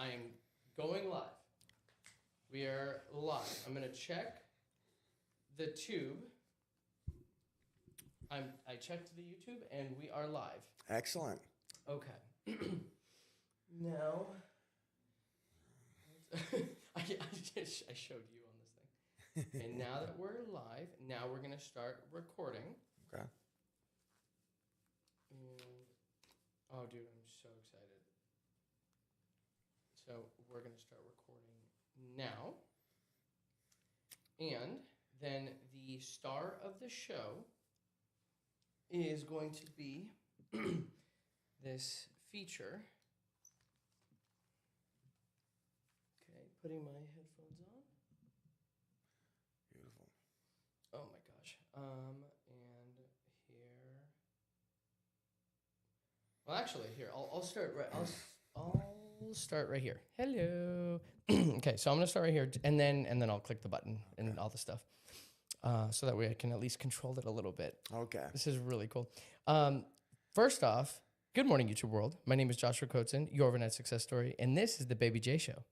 I am going live. We are live. I'm going to check the tube. I checked the YouTube, and we are live. Excellent. Okay. Now, I showed you on this thing. And now that we're live, now we're going to start recording. Okay. And, oh, dude, I'm so excited. So we're going to start recording now. And then the star of the show is going to be this feature. Okay, putting my headphones on. Beautiful. Oh my gosh. And here. Well, actually, here I'll start right. I'll start right here. Hello. Okay, so I'm gonna start right here, and then I'll click the button and all the stuff, so that way I can at least control it a little bit. Okay. This is really cool. First off, good morning, YouTube world. My name is Joshua Coatzen, your overnight success story, and this is the Baby J Show.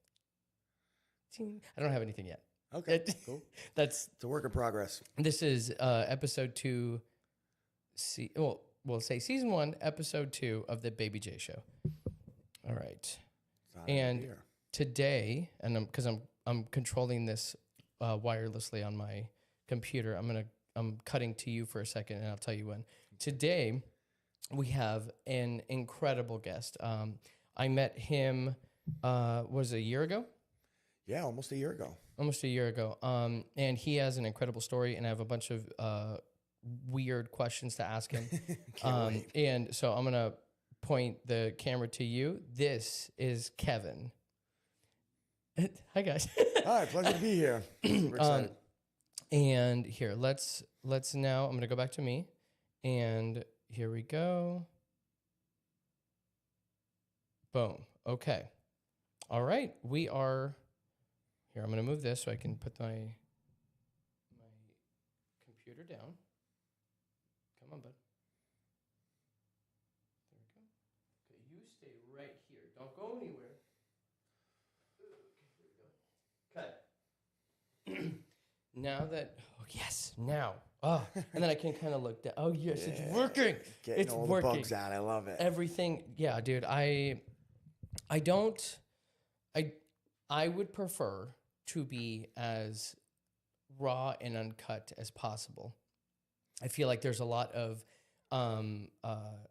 Ting. I don't have anything yet. Okay. Cool. It's a work in progress. This is episode 2. We'll say season 1, episode 2 of the Baby J Show. All right. And today, and because I'm controlling this wirelessly on my computer, I'm cutting to you for a second, and I'll tell you when. Today, we have an incredible guest. I met him, was it a year ago? Yeah, almost a year ago. And he has an incredible story, and I have a bunch of weird questions to ask him. And so I'm going to point the camera to you. This is Kevin. Hi, guys. Hi, pleasure to be here. We're excited. And here, let's now, I'm going to go back to me. And here we go. Boom. Okay. All right. We are... Here, I'm going to move this so I can put my computer down. Come on, bud. There we go. Okay, you stay right here. Don't go anywhere. Okay, here we go. Cut. Now that, oh, yes, now. Oh, and then I can kind of look down. Oh, yes, it's working. Getting it's all working. The bugs out. I love it. Everything. Yeah, dude, I would prefer to be as raw and uncut as possible. I feel like there's a lot of, I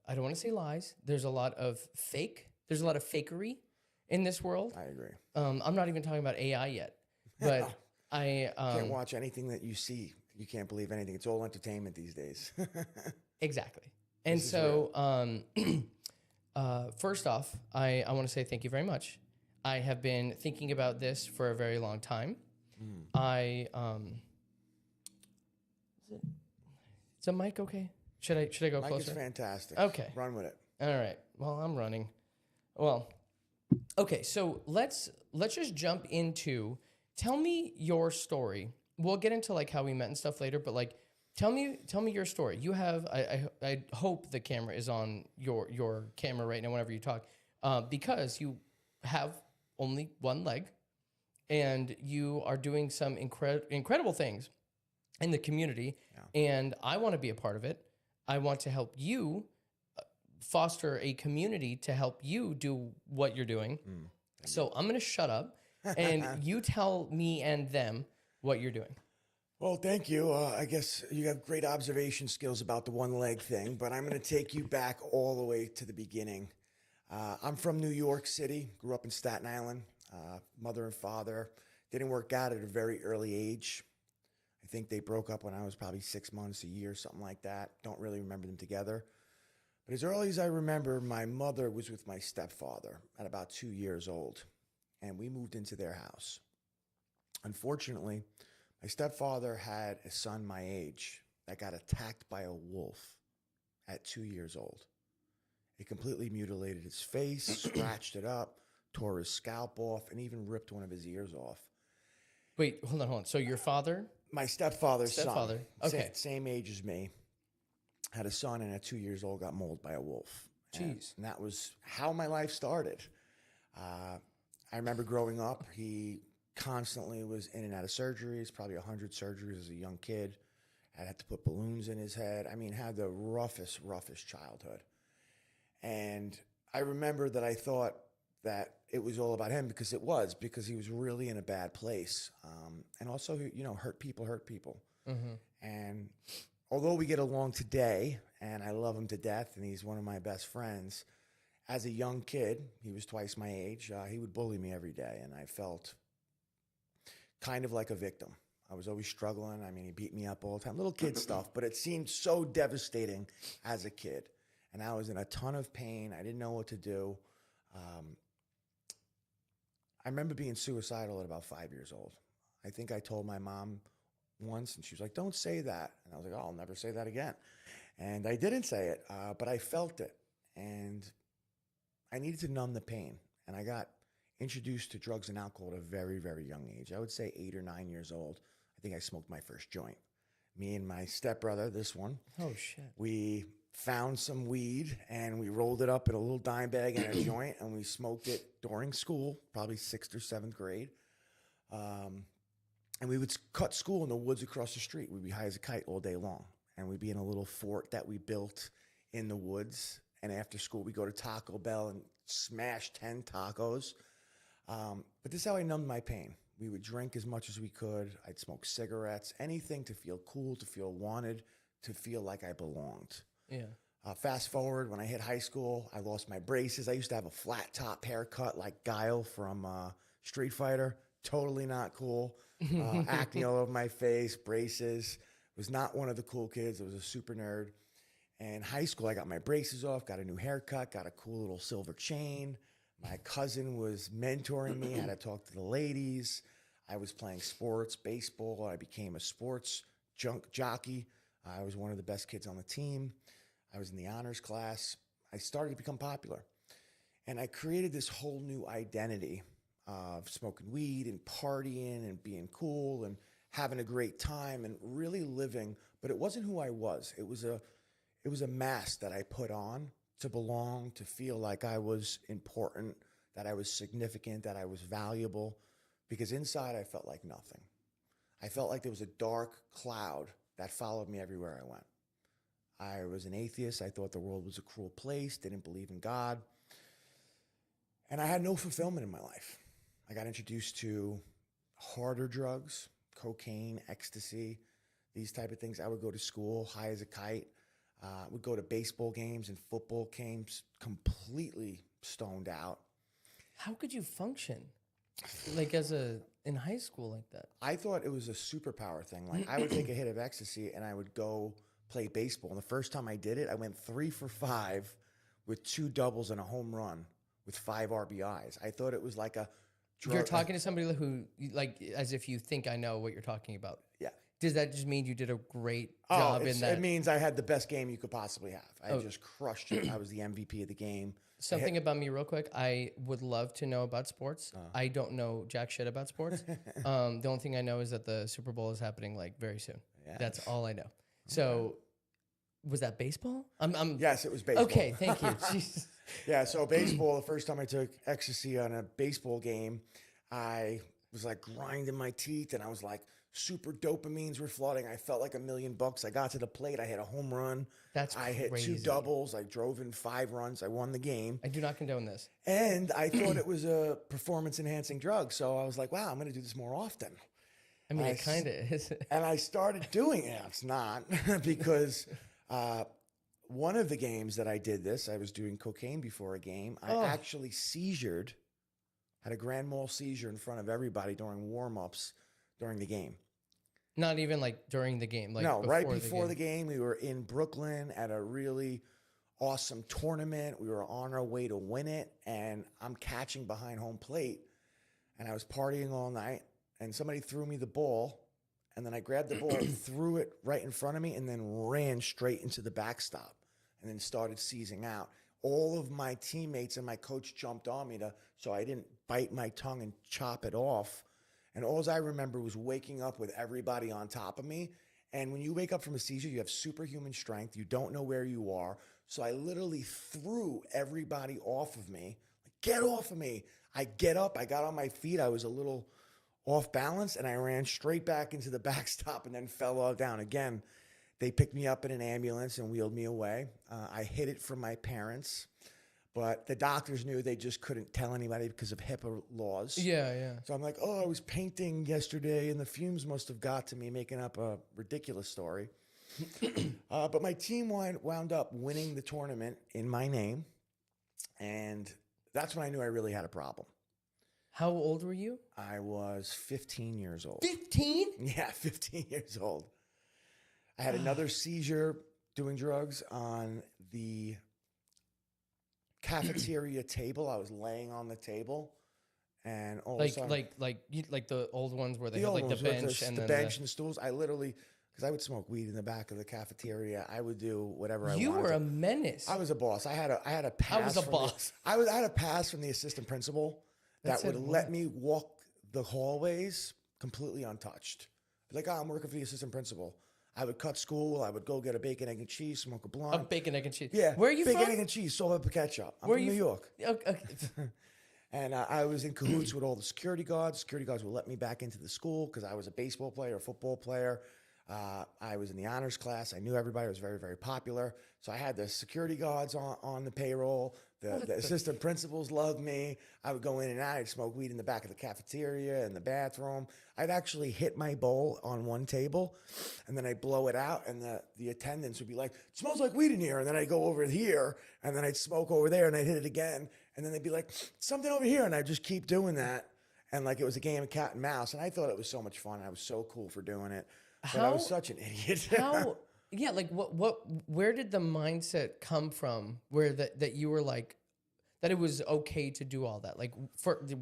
don't want to say lies. There's a lot of fake. There's a lot of fakery in this world. I agree. I'm not even talking about AI yet, but I can't watch anything that you see. You can't believe anything. It's all entertainment these days. Exactly. And so, first off, I want to say thank you very much. I have been thinking about this for a very long time. Is the mic okay? Should I go closer? Mic is fantastic. Okay. Run with it. All right. Well, I'm running. Well, okay. So let's just jump into. Tell me your story. We'll get into like how we met and stuff later, but like, tell me your story. You have. I hope the camera is on your camera right now whenever you talk, because you have only one leg, and you are doing some incredible things in the community, and I want to be a part of it. I want to help you foster a community to help you do what you're doing. So I'm going to shut up, and you tell me and them what you're doing. Well, thank you. I guess you have great observation skills about the one leg thing, but I'm going to take you back all the way to the beginning. I'm from New York City, grew up in Staten Island. Mother and father didn't work out at a very early age. I think they broke up when I was probably 6 months, a year, something like that. Don't really remember them together. But as early as I remember, my mother was with my stepfather at about 2 years old, and we moved into their house. Unfortunately, my stepfather had a son my age that got attacked by a wolf at 2 years old. It completely mutilated his face, scratched it up, tore his scalp off, and even ripped one of his ears off. Wait, hold on. So your father? My stepfather's son. Okay. Same age as me. Had a son, and at 2 years old got mauled by a wolf. Jeez. And that was how my life started. I remember growing up, he constantly was in and out of surgeries, probably 100 surgeries as a young kid. I had to put balloons in his head. I mean, had the roughest childhood. And I remember that I thought that it was all about him because it was, because he was really in a bad place. And also, you know, hurt people. Mm-hmm. And although we get along today, and I love him to death, and he's one of my best friends, as a young kid, he was twice my age, he would bully me every day, and I felt kind of like a victim. I was always struggling. I mean, he beat me up all the time. Little kid stuff, but it seemed so devastating as a kid. And I was in a ton of pain. I didn't know what to do. I remember being suicidal at about 5 years old. I think I told my mom once, and she was like, "Don't say that." And I was like, "Oh, I'll never say that again." And I didn't say it, but I felt it. And I needed to numb the pain. And I got introduced to drugs and alcohol at a very young age. I would say 8 or 9 years old. I think I smoked my first joint. Me and my stepbrother, this one. Oh, shit. We found some weed and we rolled it up in a little dime bag and a joint, and we smoked it during school, probably 6th or 7th grade. And we would cut school in the woods across the street. We'd be high as a kite all day long. And we'd be in a little fort that we built in the woods. And after school, we'd go to Taco Bell and smash 10 tacos. But this is how I numbed my pain. We would drink as much as we could. I'd smoke cigarettes, anything to feel cool, to feel wanted, to feel like I belonged. Yeah. Fast forward, when I hit high school, I lost my braces. I used to have a flat top haircut like Guile from Street Fighter. Totally not cool. Acne all over my face, braces. Was not one of the cool kids. I was a super nerd. And high school, I got my braces off, got a new haircut, got a cool little silver chain. My cousin was mentoring me, how to talk to the ladies. I was playing sports, baseball. I became a sports jockey. I was one of the best kids on the team. I was in the honors class. I started to become popular. And I created this whole new identity of smoking weed and partying and being cool and having a great time and really living. But it wasn't who I was. It was a mask that I put on to belong, to feel like I was important, that I was significant, that I was valuable. Because inside I felt like nothing. I felt like there was a dark cloud that followed me everywhere I went. I was an atheist. I thought the world was a cruel place, didn't believe in God. And I had no fulfillment in my life. I got introduced to harder drugs, cocaine, ecstasy, these type of things. I would go to school high as a kite. Would go to baseball games and football games completely stoned out. How could you function in high school like that? I thought it was a superpower thing. Like I would take a hit of ecstasy and I would go play baseball. And the first time I did it, I went 3 for 5 with 2 doubles and a home run with 5 RBIs. I thought it was like a drug. You're talking to somebody who, like, as if you think I know what you're talking about. Yeah. Does that just mean you did a great job in that? It means I had the best game you could possibly have. I just crushed it. I was the MVP of the game. Something about me real quick. I would love to know about sports. I don't know jack shit about sports. The only thing I know is that the Super Bowl is happening like very soon. Yes. That's all I know. So was that baseball? Yes, it was baseball. Okay, thank you. Jeez. Yeah, so baseball, the first time I took ecstasy on a baseball game, I was like grinding my teeth and I was like, super dopamines were flooding. I felt like $1 million. I got to the plate. I hit a home run. I hit 2 doubles. I drove in 5 runs. I won the game. I do not condone this. And I thought it was a performance-enhancing drug. So I was like, wow, I'm going to do this more often. I mean, it kind of is. And I started doing it. It's not because one of the games that I did this, I was doing cocaine before a game. I actually had a grand mal seizure in front of everybody during warm-ups during the game. Not even like during the game. Like no, right before the game, we were in Brooklyn at a really awesome tournament. We were on our way to win it, and I'm catching behind home plate, and I was partying all night, and somebody threw me the ball, and then I grabbed the ball, threw it right in front of me, and then ran straight into the backstop, and then started seizing out. All of my teammates and my coach jumped on me so I didn't bite my tongue and chop it off. And all I remember was waking up with everybody on top of me. And when you wake up from a seizure, you have superhuman strength. You don't know where you are. So I literally threw everybody off of me. Like, get off of me. I get up, I got on my feet, I was a little off balance, and I ran straight back into the backstop and then fell all down again. They picked me up in an ambulance and wheeled me away. I hid it from my parents, but the doctors knew they just couldn't tell anybody because of HIPAA laws. Yeah, yeah. So I'm like, oh, I was painting yesterday and the fumes must have got to me, making up a ridiculous story. But my team wound up winning the tournament in my name. And that's when I knew I really had a problem. How old were you? I was 15 years old. 15? Yeah, 15 years old. I had another seizure doing drugs on the cafeteria table. I was laying on the table, and all of a sudden, like the old ones where they the have old like ones the with bench and the then bench and the stools. I literally, because I would smoke weed in the back of the cafeteria. I would do whatever I wanted. You were to. a menace. I was a boss. I had a pass. I was a boss. I had a pass from the assistant principal that would let me walk the hallways completely untouched. Like, oh, I'm working for the assistant principal. I would cut school. I would go get a bacon, egg, and cheese, smoke a blunt. A bacon, egg, and cheese. Yeah. Where are you bacon, from? egg, and cheese, salt, pepper, ketchup. I'm from New York. Okay. And I was in cahoots with all the security guards. Security guards would let me back into the school because I was a baseball player, a football player. I was in the honors class. I knew everybody. I was very, very popular. So I had the security guards on the payroll. The assistant principals loved me. I would go in and out. I'd smoke weed in the back of the cafeteria, in the bathroom. I'd actually hit my bowl on one table, and then I'd blow it out, and the attendants would be like, it smells like weed in here. And then I'd go over here, and then I'd smoke over there, and I'd hit it again. And then they'd be like, something over here. And I'd just keep doing that. And like it was a game of cat and mouse. And I thought it was so much fun. I was so cool for doing it. But I was such an idiot. Yeah, like where did the mindset come from where that you were like, that it was okay to do all that? Like,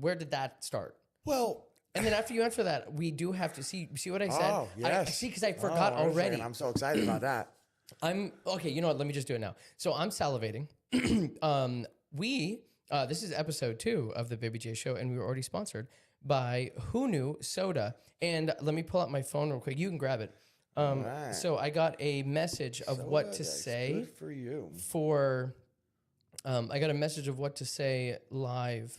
where did that start? Well, and then after you answer that, we do have to see what I said. Oh, yes. I see, because I forgot already. I'm so excited about that. I'm okay. You know what? Let me just do it now. So I'm salivating. This is episode 2 of the Baby J Show, and we were already sponsored by Who Knew Soda. And let me pull out my phone real quick. You can grab it. Right. So I got a message of what to say. Good for you. I got a message of what to say live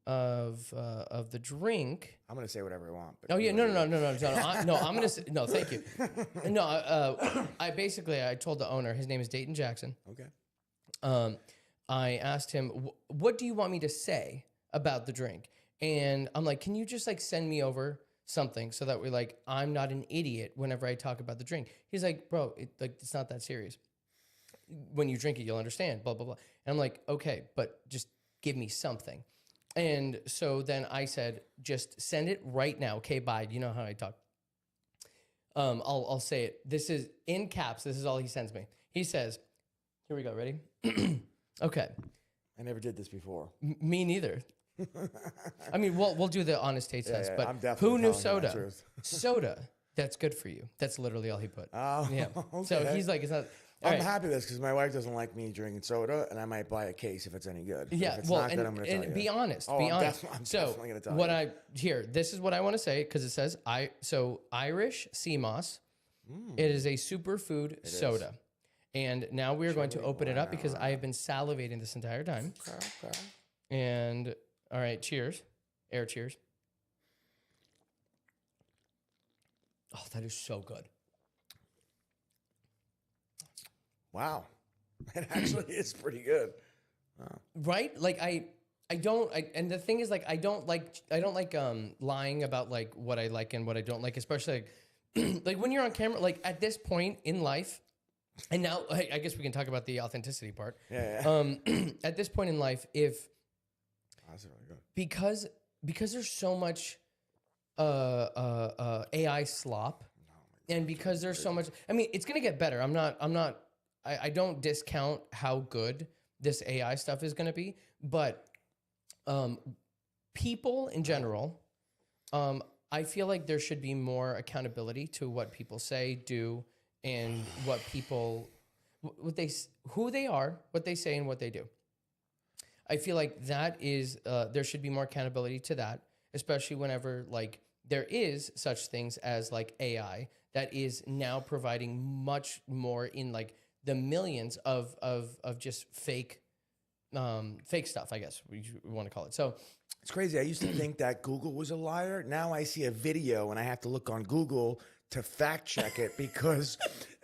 of the drink. I'm gonna say whatever I want. But Oh yeah, no. I'm gonna say, no. Thank you. No, I told the owner, his name is Dayton Jackson. Okay. I asked him, what do you want me to say about the drink? And I'm like, can you just like send me over something so that we're like, I'm not an idiot whenever I talk about the drink. He's like, bro, it's not that serious. When you drink it, you'll understand, blah, blah, blah. And I'm like, okay, but just give me something. And so then I said, just send it right now. Okay, bye. You know how I talk. I'll say it. This is in caps. This is all he sends me. He says, here we go. Ready? Okay. I never did this before. Me neither. I mean, we'll do the honest taste test, but I'm definitely who knew telling you the soda? truth. Soda, that's good for you. That's literally all he put. Oh, yeah. okay. So he's like, it's not. I'm happy with this because my wife doesn't like me drinking soda, and I might buy a case if it's any good. Yeah, if it's well, not good, I'm going to tell you. Be honest. Oh, be I'm honest. I'm so definitely going to tell you. This is what I want to say because it says Irish sea moss. It is a superfood soda. And now we're going to open it up because I have been salivating this entire time. Okay. And all right, cheers. Air cheers. Oh, that is so good. Wow. It actually is pretty good. Right? Like and the thing is like I don't like lying about like what I like and what I don't like, especially like, like when you're on camera, like at this point in life, and now I guess we can talk about the authenticity part. Yeah. At this point in life, if That's really good. because there's so much AI slop, and because there's so much, I mean, it's gonna get better. I don't discount how good this AI stuff is gonna be, but people in general, I feel like there should be more accountability to what people say, do, and what people, who they are, what they say, and what they do. I feel like that is, there should be more accountability to that, especially whenever like there is such things as like AI that is now providing much more in like the millions of just fake stuff, I guess we want to call it. So It's crazy. I used to think that Google was a liar. Now I see a video and I have to look on Google to fact check it because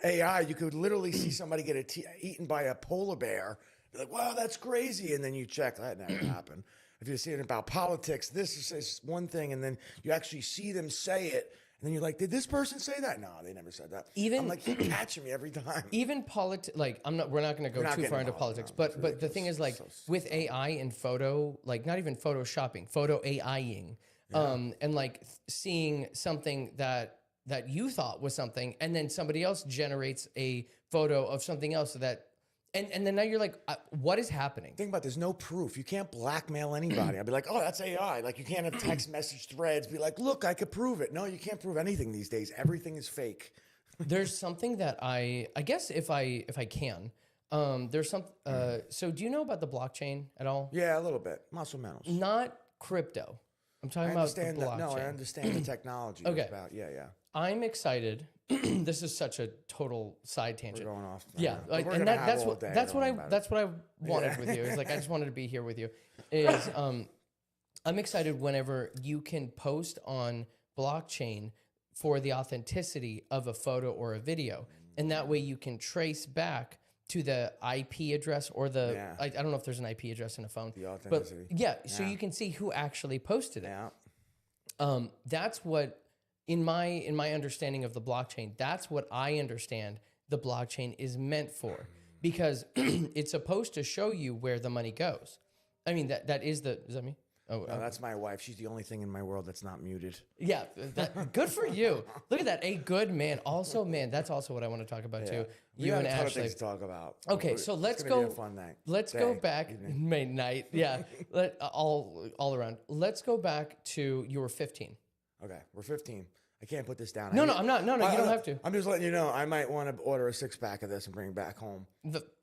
AI, you could literally see somebody get eaten by a polar bear. Be like, wow, that's crazy. And then you check, that never happened. If you're seeing about politics, this is one thing. And then you actually see them say it. And then you're like, did this person say that? No, they never said that. Even I'm like, you're catching me every time. Even like we're not going to go too far into politics, but the thing is, like, with AI and photo, like, not even photoshopping, photo AIing, and like seeing something that you thought was something, and then somebody else generates a photo of something else that. And then now you're like, what is happening? Think about it, there's no proof. You can't blackmail anybody. I'd be like, oh, that's AI. Like, you can't have text message threads. Be like, look, I could prove it. No, you can't prove anything these days. Everything is fake. There's something that I guess if I can, there's some. So do you know about the blockchain at all? Yeah, a little bit. Muscle memories. Not crypto. I'm talking about the blockchain. No, I understand the technology. Okay. About, yeah. I'm excited. This is such a total side tangent. We're going off. Yeah, like, and that's what I wanted with you. It's like I just wanted to be here with you. Is I'm excited whenever you can post on blockchain for the authenticity of a photo or a video, and that way you can trace back to the IP address or the I don't know if there's an IP address in a phone. The authenticity. But so you can see who actually posted it. Yeah. That's what. In my understanding of the blockchain, that's what I understand the blockchain is meant for, because it's supposed to show you where the money goes. I mean, is that me? Oh, no, that's my wife. She's the only thing in my world that's not muted. Yeah, good for you. Look at that, a good man. Also, man, that's also what I want to talk about too. You and Ashley. To talk about. Okay, so let's go. Be a fun night. Let's go back. Night. Yeah, all around. Let's go back to you were 15. Okay, we're 15. I can't put this down. No, I'm not. No, you don't have to. I'm just letting you know. I might want to order a 6-pack of this and bring it back home.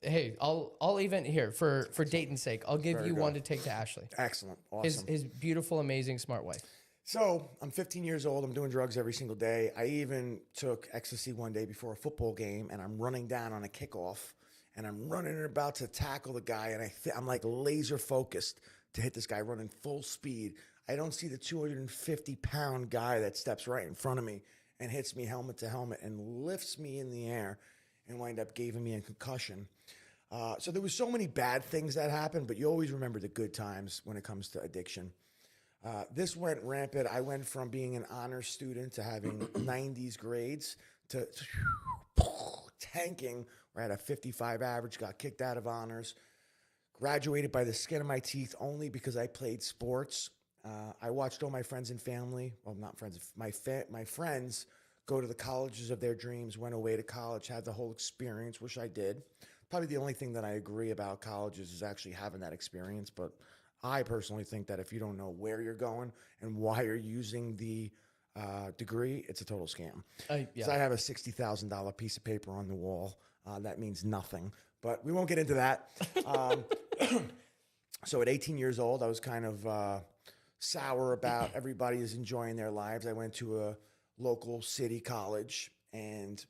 Hey, I'll even here for Dayton's sake. I'll give you one to take to Ashley. Excellent, awesome. His beautiful, amazing, smart wife. So I'm 15 years old. I'm doing drugs every single day. I even took ecstasy one day before a football game, and I'm running down on a kickoff, and I'm running and about to tackle the guy, and I'm like laser focused to hit this guy running full speed. I don't see the 250-pound guy that steps right in front of me and hits me helmet to helmet and lifts me in the air and wind up giving me a concussion. So there was so many bad things that happened, but you always remember the good times when it comes to addiction. This went rampant. I went from being an honors student to having 90s grades to tanking, where I had a 55 average, got kicked out of honors, graduated by the skin of my teeth only because I played sports. I watched all my friends and family, well, not friends, my friends go to the colleges of their dreams, went away to college, had the whole experience, which I did. Probably the only thing that I agree about colleges is actually having that experience. But I personally think that if you don't know where you're going and why you're using the degree, it's a total scam. So I have a $60,000 piece of paper on the wall. That means nothing, but we won't get into that. So at 18 years old, I was kind of sour about everybody is enjoying their lives. I went to a local city college, and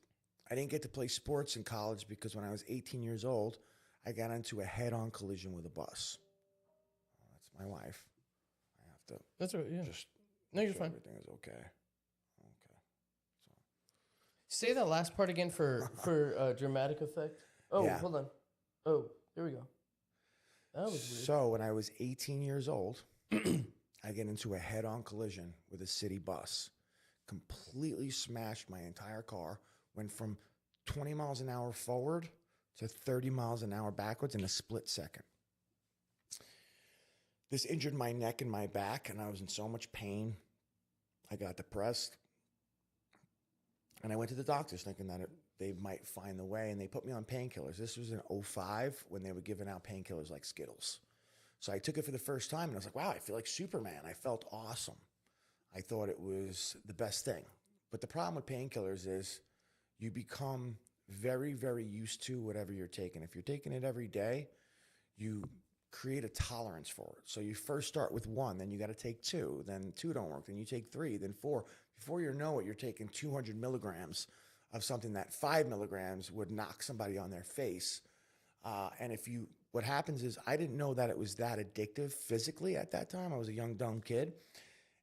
I didn't get to play sports in college because when I was 18 years old, I got into a head-on collision with a bus. That's my wife. I have to. That's right. Yeah. Just no, you're fine. Everything is okay. Okay. Say that last part again for dramatic effect. Oh, yeah. Hold on. Oh, there we go. That was weird. So when I was 18 years old, I get into a head-on collision with a city bus. Completely smashed my entire car. Went from 20 miles an hour forward to 30 miles an hour backwards in a split second. This injured my neck and my back, and I was in so much pain. I got depressed. And I went to the doctors thinking that they might find the way, and they put me on painkillers. This was in 2005 when they were giving out painkillers like Skittles. So I took it for the first time, and I was like, wow, I feel like Superman. I felt awesome. I thought it was the best thing. But the problem with painkillers is you become very, very used to whatever you're taking. If you're taking it every day, you create a tolerance for it. So you first start with 1, then you got to take 2, then 2 don't work, then you take 3, then 4. Before you know it, you're taking 200 milligrams of something that 5 milligrams would knock somebody on their face. And if you what happens is I didn't know that it was that addictive physically at that time. I was a young, dumb kid.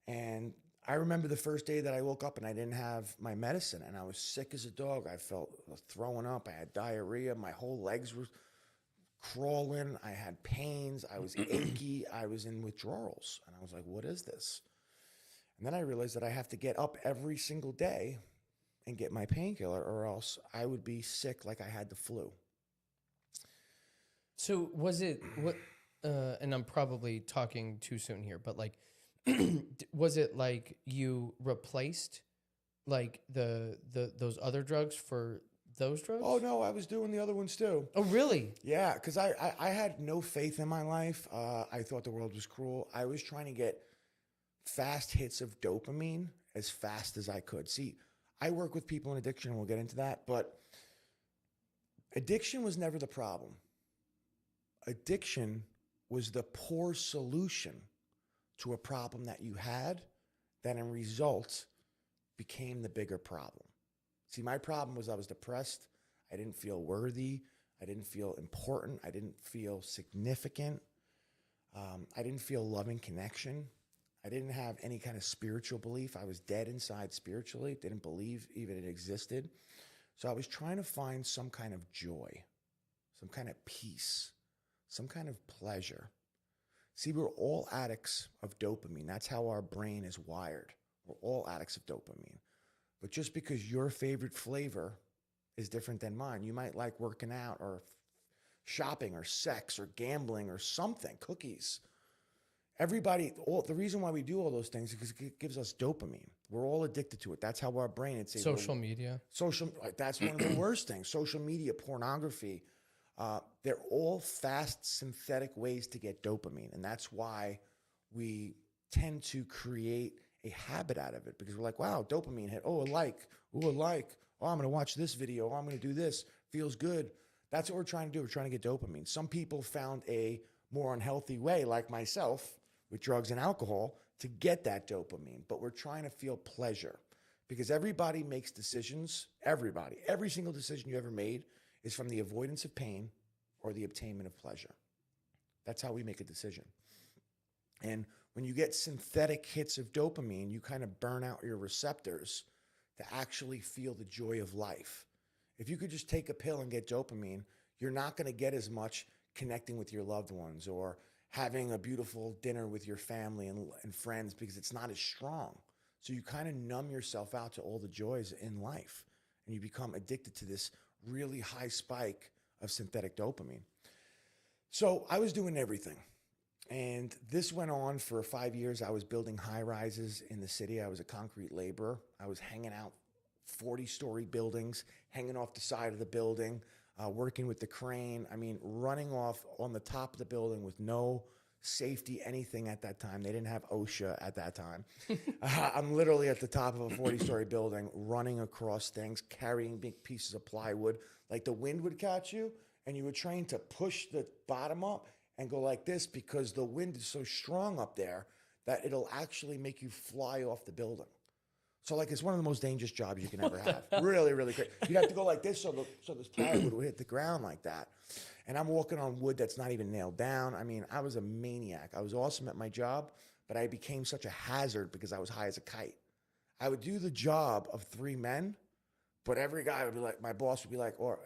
And I remember the first day that I woke up and I didn't have my medicine and I was sick as a dog. I felt throwing up. I had diarrhea. My whole legs were crawling. I had pains. I was achy. I was in withdrawals. And I was like, what is this? And then I realized that I have to get up every single day and get my painkiller or else I would be sick like I had the flu. So was it what? And I'm probably talking too soon here, but like, was it like you replaced like those other drugs for those drugs? Oh, no, I was doing the other ones too. Oh, really? Yeah, because I had no faith in my life. I thought the world was cruel. I was trying to get fast hits of dopamine as fast as I could. See, I work with people in addiction, and we'll get into that, but addiction was never the problem. Addiction was the poor solution to a problem that you had that in result became the bigger problem. See, my problem was I was depressed. I didn't feel worthy. I didn't feel important. I didn't feel significant. I didn't feel loving connection. I didn't have any kind of spiritual belief. I was dead inside spiritually. Didn't believe even it existed. So I was trying to find some kind of joy, some kind of peace, some kind of pleasure. See, we're all addicts of dopamine. That's how our brain is wired. We're all addicts of dopamine. But just because your favorite flavor is different than mine, you might like working out or shopping or sex or gambling or something, cookies. Everybody, the reason why we do all those things is because it gives us dopamine. We're all addicted to it. That's how our brain, it's social media. That's one of the worst things. Social media, pornography, they're all fast synthetic ways to get dopamine. And that's why we tend to create a habit out of it because we're like, wow, dopamine hit. Oh, a like. Oh, a like. Oh, I'm going to watch this video. Oh, I'm going to do this. Feels good. That's what we're trying to do. We're trying to get dopamine. Some people found a more unhealthy way, like myself, with drugs and alcohol, to get that dopamine. But we're trying to feel pleasure because everybody makes decisions. Everybody. Every single decision you ever made is from the avoidance of pain or the obtainment of pleasure. That's how we make a decision. And when you get synthetic hits of dopamine, you kind of burn out your receptors to actually feel the joy of life. If you could just take a pill and get dopamine, you're not going to get as much connecting with your loved ones or having a beautiful dinner with your family and friends because it's not as strong. So you kind of numb yourself out to all the joys in life and you become addicted to this really high spike of synthetic dopamine. So I was doing everything. And this went on for 5 years. I was building high rises in the city. I was a concrete laborer. I was hanging out 40-story buildings, hanging off the side of the building, working with the crane. I mean, running off on the top of the building with no safety, anything at that time. They didn't have OSHA at that time. I'm literally at the top of a 40-story building, running across things, carrying big pieces of plywood. Like the wind would catch you, and you were trained to push the bottom up and go like this because the wind is so strong up there that it'll actually make you fly off the building. So like it's one of the most dangerous jobs you can ever have. Really, really great. You'd have to go like this so this plywood would hit the ground like that. And I'm walking on wood that's not even nailed down. I mean, I was a maniac. I was awesome at my job, but I became such a hazard because I was high as a kite. I would do the job of 3 men, but every guy would be like, my boss would be like, or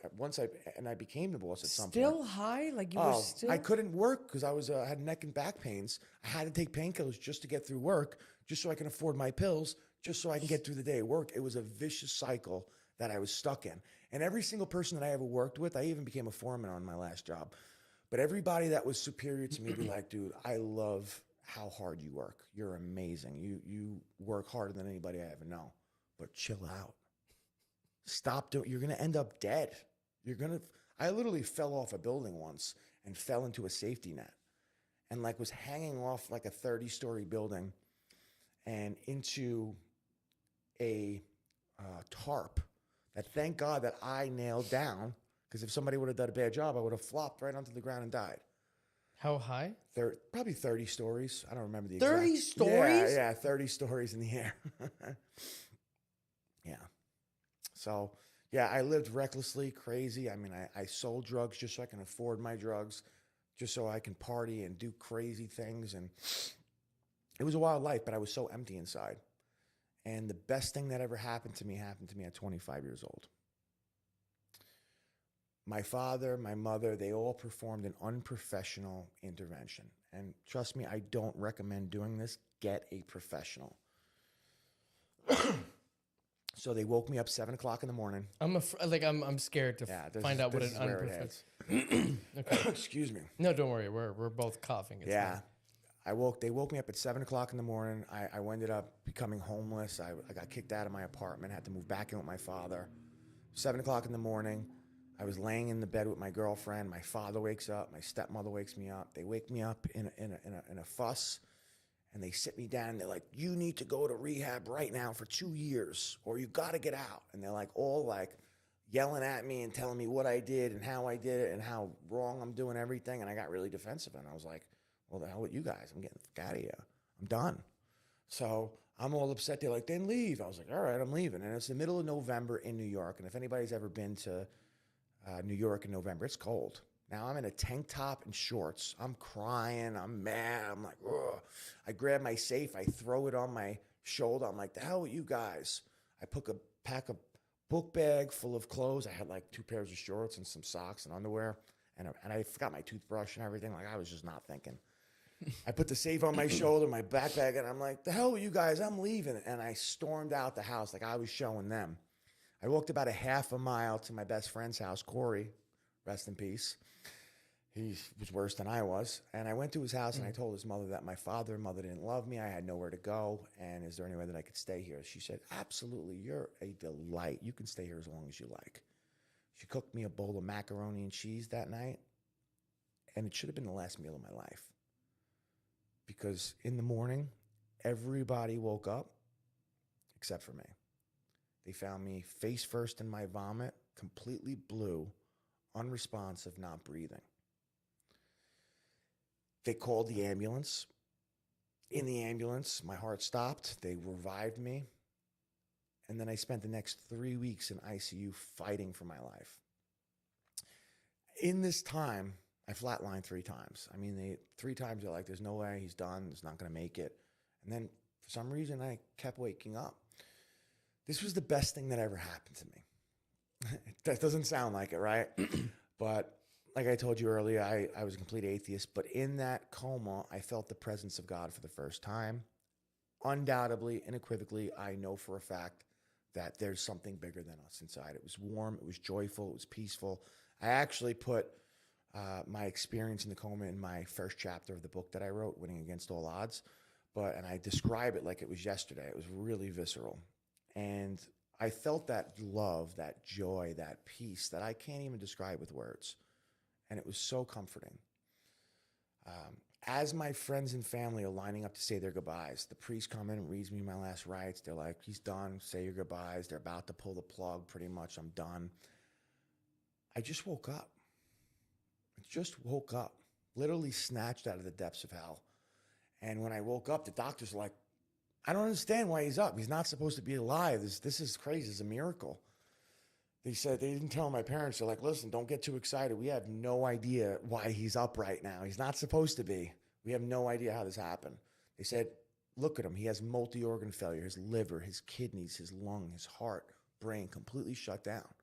I became the boss at some point. Still high? Like you were still? I couldn't work because I had neck and back pains. I had to take painkillers just to get through work, just so I can afford my pills, just so I can get through the day at work. It was a vicious cycle that I was stuck in. And every single person that I ever worked with, I even became a foreman on my last job. But everybody that was superior to me would be like, dude, I love how hard you work. You're amazing. You work harder than anybody I ever know. But chill out. Stop doing. You're gonna end up dead. I literally fell off a building once and fell into a safety net, and like was hanging off like a 30-story building, and into a tarp that thank God that I nailed down, because if somebody would have done a bad job, I would have flopped right onto the ground and died. How high? Probably 30 stories. I don't remember the exact. 30 stories? Yeah, 30 stories in the air. Yeah. So, yeah, I lived recklessly, crazy. I mean, I sold drugs just so I can afford my drugs. just so I can party and do crazy things. And it was a wild life, but I was so empty inside. And the best thing that ever happened to me at 25 years old. My father, my mother, they all performed an unprofessional intervention. And trust me, I don't recommend doing this. Get a professional. So they woke me up 7 o'clock in the morning. I'm scared to find out what an unprofessional. Okay. Excuse me. No, don't worry. We're both coughing. It's yeah. fine. They woke me up at 7 o'clock in the morning. I ended up becoming homeless. I got kicked out of my apartment, had to move back in with my father. 7 o'clock in the morning, I was laying in the bed with my girlfriend. My father wakes up. My stepmother wakes me up. They wake me up in a fuss, and they sit me down. And they're like, "You need to go to rehab right now for 2 years, or you got to get out." And they're like all like yelling at me and telling me what I did and how I did it and how wrong I'm doing everything. And I got really defensive, and I was like, "Well, the hell with you guys. I'm getting the fuck out of here. I'm done." So I'm all upset. They're like, "Then leave." I was like, "All right, I'm leaving." And it's the middle of November in New York. And if anybody's ever been to New York in November, it's cold. Now I'm in a tank top and shorts. I'm crying. I'm mad. I'm like, ugh. I grab my safe. I throw it on my shoulder. I'm like, "The hell with you guys." I pack a book bag full of clothes. I had like 2 pairs of shorts and some socks and underwear. And I forgot my toothbrush and everything. Like, I was just not thinking. I put the safe on my shoulder, my backpack, and I'm like, "The hell with you guys, I'm leaving." And I stormed out the house like I was showing them. I walked about a half a mile to my best friend's house, Corey, rest in peace. He was worse than I was. And I went to his house and I told his mother that my father and mother didn't love me. I had nowhere to go. And is there any way that I could stay here? She said, "Absolutely. You're a delight. You can stay here as long as you like." She cooked me a bowl of macaroni and cheese that night. And it should have been the last meal of my life. Because in the morning, everybody woke up except for me. They found me face first in my vomit, completely blue, unresponsive, not breathing. They called the ambulance. In the ambulance, my heart stopped. They revived me. And then I spent the next 3 weeks in ICU fighting for my life. In this time, I flatlined 3 times. I mean, 3 times they're like, "There's no way, he's done. He's not going to make it." And then for some reason, I kept waking up. This was the best thing that ever happened to me. That doesn't sound like it, right? But like I told you earlier, I was a complete atheist. But in that coma, I felt the presence of God for the first time. Undoubtedly, unequivocally, I know for a fact that there's something bigger than us inside. It was warm. It was joyful. It was peaceful. I actually put my experience in the coma in my first chapter of the book that I wrote, Winning Against All Odds. And I describe it like it was yesterday. It was really visceral. And I felt that love, that joy, that peace that I can't even describe with words. And it was so comforting. As my friends and family are lining up to say their goodbyes, the priest comes in and reads me my last rites. They're like, "He's done. Say your goodbyes." They're about to pull the plug pretty much. I'm done. I just woke up. Literally snatched out of the depths of hell. And when I woke up, the doctors were like, "I don't understand why he's up. He's not supposed to be alive. This is crazy. It's a miracle." They said, they didn't tell my parents. They're like, "Listen, don't get too excited. We have no idea why he's up right now. He's not supposed to be. We have no idea how this happened." They said, "Look at him. He has multi-organ failure. His liver, his kidneys, his lung, his heart, brain completely shut down."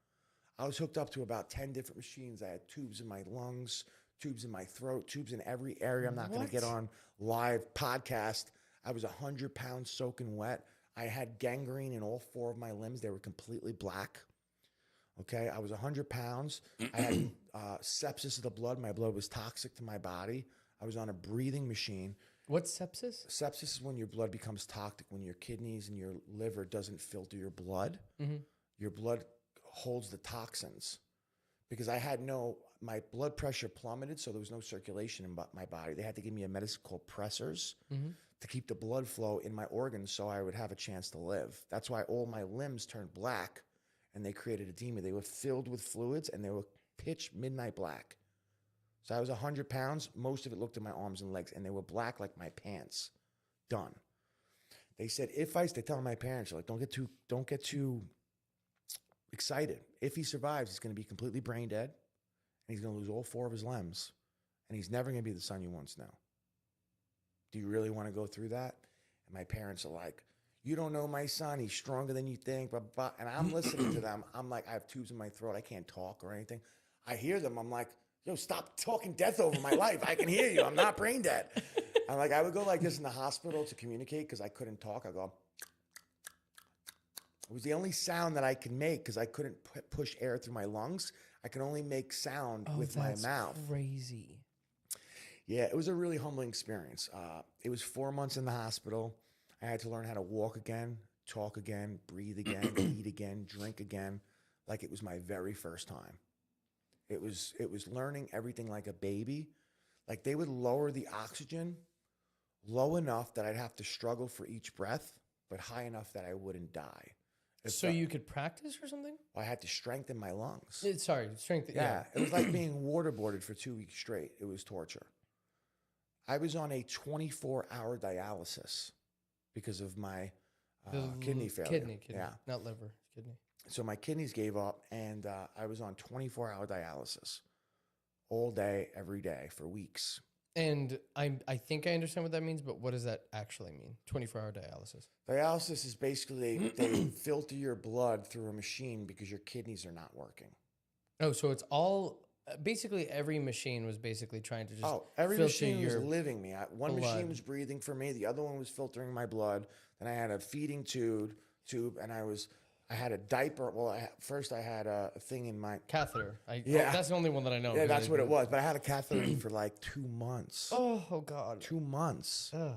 I was hooked up to about 10 different machines. I had tubes in my lungs, tubes in my throat, tubes in every area. I'm not going to get on live podcast. I was 100 pounds soaking wet. I had gangrene in all 4 of my limbs. They were completely black. Okay, I was 100 pounds. I had sepsis of the blood. My blood was toxic to my body. I was on a breathing machine. What's sepsis? Sepsis is when your blood becomes toxic, when your kidneys and your liver doesn't filter your blood. Mm-hmm. Your blood holds the toxins. Because my blood pressure plummeted, so there was no circulation in my body. They had to give me a medicine called pressors to keep the blood flow in my organs so I would have a chance to live. That's why all my limbs turned black. And they created edema. They were filled with fluids, and they were pitch midnight black. So I was 100 pounds. Most of it looked at my arms and legs, and they were black like my pants. Done. They said, they're telling my parents, like, don't get too excited. If he survives, he's going to be completely brain dead, and he's going to lose all 4 of his limbs. and he's never going to be the son you once know. Do you really want to go through that? And my parents are like, you don't know my son. He's stronger than you think. Blah, blah. And I'm listening to them. I'm like, I have tubes in my throat. I can't talk or anything. I hear them. I'm like, yo, stop talking death over my life. I can hear you. I'm not brain dead. I'm like, I would go like this in the hospital to communicate because I couldn't talk. I go, it was the only sound that I could make because I couldn't push air through my lungs. I could only make sound with my mouth. Crazy. Yeah, it was a really humbling experience. It was 4 months in the hospital. I had to learn how to walk again, talk again, breathe again, eat again, drink again, like it was my very first time. It was learning everything like a baby. Like they would lower the oxygen low enough that I'd have to struggle for each breath, but high enough that I wouldn't die. So you could practice or something? I had to strengthen my lungs. Strengthen. Yeah, it was like being waterboarded for 2 weeks straight. It was torture. I was on a 24-hour dialysis because of my kidney failure. Kidney, yeah, not liver, kidney. So my kidneys gave up, and I was on 24-hour dialysis all day, every day for weeks. And I think I understand what that means, but what does that actually mean? 24-hour dialysis. Dialysis is basically they filter your blood through a machine because your kidneys are not working. Oh, so it's all basically every machine was basically trying to just every filter machine was your living me. One blood. machine was breathing for me, the other one was filtering my blood. Then I had a feeding tube, and I had a diaper. Well, first I had a thing in my catheter. That's the only one that I know. Yeah, that's what it was. But I had a catheter for like 2 months. Oh God. 2 months. Ugh.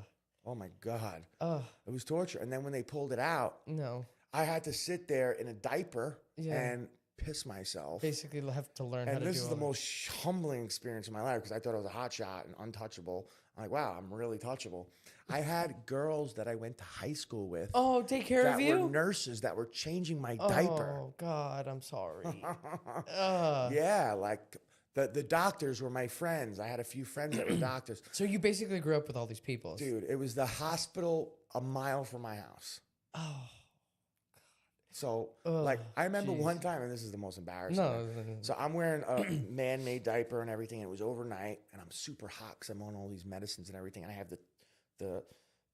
Oh my God. Ugh. It was torture. And then when they pulled it out, no, I had to sit there in a diaper and piss myself. Basically, have to learn how to do it. And this is the most humbling experience of my life because I thought I was a hot shot and untouchable. I'm like, wow, I'm really touchable. I had girls that I went to high school with. Oh, take care of you? That were nurses that were changing my diaper. Oh, God, I'm sorry. Yeah, like the doctors were my friends. I had a few friends that were doctors. So you basically grew up with all these people. Dude, it was the hospital a mile from my house. Oh. So, like, I remember one time, and this is the most embarrassing. So I'm wearing a man-made diaper and everything, and it was overnight, and I'm super hot because I'm on all these medicines and everything, and I have the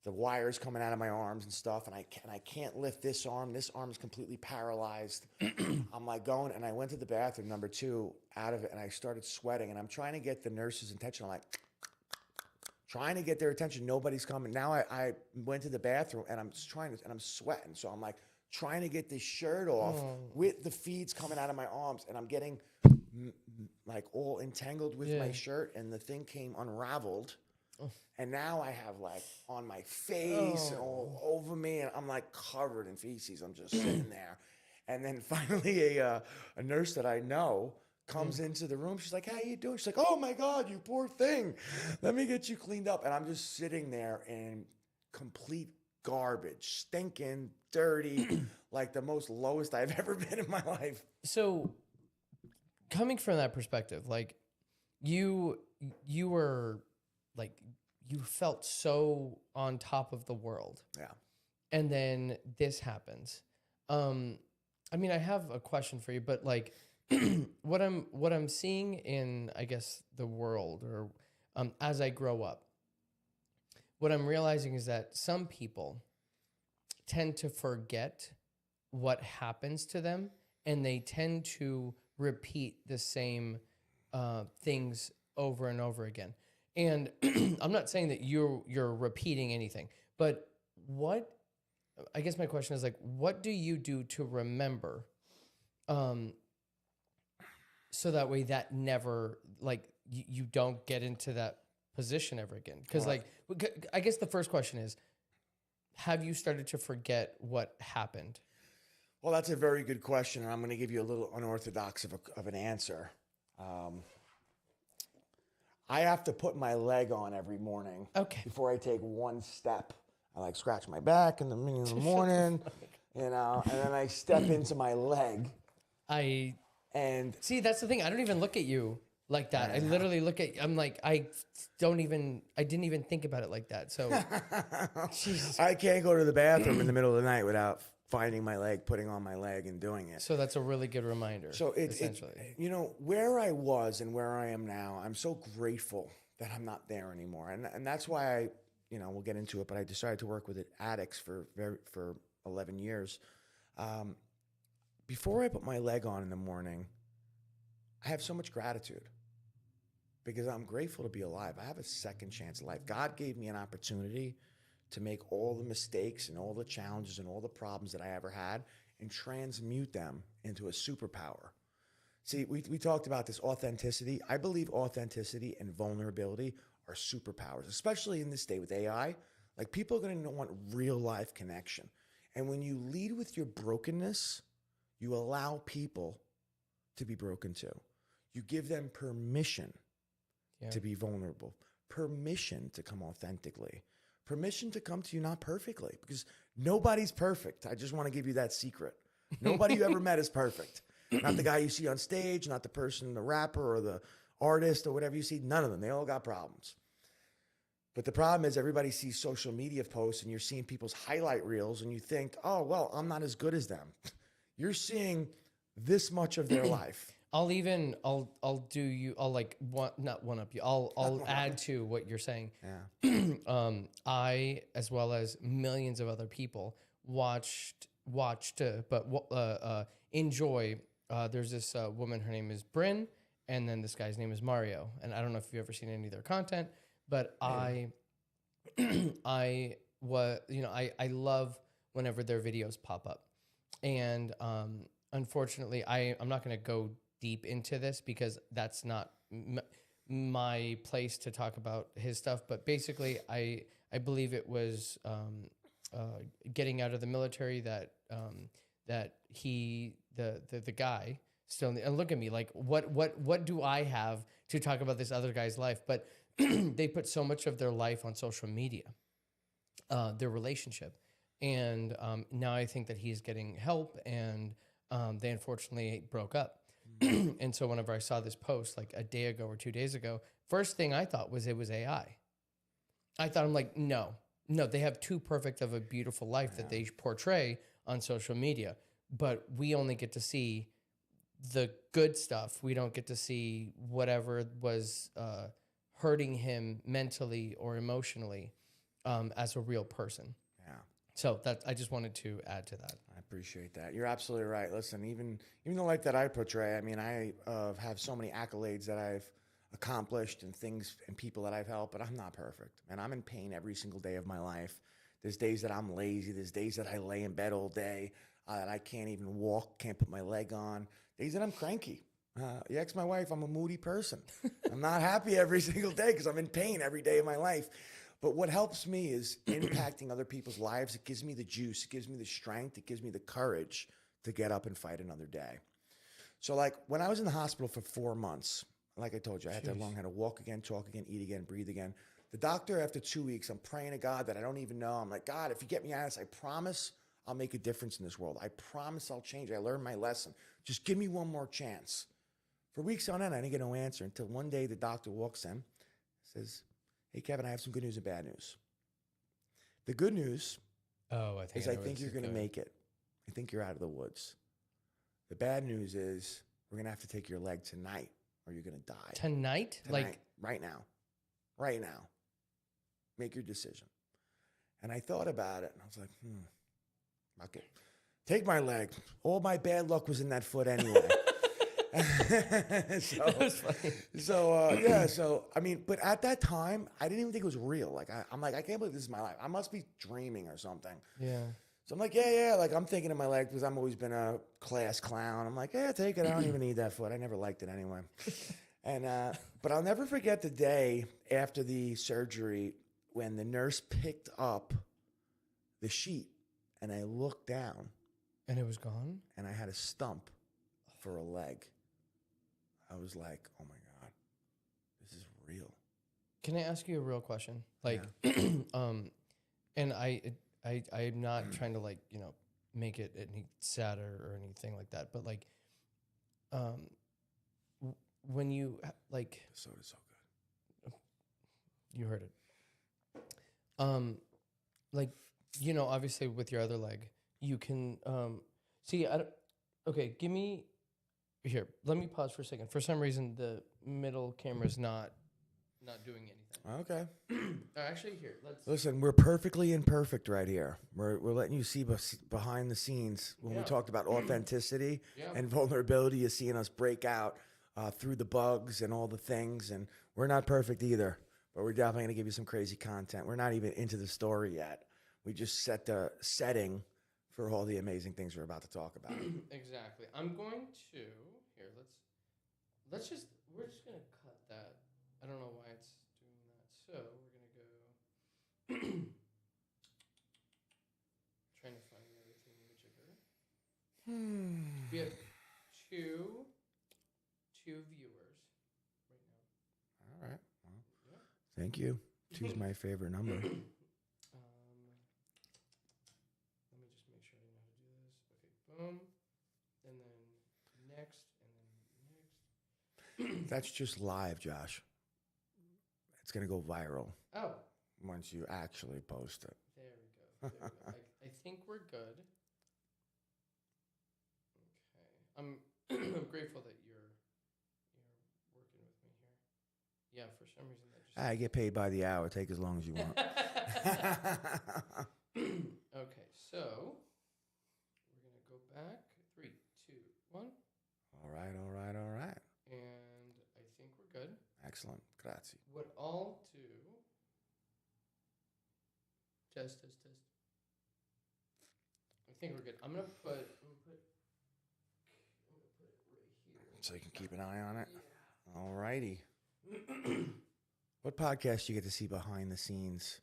wires coming out of my arms and stuff, and I can't lift this arm. This arm is completely paralyzed. I'm like going, and I went to the bathroom, number 2, out of it, and I started sweating, and I'm trying to get the nurse's attention. I'm like, trying to get their attention. Nobody's coming. Now I went to the bathroom, and I'm sweating, so I'm like, trying to get this shirt off with the feeds coming out of my arms, and I'm getting like all entangled with my shirt, and the thing came unraveled. And now I have like on my face and all over me, and I'm like covered in feces. I'm just sitting there. And then finally a nurse that I know comes into the room. She's like, how you doing? She's like, oh my God, you poor thing. Let me get you cleaned up. And I'm just sitting there in complete garbage, stinking, dirty, like the most lowest I've ever been in my life. So coming from that perspective, like you were like, you felt so on top of the world. Yeah. And then this happens. I mean, I have a question for you, but like what I'm seeing in, I guess, the world or as I grow up, what I'm realizing is that some people tend to forget what happens to them, and they tend to repeat the same things over and over again. And I'm not saying that you're repeating anything, but I guess my question is like, what do you do to remember, so that way that never, like, you don't get into that position ever again? Because like, I guess the first question is, have you started to forget what happened? Well, that's a very good question, and I'm going to give you a little unorthodox of an answer. I have to put my leg on every morning before I take one step. I like scratch my back in the middle of the morning, and then I step into my leg. And see, that's the thing. I don't even look at you like that. I literally look at, I'm like, I didn't even think about it like that. So, Jesus. I can't go to the bathroom in the middle of the night without finding my leg, putting on my leg, and doing it. So that's a really good reminder. So essentially, you know, where I was and where I am now, I'm so grateful that I'm not there anymore. And that's why I, you know, we'll get into it, but I decided to work with addicts for 11 years. Before I put my leg on in the morning, I have so much gratitude because I'm grateful to be alive. I have a second chance at life. God gave me an opportunity to make all the mistakes and all the challenges and all the problems that I ever had and transmute them into a superpower. See, we talked about this authenticity. I believe authenticity and vulnerability are superpowers, especially in this day with AI. Like, people are going to want real life connection. And when you lead with your brokenness, you allow people to be broken too. You give them permission to be vulnerable, permission to come authentically, permission to come to you not perfectly, because nobody's perfect. I just want to give you that secret. Nobody you ever met is perfect. Not the guy you see on stage, not the person, the rapper or the artist or whatever you see. None of them. They all got problems. But the problem is everybody sees social media posts and you're seeing people's highlight reels and you think, oh, well, I'm not as good as them. You're seeing this much of their life. I'll like not one up you. I'll add to what you're saying. Yeah. I, as well as millions of other people, enjoy. There's this woman. Her name is Bryn, and then this guy's name is Mario. And I don't know if you've ever seen any of their content, but I love whenever their videos pop up, and unfortunately, I'm not going to go deep into this because that's not my place to talk about his stuff. But basically, I believe it was getting out of the military that the guy still, and look at me, like what do I have to talk about this other guy's life? But they put so much of their life on social media, their relationship, and now I think that he's getting help, and they unfortunately broke up. And so whenever I saw this post like a day ago or 2 days ago, first thing I thought was it was AI. I'm like, no, they have too perfect of a beautiful life that they portray on social media, but we only get to see the good stuff. We don't get to see whatever was hurting him mentally or emotionally as a real person. Yeah. So that I just wanted to add to that. I appreciate that. You're absolutely right. Listen, even the life that I portray, I mean, I have so many accolades that I've accomplished and things and people that I've helped, but I'm not perfect. And I'm in pain every single day of my life. There's days that I'm lazy. There's days that I lay in bed all day, that I can't even walk, can't put my leg on. Days that I'm cranky. You ask my wife, I'm a moody person. I'm not happy every single day because I'm in pain every day of my life. But what helps me is impacting other people's lives. It gives me the juice. It gives me the strength. It gives me the courage to get up and fight another day. So like when I was in the hospital for 4 months, like I told you, I had to learn how to walk again, talk again, eat again, breathe again. The doctor, after 2 weeks, I'm praying to God that I don't even know. I'm like, God, if you get me out of this, I promise I'll make a difference in this world. I promise I'll change. I learned my lesson. Just give me one more chance. For weeks on end, I didn't get no answer until one day the doctor walks in, says, hey, Kevin, I have some good news and bad news. The good news is I think you're going to make it. I think you're out of the woods. The bad news is we're going to have to take your leg tonight or you're going to die. Tonight? Like right now. Right now. Make your decision. And I thought about it and I was like, okay. Take my leg. All my bad luck was in that foot anyway. So I mean, but at that time, I didn't even think it was real. Like I'm like, I can't believe this is my life. I must be dreaming or something. Yeah. So I'm like, yeah. Like I'm thinking of my leg because I've always been a class clown. I'm like, yeah, take it. I don't even need that foot. I never liked it anyway. And but I'll never forget the day after the surgery when the nurse picked up the sheet and I looked down. And it was gone? And I had a stump for a leg. I was like, oh my God, this is real. Can I ask you a real question? Like, and I'm not trying to like, make it any sadder or anything like that, but like, when you like, The soda's so good. You heard it. Like, obviously with your other leg, you can see. I don't, okay, give me here. Let me pause for a second. For some reason, the middle camera's not doing anything. Okay. Actually, here, let's Listen, we're perfectly imperfect right here. We're letting you see behind the scenes when we Yeah. talked about authenticity Yeah. and vulnerability. You're seeing us break out through the bugs and all the things, and we're not perfect either. But we're definitely going to give you some crazy content. We're not even into the story yet. We just set the setting for all the amazing things we're about to talk about. exactly. I'm going to here. We're just gonna cut that. I don't know why it's doing that. So we're gonna go. Trying to find another thing majigger. We have two viewers right now. All right. Well, Yeah. thank you. Two's my favorite number. Let me just make sure I know how to do this. Okay, boom, and then next, and then next. That's just live, Josh. It's going to go viral Oh, once you actually post it. there we go. There we go. I think we're good. Okay, I'm I'm grateful that you're working with me here. Yeah, for some reason that just. I get paid by the hour. Take as long as you want. Okay, so we're gonna go back. 3, 2, 1, All right, all right, all right. and I think we're good. Excellent. Grazie. What I'll do. Test. I think we're good. I'm gonna put it right here. So you can keep an eye on it. Yeah. All righty. What podcast do you get to see behind the scenes?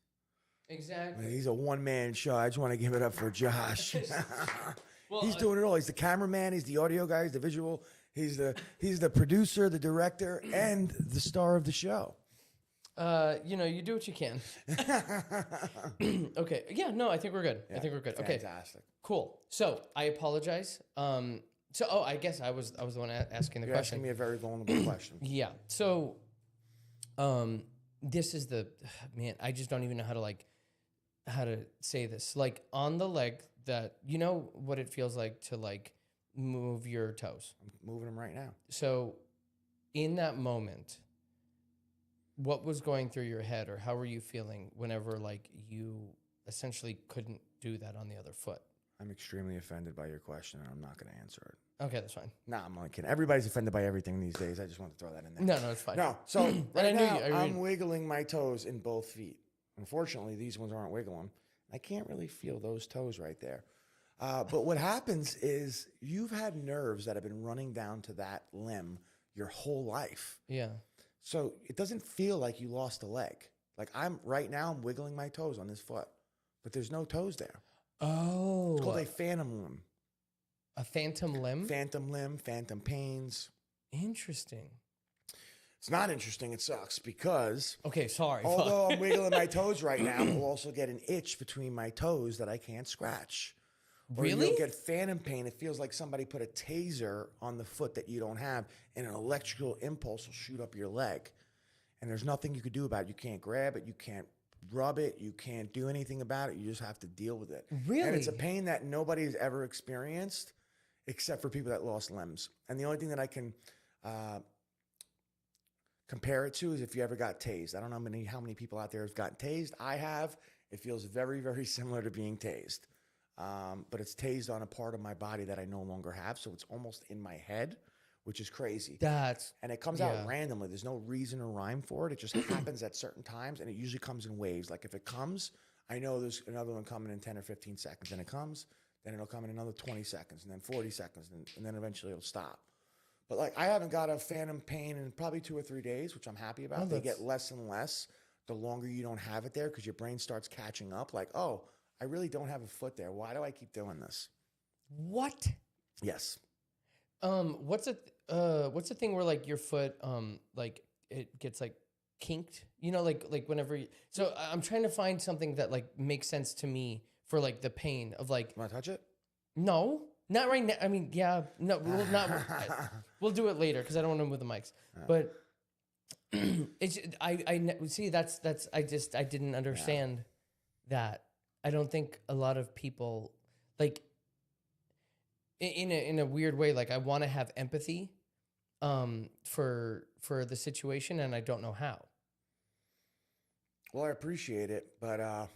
Exactly. He's a one-man show. I just want to give it up for Josh. Well, He's doing it all. He's the cameraman. He's the audio guy. He's the visual. He's the producer, the director, and the star of the show. You do what you can. Okay. Yeah. No, I think we're good. I think we're good. Okay. Fantastic. Cool. So I apologize. I guess I was the one asking the You're question. asking me a very vulnerable question. Yeah. So, this is man. I just don't even know how to say this. Like on the leg that what it feels like to move your toes. I'm moving them right now. So, in that moment, what was going through your head, or how were you feeling whenever you essentially couldn't do that on the other foot? I'm extremely offended by your question, and I'm not going to answer it. Okay, that's fine. Nah, I'm only kidding. Everybody's offended by everything these days. I just want to throw that in there. No, it's fine. No, so right now, I I'm wiggling my toes in both feet. Unfortunately, these ones aren't wiggling. I can't really feel those toes right there. But what happens is you've had nerves that have been running down to that limb your whole life. Yeah. So it doesn't feel like you lost a leg. Like I'm wiggling my toes on this foot, but there's no toes there. Oh. It's called a phantom limb. A phantom limb? Phantom limb, phantom pains. Interesting. It's not interesting. It sucks because Okay, sorry. although I'm wiggling my toes right now, I'll also get an itch between my toes that I can't scratch. Or Really? you'll get phantom pain. It feels like somebody put a taser on the foot that you don't have, and an electrical impulse will shoot up your leg. And there's nothing you could do about it. You can't grab it. You can't rub it. You can't do anything about it. You just have to deal with it. Really? And it's a pain that nobody's ever experienced except for people that lost limbs. And the only thing that I can compare it to is if you ever got tased. I don't know how many people out there have gotten tased. I have. It feels very, very similar to being tased. But it's tased on a part of my body that I no longer have. So it's almost in my head, which is crazy. And it comes out randomly. There's no reason or rhyme for it. It just happens at certain times, and it usually comes in waves. Like if it comes, I know there's another one coming in 10 or 15 seconds. Then it comes, then it'll come in another 20 seconds, and then 40 seconds, and then eventually it'll stop. But I haven't got a phantom pain in probably 2 or 3 days, which I'm happy about. Oh, they get less and less the longer you don't have it there because your brain starts catching up. Like, oh, I really don't have a foot there. Why do I keep doing this? What? Yes. What's the thing where your foot it gets kinked? Whenever so I'm trying to find something that makes sense to me for the pain of Want to touch it? No, not right now. I mean, yeah, no, we'll not. We'll do it later because I don't want to move the mics. But it's I see that's I didn't understand that. I don't think a lot of people in a weird way. Like I want to have empathy, for the situation, and I don't know how. Well, I appreciate it, but I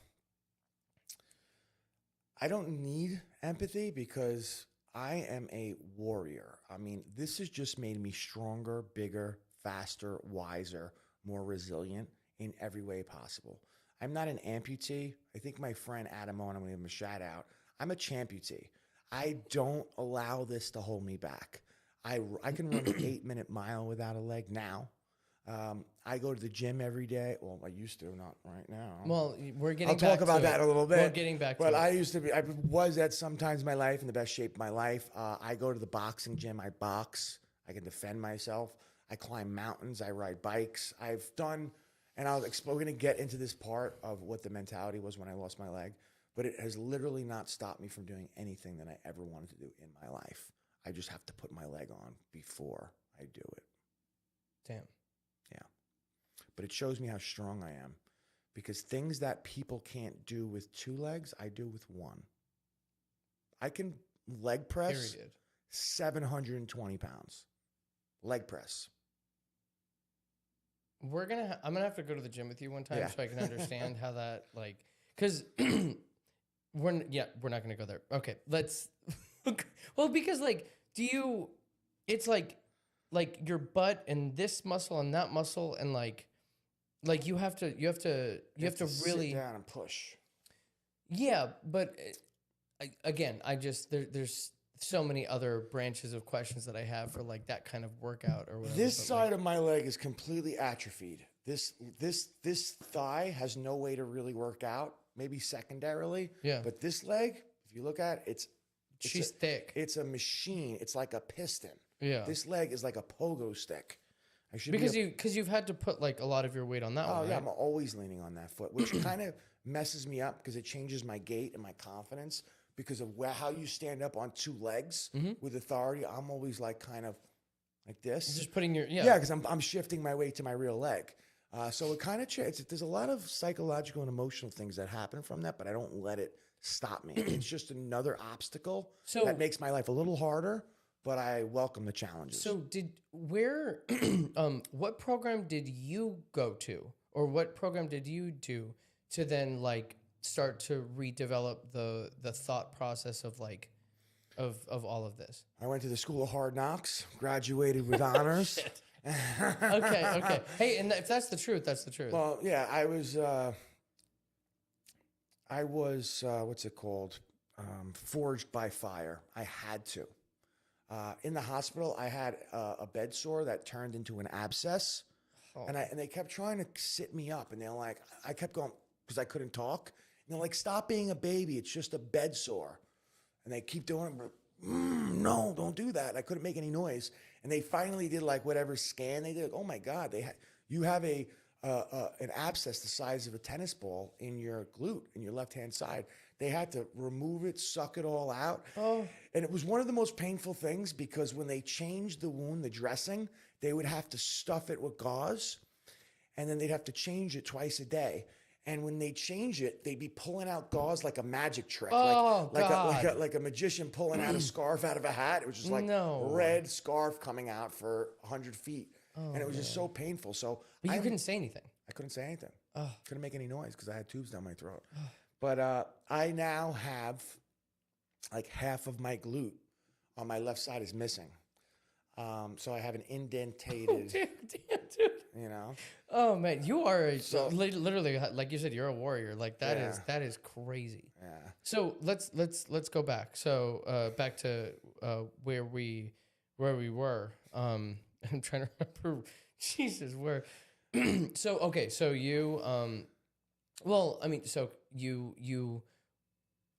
don't need empathy because I am a warrior. I mean, this has just made me stronger, bigger, faster, wiser, more resilient in every way possible. I'm not an amputee. I think my friend Adam Owen, I'm going to give him a shout out. I'm a champutee. I don't allow this to hold me back. I can run an 8-minute mile without a leg now. I go to the gym every day. Well, I used to, not right now. Well, we're getting I'll back talk about to that it. a little bit. We're getting back to But it. I used to be, I was at some times in my life in the best shape of my life. I go to the boxing gym. I box. I can defend myself. I climb mountains. I ride bikes. I've done, and we're going to get into this part of what the mentality was when I lost my leg, but it has literally not stopped me from doing anything that I ever wanted to do in my life. I just have to put my leg on before I do it. Damn. Yeah. But it shows me how strong I am because things that people can't do with 2 legs, I do with 1. I can leg press Period. 720 pounds. Leg press. I'm gonna have to go to the gym with you one time Yeah. so I can understand how that because we're not gonna go there. Okay, let's. Well, because it's like your butt and this muscle and that muscle and like you have to really sit down and push. Yeah, but again, there's so many other branches of questions that I have for like that kind of workout or whatever. This side of my leg is completely atrophied. This thigh has no way to really work out, maybe secondarily. Yeah. But this leg, if you look at it, she's thick. It's a machine. It's like a piston. Yeah. This leg is like a pogo stick. I should because you've had to put like a lot of your weight on that one. Oh yeah, right? I'm always leaning on that foot, which kind of messes me up because it changes my gait and my confidence because of how you stand up on 2 legs with authority. I'm always like kind of like this. You're just putting your because I'm shifting my weight to my real leg. So it kind of there's a lot of psychological and emotional things that happen from that, but I don't let it stop me. It's just another obstacle that makes my life a little harder, but I welcome the challenges. So what program did you go to, or what program did you do to then like start to redevelop the thought process of like of all of this? I went to the School of Hard Knocks, graduated with honors. Okay. Hey, and if that's the truth, that's the truth. Well, yeah, I was what's it called? Forged by fire. I had to. In the hospital, I had a bed sore that turned into an abscess, and they kept trying to sit me up, and they're like, I kept going because I couldn't talk, and they're like, stop being a baby, it's just a bed sore, and they keep doing it. No, don't do that. I couldn't make any noise, and they finally did like whatever scan they did. Oh my God, you have an abscess the size of a tennis ball in your glute in your left hand side. They had to remove it, suck it all out. Oh. And it was one of the most painful things because when they changed the wound, the dressing, they would have to stuff it with gauze, and then they'd have to change it twice a day. And when they change it, they'd be pulling out gauze like a magic trick, like a magician pulling out a scarf out of a hat. It was just like red scarf coming out for 100 feet, and it was just so painful. But you couldn't say anything. I couldn't say anything. Couldn't make any noise because I had tubes down my throat. But I now have like half of my glute on my left side is missing. So I have an indentated. Damn, dude. You know. Oh man, you are literally like you said, you're a warrior. Like that is crazy. Yeah. So let's go back. So back to where we were. I'm trying to remember. Jesus, where? So okay, so you well, I mean, so you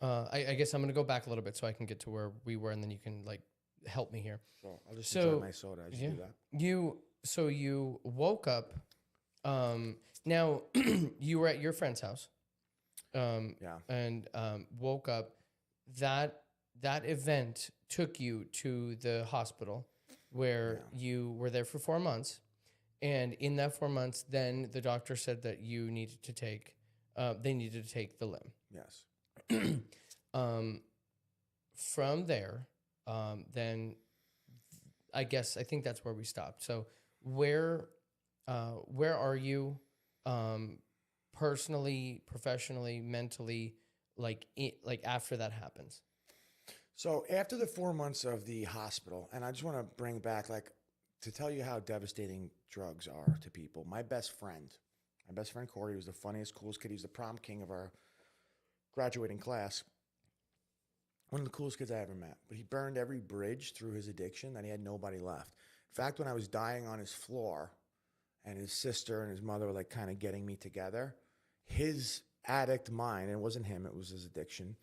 I guess I'm gonna go back a little bit so I can get to where we were, and then you can like help me here. So I'll just enjoy my soda. I just do that. So you woke up. Now you were at your friend's house. And woke up. That event took you to the hospital where you were there for 4 months, and in that 4 months, then the doctor said that you needed to take. They needed to take the limb. Yes. From there, then I think that's where we stopped. So where are you, personally, professionally, mentally, like after that happens? So after the 4 months of the hospital, and I just want to bring back, like, to tell you how devastating drugs are to people. My best friend Corey was the funniest, coolest kid. He was the prom king of our graduating class. One of the coolest kids I ever met. But he burned every bridge through his addiction that he had nobody left. In fact, when I was dying on his floor, and his sister and his mother were like kind of getting me together, his addict mind, and it wasn't him, it was his addiction,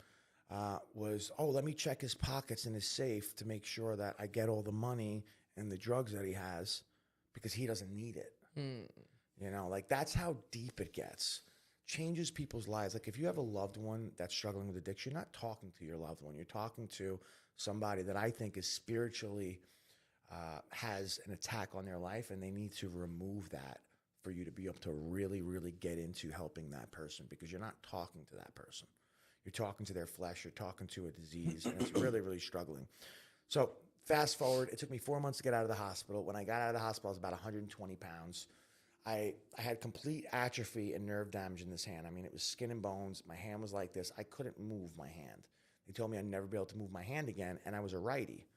was, oh, let me check his pockets in his safe to make sure that I get all the money and the drugs that he has because he doesn't need it. You know, like that's how deep it gets. Changes people's lives. Like if you have a loved one that's struggling with addiction, you're not talking to your loved one. You're talking to somebody that I think is spiritually has an attack on their life, and they need to remove that for you to be able to really, really get into helping that person, because you're not talking to that person. You're talking to their flesh. You're talking to a disease, and it's really, really struggling. So fast forward, it took me 4 months to get out of the hospital. When I got out of the hospital, I was about 120 pounds. I had complete atrophy and nerve damage in this hand. I mean, it was skin and bones. My hand was like this. I couldn't move my hand. They told me I'd never be able to move my hand again, and I was a righty.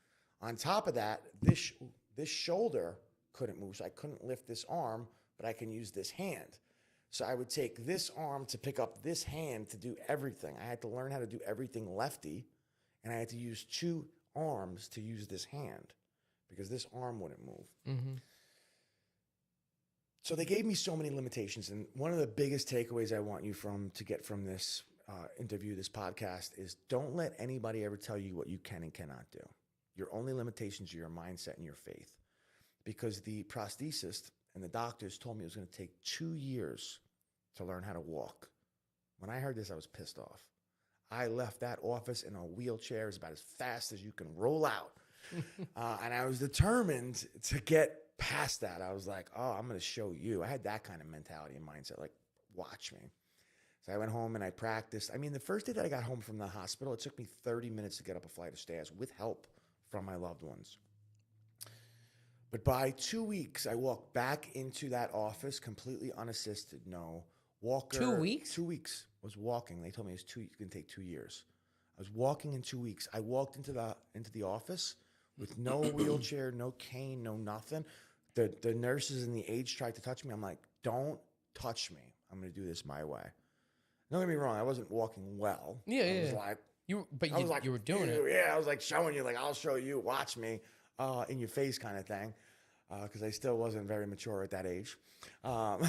On top of that, this shoulder couldn't move, so I couldn't lift this arm, but I can use this hand. So I would take this arm to pick up this hand to do everything. I had to learn how to do everything lefty, and I had to use two arms to use this hand because this arm wouldn't move. Mm-hmm. So they gave me so many limitations, and one of the biggest takeaways I want you to get from this interview, this podcast, is don't let anybody ever tell you what you can and cannot do. Your only limitations are your mindset and your faith. Because the prosthesist and the doctors told me it was going to take 2 years to learn how to walk. When I heard this, I was pissed off. I left that office in a wheelchair. It's about as fast as you can roll out. And I was determined to get past that. I was like, oh, I'm going to show you. I had that kind of mentality and mindset, like, watch me. So I went home and I practiced. I mean, the first day that I got home from the hospital, it took me 30 minutes to get up a flight of stairs with help from my loved ones. But by 2 weeks, I walked back into that office completely unassisted. No walker. 2 weeks? 2 weeks was walking. They told me it's going to take 2 years. I was walking in 2 weeks. I walked into the office with no wheelchair, no cane, no nothing. The nurses and the aides tried to touch me. I'm like, don't touch me. I'm going to do this my way. Don't get me wrong. I wasn't walking well. Yeah, I was like, you were doing it. Yeah, I was like showing you, like, I'll show you, watch me, in your face kind of thing, because I still wasn't very mature at that age. What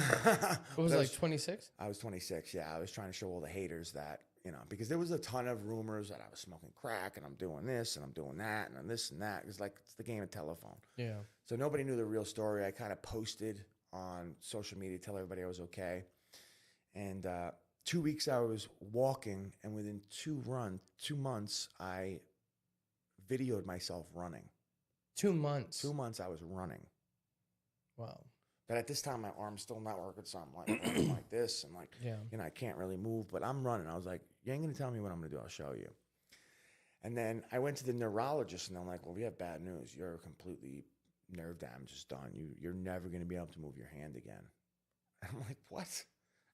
was it, like 26? I was 26, yeah. I was trying to show all the haters that, you know, because there was a ton of rumors that I was smoking crack and I'm doing this and I'm doing that and I'm this and that. It's like, it's the game of telephone. Yeah. So nobody knew the real story. I kind of posted on social media to tell everybody I was okay. And 2 weeks I was walking, and within 2 months, I videoed myself running. 2 months. 2 months I was running. Wow. But at this time, my arm's still not working, so I'm like running like this, and like, you know, I can't really move, but I'm running. I was like, you ain't gonna tell me what I'm gonna do. I'll show you. And then I went to the neurologist, and I'm like, well, we have bad news. Your completely nerve damage is done. You're never gonna be able to move your hand again. And I'm like, what?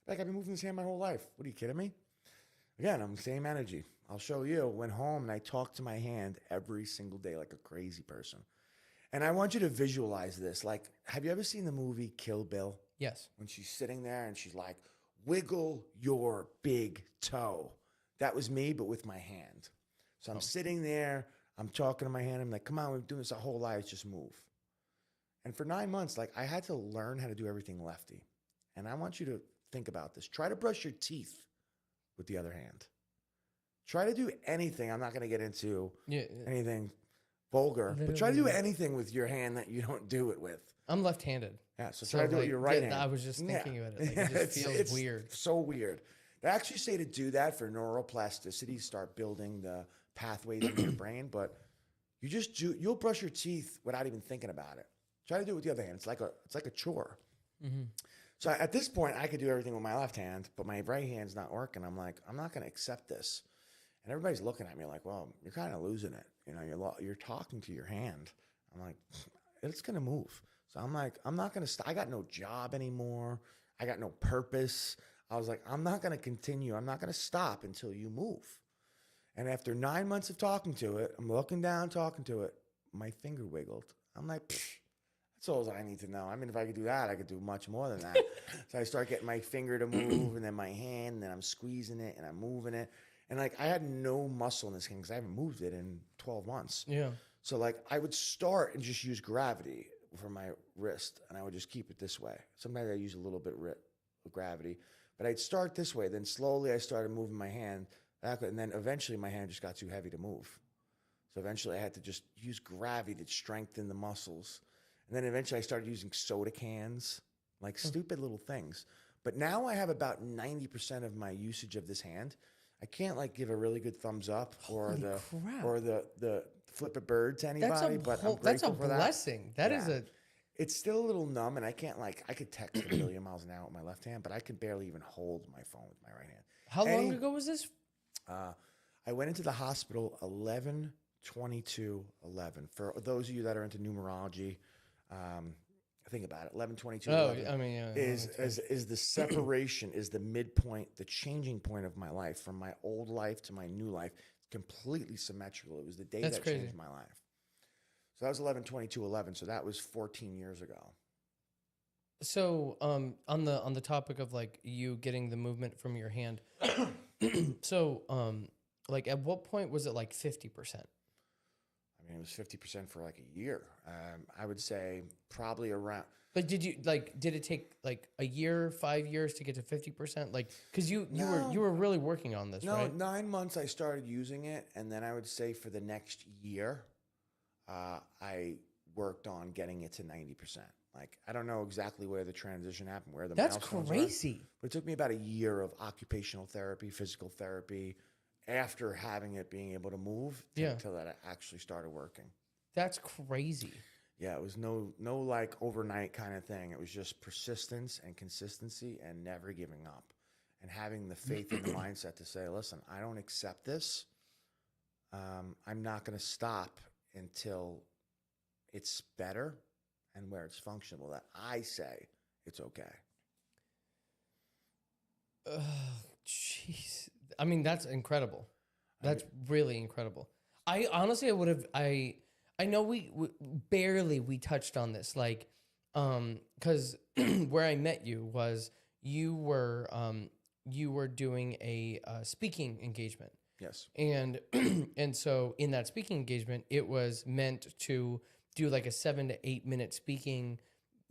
Like, I've been moving this hand my whole life. What, are you kidding me? Again, I'm the same energy. I'll show you. Went home and I talked to my hand every single day like a crazy person. And I want you to visualize this. Like, have you ever seen the movie Kill Bill? Yes. When she's sitting there and she's like, wiggle your big toe. That was me, but with my hand. So I'm sitting there. I'm talking to my hand. I'm like, come on, we've been doing this our whole lives. Just move. And for 9 months, like, I had to learn how to do everything lefty. And I want you to think about this. Try to brush your teeth with the other hand. Try to do anything. I'm not going to get into anything vulgar, but try to do anything with your hand that you don't do it with. I'm left-handed. Yeah, so try to do it with your right hand. I was just thinking about it. Like, it just feels weird. So weird. They actually say to do that for neuroplasticity, start building the pathways in your brain, but you'll brush your teeth without even thinking about it. Try to do it with the other hand. It's like a chore. Mm-hmm. So at this point, I could do everything with my left hand, but my right hand's not working. I'm like, I'm not going to accept this. And everybody's looking at me like, well, you're kind of losing it. You know, you're talking to your hand. I'm like, it's going to move. So I'm like, I'm not going to stop. I got no job anymore. I got no purpose. I was like, I'm not going to continue. I'm not going to stop until you move. And after 9 months of talking to it, I'm looking down, talking to it. My finger wiggled. I'm like, that's all I need to know. I mean, if I could do that, I could do much more than that. So I start getting my finger to move, and then my hand, and then I'm squeezing it, and I'm moving it. And like, I had no muscle in this hand because I haven't moved it in 12 months. Yeah. So like, I would start and just use gravity for my wrist, and I would just keep it this way. Sometimes I use a little bit of gravity, but I'd start this way. Then slowly I started moving my hand back, and then eventually my hand just got too heavy to move. So eventually I had to just use gravity to strengthen the muscles. And then eventually I started using soda cans, like stupid little things. But now I have about 90% of my usage of this hand. I can't like give a really good thumbs up or the flip a bird to anybody, but I'm grateful for that. That's a blessing. That is a... It's still a little numb, and I can't like, I could text a million miles an hour with my left hand, but I can barely even hold my phone with my right hand. How long ago was this? I went into the hospital 11/22/11. For those of you that are into numerology, think about it. 11/22/11. Oh, I mean, yeah, is the separation, is the midpoint, the changing point of my life from my old life to my new life. Completely symmetrical. It was the day that changed my life. So that was 11/22/11. So that was 14 years ago. So on the topic of like you getting the movement from your hand, so like at what point was it like 50%? I mean, it was 50% for like a year. I would say probably around. But did it take like a year, 5 years to get to 50%? Like, cause you were really working on this, right? 9 months I started using it. And then I would say for the next year, I worked on getting it to 90%. Like, I don't know exactly where the transition happened, where the milestones were. That's crazy. But it took me about a year of occupational therapy, physical therapy, after having it being able to move until that I actually started working. That's crazy. Yeah, it was no like overnight kind of thing. It was just persistence and consistency and never giving up and having the faith and the mindset to say, listen, I don't accept this. I'm not going to stop until it's better and where it's functional, that I say it's okay. Jeez. I mean, that's incredible. That's really incredible. I honestly, I know we barely touched on this, like, because where I met you was you were doing a speaking engagement. Yes. And and so in that speaking engagement, it was meant to do like a 7 to 8 minute speaking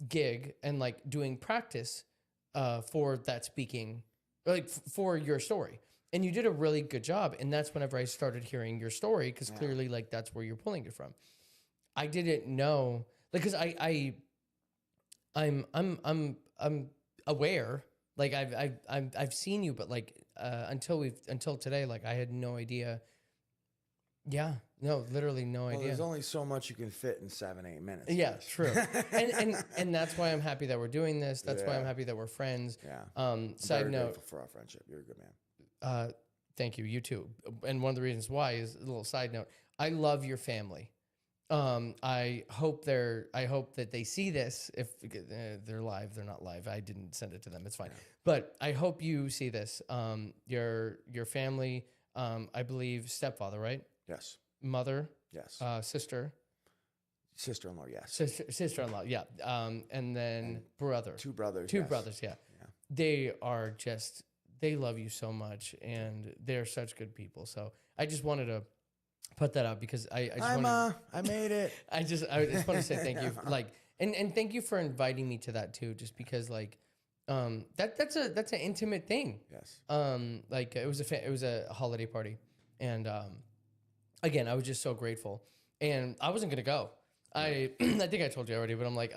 gig and like doing practice for that speaking, like for your story. And you did a really good job. And that's whenever I started hearing your story, because clearly like that's where you're pulling it from. I didn't know, like, because I'm aware, like I've seen you, but like until today, like I had no idea. Yeah, no, literally no idea. There's only so much you can fit in 7-8 minutes. Yeah, true. and that's why I'm happy that we're doing this. That's why I'm happy that we're friends. Yeah. Side very note, grateful for our friendship. You're a good man. Thank you. You too. And one of the reasons why is a little side note. I love your family. I hope that they see this. If they're live, they're not live. I didn't send it to them. It's fine. Yeah. But I hope you see this. Your family. I believe stepfather, right? Yes. Mother. Yes. Sister. Sister-in-law. Yes. Sister-in-law. Yeah. And then brother. Two brothers. Two brothers. Yeah. They are just. They love you so much, and they're such good people. So I just wanted to put that out because I made it. I just want to say thank you, like, and thank you for inviting me to that too. Just because, like, that's an intimate thing. Yes. Like it was a holiday party, and again, I was just so grateful, and I wasn't gonna go. I think I told you already, but I'm like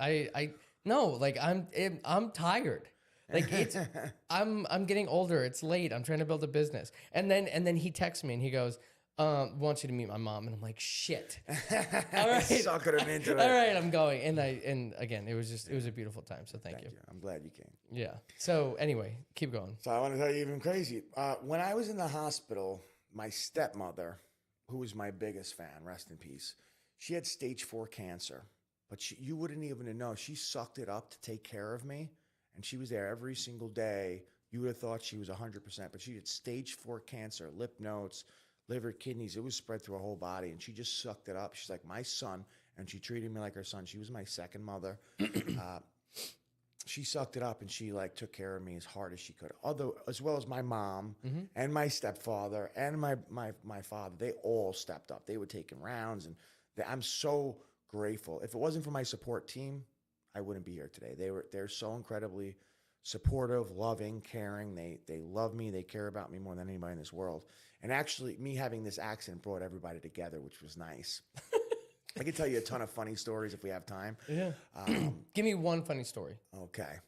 no, like I'm tired. Like I'm getting older. It's late. I'm trying to build a business. And then he texts me and he goes, wants you to meet my mom. And I'm like, shit. All right. Sucking him into it. All right, I'm going. And again, it was a beautiful time. So thank you. I'm glad you came. Yeah. So anyway, keep going. So I want to tell you even crazy. When I was in the hospital, my stepmother, who was my biggest fan, rest in peace, she had stage 4 cancer, but you wouldn't even know. She sucked it up to take care of me, and she was there every single day. You would have thought she was 100%, but she had stage 4 cancer, lymph nodes, liver, kidneys. It was spread through her whole body, and she just sucked it up. She's like, my son, and she treated me like her son. She was my second mother. She sucked it up, and she like took care of me as hard as she could. Although, as well as my mom and my stepfather and my father, they all stepped up. They were taking rounds, and I'm so grateful. If it wasn't for my support team, I wouldn't be here today. They're so incredibly supportive, loving, caring. They love me. They care about me more than anybody in this world. And actually, me having this accident brought everybody together, which was nice. I could tell you a ton of funny stories if we have time. Yeah. Give me one funny story. Okay.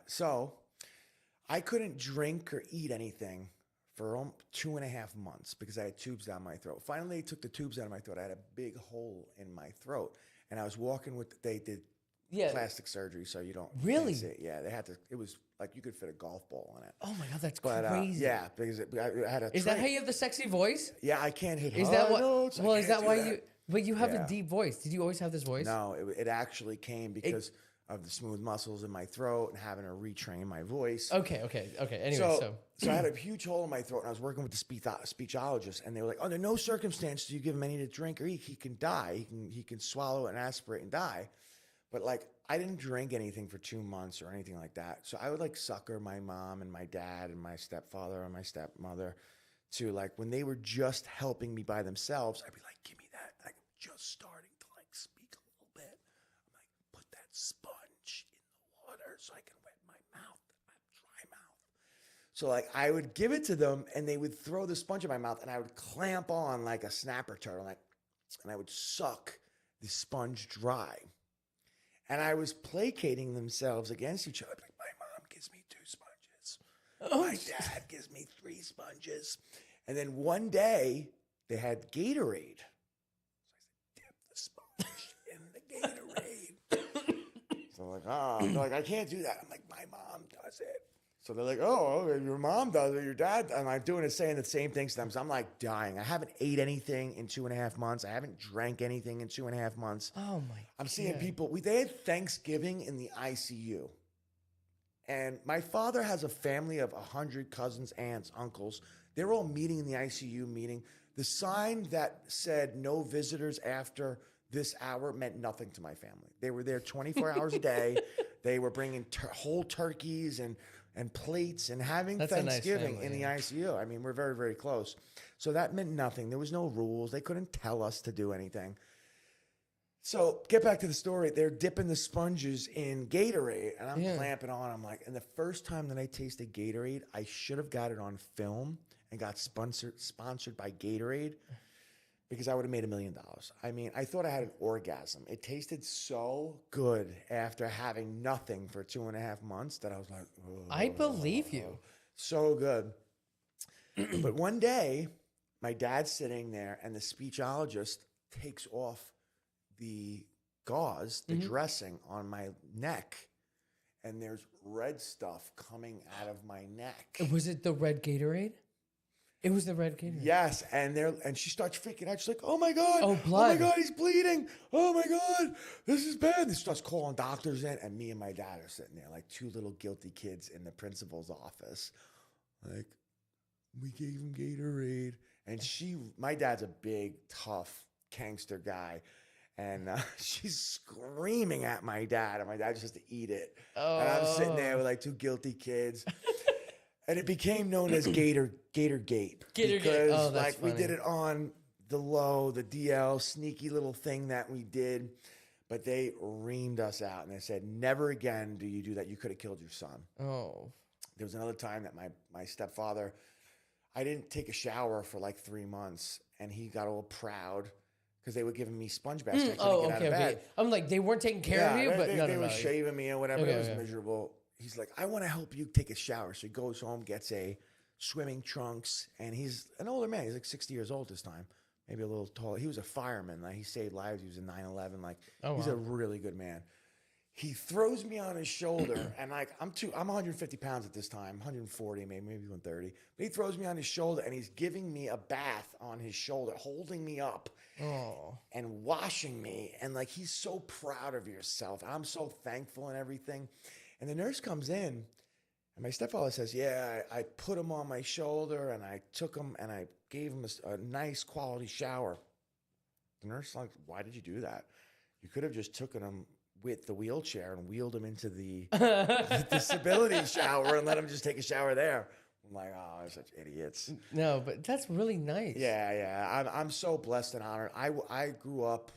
So I couldn't drink or eat anything for 2.5 months because I had tubes down my throat. Finally, they took the tubes out of my throat. I had a big hole in my throat. And I was walking with, they did plastic surgery, so you don't really see it. Yeah, they had to. It was like you could fit a golf ball in it. Oh my god, that's crazy. Yeah, because I had a. Is that how you have the sexy voice? Yeah, I can't hit. Is that what? Notes. Well, is that why you? But you have a deep voice. Did you always have this voice? No, it actually came because of the smooth muscles in my throat and having to retrain my voice. Okay. Anyway, so I had a huge hole in my throat, and I was working with the speechologist, and they were like, "Under no circumstance do you give him any to drink, or he can die. He can swallow and aspirate and die." But like, I didn't drink anything for 2 months or anything like that. So I would like sucker my mom and my dad and my stepfather and my stepmother to like, when they were just helping me by themselves, I'd be like, give me that. Like, I'm just starting to like speak a little bit. I'm like, put that sponge in the water so I can wet my mouth. I have dry mouth. So like, I would give it to them and they would throw the sponge in my mouth and I would clamp on like a snapper turtle, like, and I would suck the sponge dry. And I was placating themselves against each other. Like, my mom gives me 2 sponges. My dad gives me 3 sponges. And then one day, they had Gatorade. So I said, dip the sponge in the Gatorade. So I'm like, they're like, I can't do that. I'm like, my mom does it. So they're like, oh, your mom does it, your dad. And I'm saying the same things to them. So I'm like dying. I haven't ate anything in 2.5 months. I haven't drank anything in 2.5 months. Oh my! I'm seeing people. They had Thanksgiving in the ICU, and my father has a family of 100 cousins, aunts, uncles. They're all meeting in the ICU meeting. The sign that said "No visitors after this hour" meant nothing to my family. They were there 24 hours a day. They were bringing whole turkeys and plates and having Thanksgiving in the ICU. I mean, we're very, very close. So that meant nothing. There was no rules. They couldn't tell us to do anything. So get back to the story. They're dipping the sponges in Gatorade, and I'm clamping on. I'm like, and the first time that I tasted Gatorade, I should have got it on film and got sponsored by Gatorade because I would have made $1 million. I mean, I thought I had an orgasm. It tasted so good after having nothing for 2.5 months that I was like, oh, I believe you. So good. But one day, my dad's sitting there, and the speechologist takes off the gauze, the dressing on my neck, and there's red stuff coming out of my neck. Was it the red Gatorade? It was the red Gatorade. Yes, and she starts freaking out. She's like, "Oh my god! Oh, blood! Oh my god, he's bleeding! Oh my god, this is bad!" She starts calling doctors in, and me and my dad are sitting there like 2 little guilty kids in the principal's office. Like, we gave him Gatorade, and my dad's a big, tough, gangster guy, and she's screaming at my dad, and my dad just has to eat it. Oh. And I'm sitting there with like 2 guilty kids. And it became known as Gatorgate. Because oh, that's funny. We did it on the low, the DL, sneaky little thing that we did. But they reamed us out and they said, never again do you do that. You could have killed your son. Oh. There was another time that my stepfather, I didn't take a shower for like 3 months, and he got all proud because they were giving me sponge baths. I couldn't get out of bed. I'm like, they weren't taking care of you, but they were shaving me or whatever. It was miserable. He's like, I want to help you take a shower. So he goes home, gets a swimming trunks, and he's an older man. He's like 60 years old this time, maybe a little taller. He was a fireman. Like, he saved lives. He was in 9/11. Like, he's a really good man. he throws me on his shoulder, and like I'm 150 pounds at this time, 140, maybe 130. But he throws me on his shoulder, and he's giving me a bath on his shoulder, holding me up, and washing me, and like he's so proud of yourself. I'm so thankful and everything. And the nurse comes in, and my stepfather says, "Yeah, I put him on my shoulder, and I took him, and I gave him a nice quality shower." The nurse like, "Why did you do that? You could have just taken him with the wheelchair and wheeled him into the disability shower and let him just take a shower there." I'm like, oh, they're such idiots. No, but that's really nice. Yeah. I'm so blessed and honored. I grew up,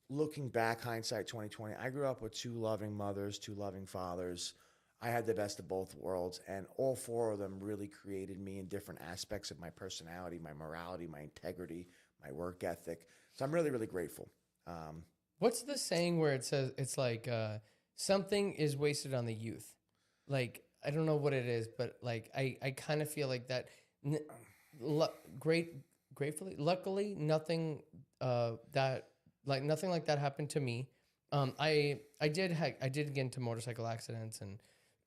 looking back, hindsight 2020, I grew up with two loving mothers, two loving fathers. I had the best of both worlds, and all four of them really created me in different aspects of my personality, my morality, my integrity, my work ethic. So I'm really, really grateful. What's the saying where it says it's like something is wasted on the youth? Like, I don't know what it is, but like I kind of feel like that. Luckily, nothing nothing like that happened to me. I did get into motorcycle accidents and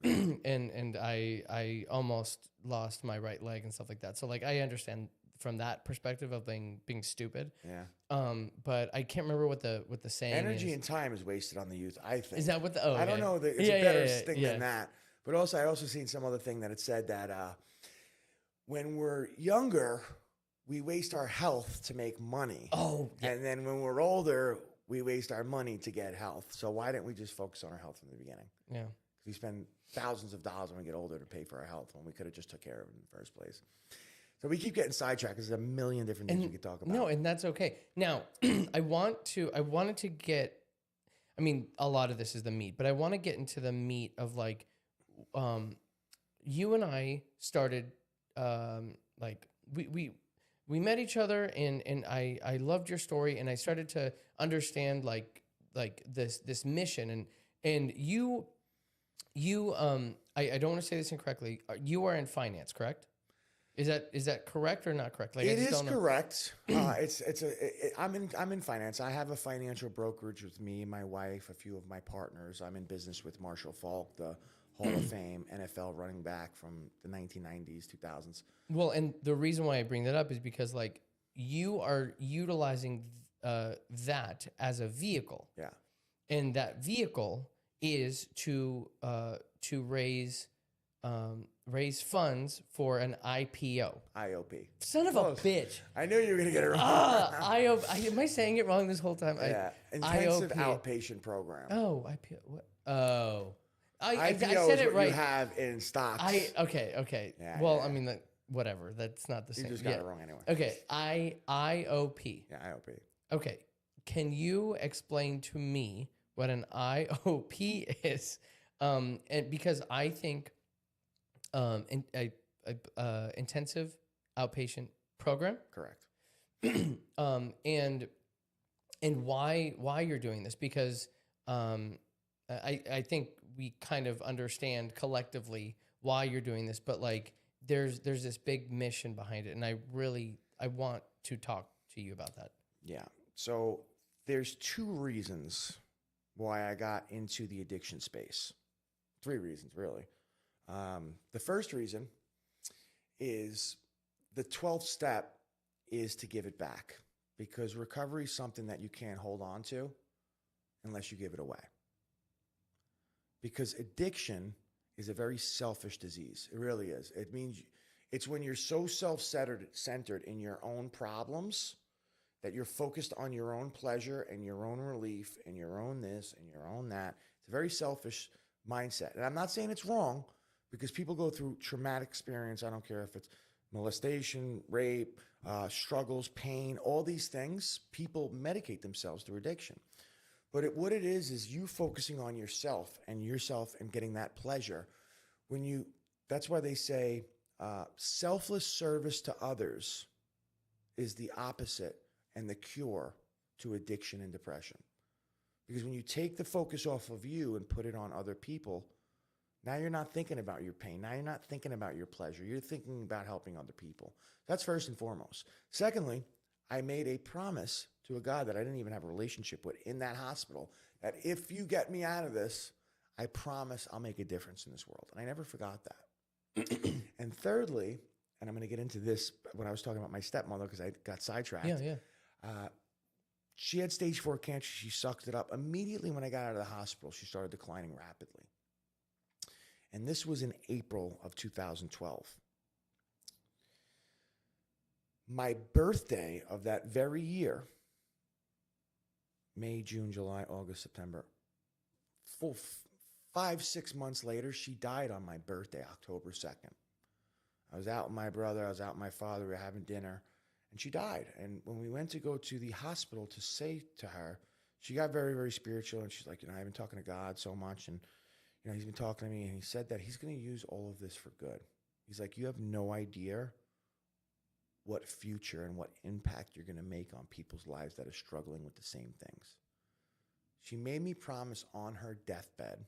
and I almost lost my right leg and stuff like that. So like I understand from that perspective of being stupid. Yeah. But I can't remember what the saying Energy is. and time is wasted on the youth, I think. Is that what the? Oh, I don't okay. know. It's a better thing than that. But also, I also seen some other thing that it said that when we're younger, we waste our health to make money. Oh, yeah. And then when we're older, we waste our money to get health. So why didn't we just focus on our health from the beginning? Yeah. We spend thousands of dollars when we get older to pay for our health when we could have just took care of it in the first place. So we keep getting sidetracked. There's a million different things we could talk about. No, and that's okay. Now, I wanted to get, I mean, a lot of this is the meat, but I want to get into the meat of like, you and I started, like we met each other and I loved your story and I started to understand like this mission and you I don't want to say this incorrectly. You are in finance, correct? Is that correct or not correct? Like it is correct. I'm in finance. I have a financial brokerage with me, my wife, a few of my partners. I'm in business with Marshall Faulk, the Hall of Fame NFL running back from the 1990s, 2000s. Well, and the reason why I bring that up is because like you are utilizing that as a vehicle. Yeah. And that vehicle is to raise funds for an IPO. IOP. Son of a bitch. I knew you were going to get it wrong. IOP. Am I saying it wrong this whole time? Yeah. Intensive outpatient program. Oh, IPO. What? Oh. I IPO said is it what right. you have in stocks. Okay. Yeah, well, yeah. I mean, whatever. That's not the same. You just got it wrong anyway. Okay. IOP. Yeah, IOP. Okay. Can you explain to me what an IOP is? And because I think intensive outpatient program. Correct. And why you're doing this? Because I think we kind of understand collectively why you're doing this, but like there's this big mission behind it, and I want to talk to you about that. Yeah. So there's two reasons why I got into the addiction space. Three reasons, really. The first reason is the 12th step is to give it back, because recovery is something that you can't hold on to unless you give it away. Because addiction is a very selfish disease. It really is. It means it's when you're so self-centered in your own problems that you're focused on your own pleasure and your own relief and your own this and your own that. It's a very selfish mindset. And I'm not saying it's wrong, because people go through traumatic experience. I don't care if it's molestation, rape, struggles, pain, all these things. People medicate themselves through addiction. But what it is you focusing on yourself and getting that pleasure. That's why they say selfless service to others is the opposite and the cure to addiction and depression. Because when you take the focus off of you and put it on other people, now you're not thinking about your pain. Now you're not thinking about your pleasure. You're thinking about helping other people. That's first and foremost. Secondly, I made a promise to a guy that I didn't even have a relationship with in that hospital that if you get me out of this, I promise I'll make a difference in this world. And I never forgot that. And thirdly, and I'm going to get into this when I was talking about my stepmother because I got sidetracked. Yeah, yeah. She had stage 4 cancer. She sucked it up. Immediately when I got out of the hospital, she started declining rapidly. And this was in April of 2012. My birthday of that very year, May, June, July, August, September, full 5-6 months later, she died on my birthday, October 2nd. I was out with my brother, I was out with my father, we were having dinner, and she died. And when we went to go to the hospital to say to her, she got very, very spiritual, and she's like, I've been talking to God so much, and he's been talking to me, and he said that he's going to use all of this for good. He's like, you have no idea what future and what impact you're going to make on people's lives that are struggling with the same things. She made me promise on her deathbed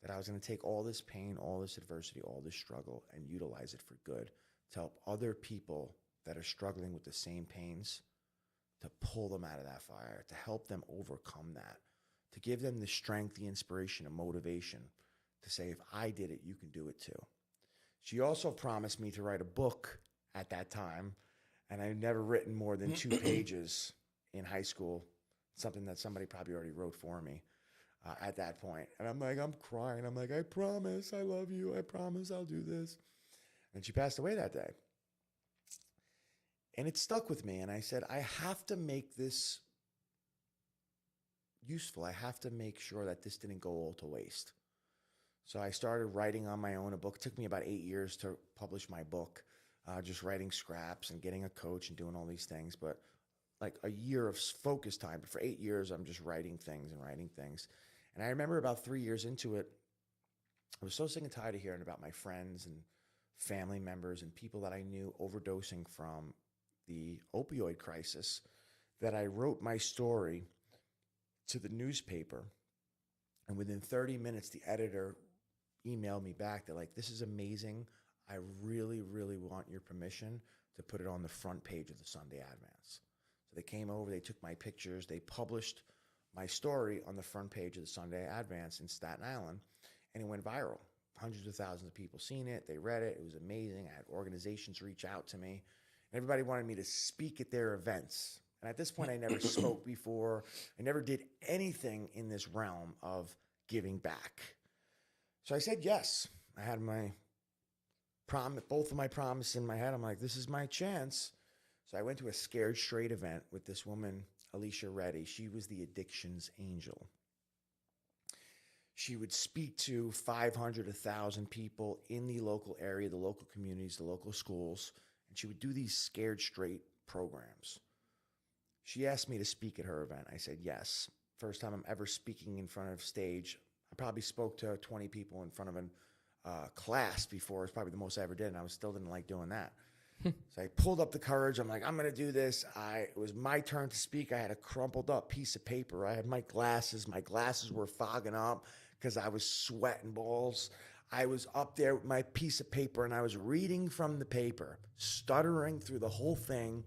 that I was going to take all this pain, all this adversity, all this struggle, and utilize it for good to help other people that are struggling with the same pains, to pull them out of that fire, to help them overcome that, to give them the strength, the inspiration, and motivation to say, if I did it, you can do it too. She also promised me to write a book at that time, and I'd never written more than 2 pages in high school, something that somebody probably already wrote for me. At that point. And I'm like, I'm crying. I'm like, I promise I love you. I promise I'll do this. And she passed away that day. And it stuck with me. And I said, I have to make this useful. I have to make sure that this didn't go all to waste. So I started writing on my own a book. It took me about 8 years to publish my book, just writing scraps and getting a coach and doing all these things. But like a year of focus time. But for 8 years, I'm just writing things and writing things. And I remember about 3 years into it, I was so sick and tired of hearing about my friends and family members and people that I knew overdosing from the opioid crisis that I wrote my story to the newspaper. And within 30 minutes, the editor emailed me back. They're like, this is amazing. I really, really want your permission to put it on the front page of the Sunday Advance. So they came over, they took my pictures, they published my story on the front page of the Sunday Advance in Staten Island, and it went viral. Hundreds of thousands of people seen it. They read it. It was amazing. I had organizations reach out to me. Everybody wanted me to speak at their events. And at this point, I never spoke before. I never did anything in this realm of giving back. So I said yes. I had my both of my promises in my head. I'm like, this is my chance. So I went to a Scared Straight event with this woman, Alicia Reddy. She was the addictions angel. She would speak to 500, 1,000 people in the local area, the local communities, the local schools, and she would do these Scared Straight programs. She asked me to speak at her event. I said yes. First time I'm ever speaking in front of stage. I probably spoke to 20 people in front of a class before. It's probably the most I ever did, and I still didn't like doing that. So I pulled up the courage. I'm like, I'm going to do this. It was my turn to speak. I had a crumpled up piece of paper. I had my glasses. My glasses were fogging up because I was sweating balls. I was up there with my piece of paper, and I was reading from the paper, stuttering through the whole thing,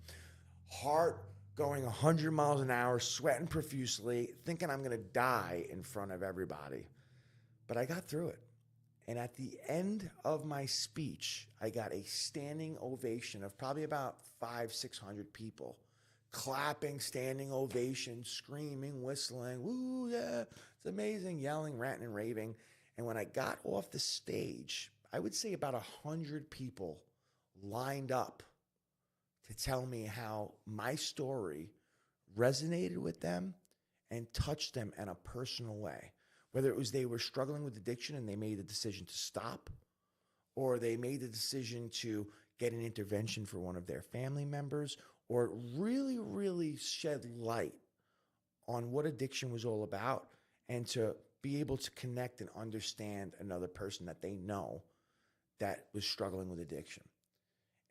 heart going 100 miles an hour, sweating profusely, thinking I'm going to die in front of everybody. But I got through it. And at the end of my speech, I got a standing ovation of probably about 500-600 people, clapping, standing ovation, screaming, whistling, woo, yeah, it's amazing, yelling, ranting, and raving. And when I got off the stage, I would say about 100 people lined up to tell me how my story resonated with them and touched them in a personal way. Whether it was they were struggling with addiction and they made the decision to stop, or they made the decision to get an intervention for one of their family members, or really, really shed light on what addiction was all about and to be able to connect and understand another person that they know that was struggling with addiction.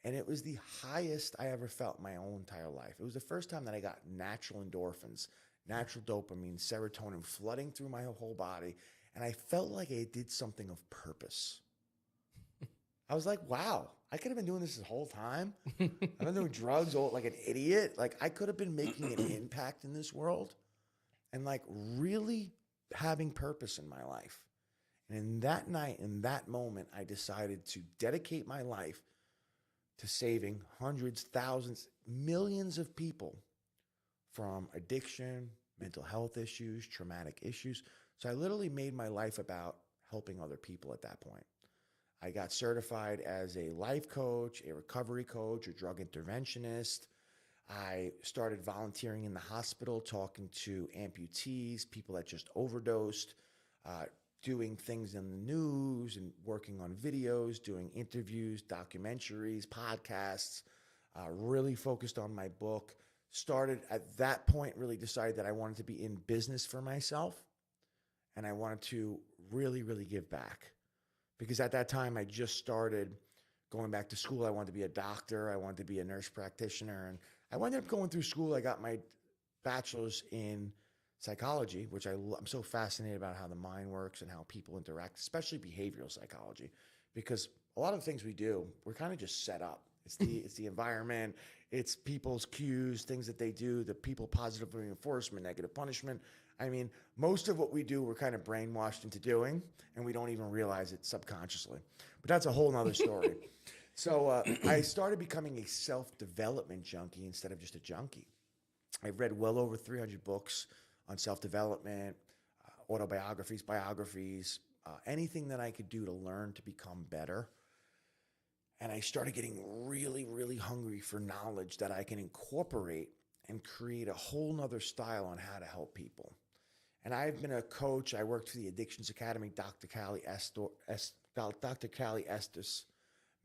And it was the highest I ever felt in my whole entire life. It was the first time that I got natural endorphins, natural dopamine, serotonin flooding through my whole body. And I felt like I did something of purpose. I was like, wow, I could have been doing this whole time. I've been doing drugs like an idiot. Like I could have been making an impact in this world and like really having purpose in my life. And in that night, in that moment, I decided to dedicate my life to saving hundreds, thousands, millions of people from addiction, mental health issues, traumatic issues. So I literally made my life about helping other people at that point. I got certified as a life coach, a recovery coach, a drug interventionist. I started volunteering in the hospital, talking to amputees, people that just overdosed, doing things in the news and working on videos, doing interviews, documentaries, podcasts, really focused on my book. Started at that point, really decided that I wanted to be in business for myself and I wanted to really, really give back. Because at that time, I just started going back to school. I wanted to be a doctor. I wanted to be a nurse practitioner. And I wound up going through school. I got my bachelor's in psychology, which I'm so fascinated about how the mind works and how people interact, especially behavioral psychology. Because a lot of the things we do, we're kind of just set up. It's the environment, it's people's cues, things that they do, the people positive reinforcement, negative punishment. I mean, most of what we do, we're kind of brainwashed into doing, and we don't even realize it subconsciously. But that's a whole nother story. So I started becoming a self-development junkie instead of just a junkie. I've read well over 300 books on self-development, autobiographies, biographies, anything that I could do to learn to become better. And I started getting really, really hungry for knowledge that I can incorporate and create a whole nother style on how to help people. And I've been a coach. I worked for the Addictions Academy. Dr. Callie Estes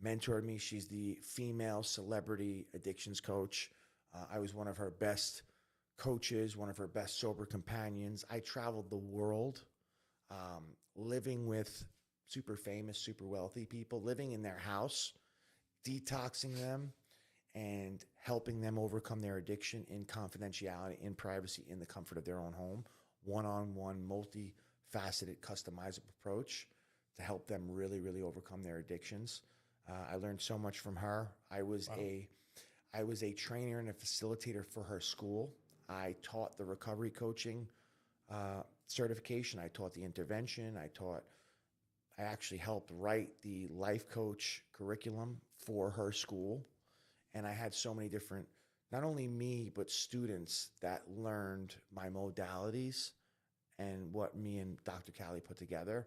mentored me. She's the female celebrity addictions coach. I was one of her best coaches, one of her best sober companions. I traveled the world, living with super famous, super wealthy people, living in their house, detoxing them, and helping them overcome their addiction in confidentiality, in privacy, in the comfort of their own home. One-on-one, multi-faceted, customizable approach to help them really, really overcome their addictions. I learned so much from her. I was a trainer and a facilitator for her school. I taught the recovery coaching certification. I taught the intervention. I actually helped write the life coach curriculum for her school. And I had so many different, not only me, but students that learned my modalities and what me and Dr. Callie put together.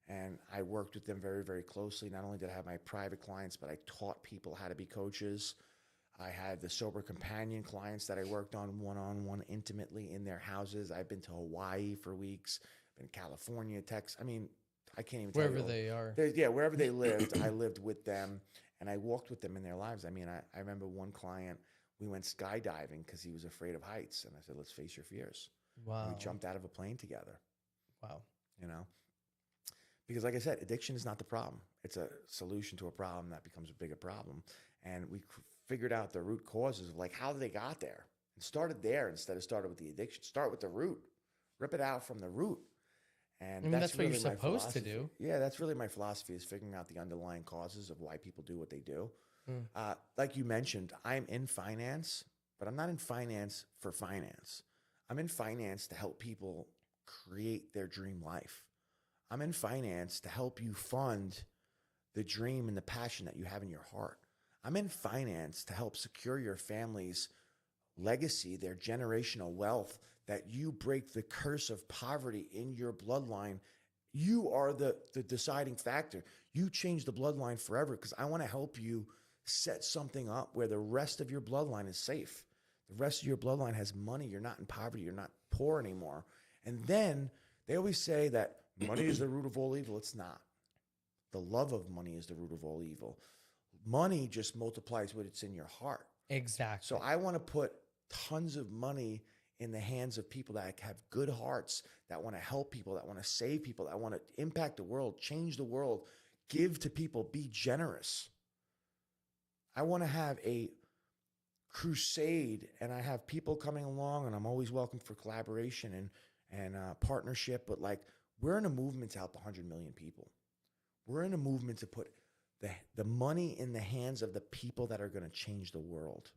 And I worked with them very, very closely. Not only did I have my private clients, but I taught people how to be coaches. I had the sober companion clients that I worked on one-on-one intimately in their houses. I've been to Hawaii for weeks, been to California, Texas. I mean, I can't even tell you. Wherever they are. Yeah, wherever they lived, I lived with them and I walked with them in their lives. I mean, I remember one client, we went skydiving because he was afraid of heights. And I said, let's face your fears. Wow. And we jumped out of a plane together. Wow. You know? Because like I said, addiction is not the problem. It's a solution to a problem that becomes a bigger problem. And we figured out the root causes of like how they got there. And started there instead of started with the addiction. Start with the root. Rip it out from the root. And I mean, that's what really you're my supposed to philosophy. do. Yeah, that's really my philosophy, is figuring out the underlying causes of why people do what they do. Like you mentioned, I'm in finance, but I'm not in finance for finance. I'm in finance to help people create their dream life. I'm in finance to help you fund the dream and the passion that you have in your heart. I'm in finance to help secure your family's legacy, their generational wealth, that you break the curse of poverty in your bloodline. You are the deciding factor. You change the bloodline forever, because I want to help you set something up where the rest of your bloodline is safe. The rest of your bloodline has money. You're not in poverty. You're not poor anymore. And then they always say that money is the root of all evil. It's not. The love of money is the root of all evil. Money just multiplies what it's in your heart. Exactly. So I want to put tons of money in the hands of people that have good hearts, that want to help people, that want to save people, that want to impact the world, change the world, give to people, be generous. I want to have a crusade, and I have people coming along, and I'm always welcome for collaboration and partnership. But like, we're in a movement to help 100 million people. We're in a movement to put the money in the hands of the people that are going to change the world,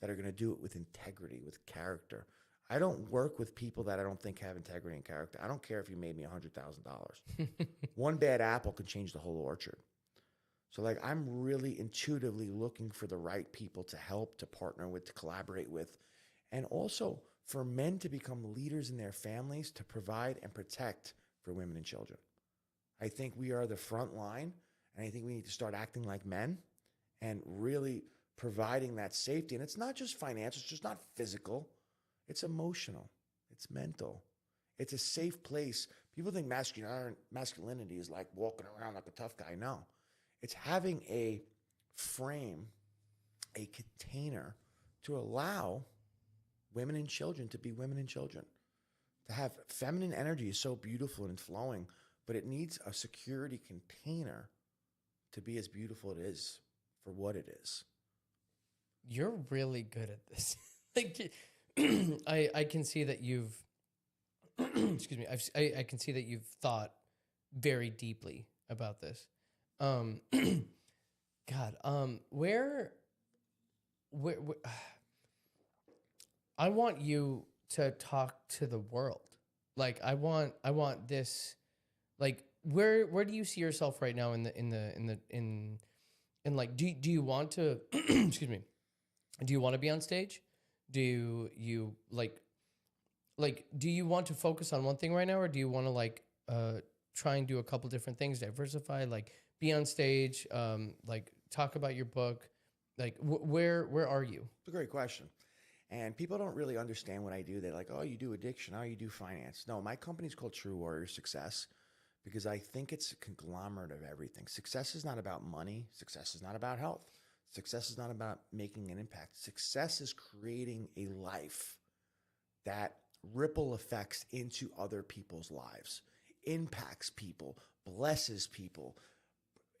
that are going to do it with integrity, with character. I don't work with people that I don't think have integrity and character. I don't care if you made me $100,000. One bad apple can change the whole orchard. So like I'm really intuitively looking for the right people to help, to partner with, to collaborate with, and also for men to become leaders in their families to provide and protect for women and children. I think we are the front line, and I think we need to start acting like men and really providing that safety. And it's not just financial, it's just not physical, it's emotional, it's mental. It's a safe place. People think masculinity is like walking around like a tough guy. No, it's having a frame, a container to allow women and children to be women and children. To have feminine energy is so beautiful and flowing, but it needs a security container to be as beautiful it is for what it is. You're really good at this. Like, I can see that you've, excuse me, I can see that you've thought very deeply about this. God, where I want you to talk to the world. Like, I want this. Like, where do you see yourself right now in like, do you want to, excuse me, do you want to be on stage? Do you do you want to focus on one thing right now, or do you want to try and do a couple different things, diversify, like be on stage, like talk about your book, like where are you? It's a great question. And people don't really understand what I do. They're like, oh, you do addiction, oh, you do finance. No, my company's called True Warrior Success because I think it's a conglomerate of everything. Success is not about money. Success is not about health. Success is not about making an impact. Success is creating a life that ripple effects into other people's lives, impacts people, blesses people,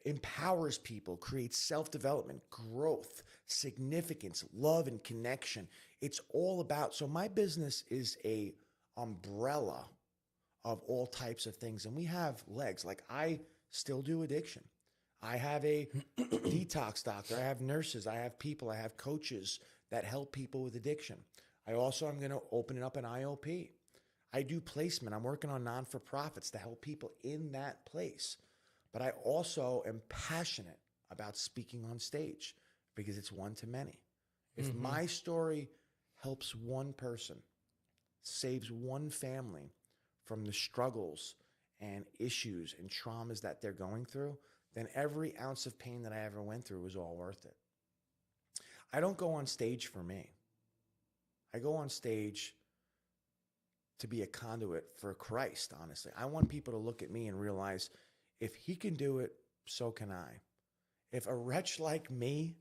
empowers people, creates self-development, growth, significance, love, and connection. It's all about, so my business is a umbrella of all types of things. And we have legs. Like I still do addiction. I have a detox doctor. I have nurses. I have people. I have coaches that help people with addiction. I also am going to open up an IOP. I do placement. I'm working on non-for-profits to help people in that place. But I also am passionate about speaking on stage because it's one to many. If my story helps one person, saves one family from the struggles and issues and traumas that they're going through, then every ounce of pain that I ever went through was all worth it. I don't go on stage for me. I go on stage to be a conduit for Christ, honestly. I want people to look at me and realize if he can do it, so can I. If a wretch like me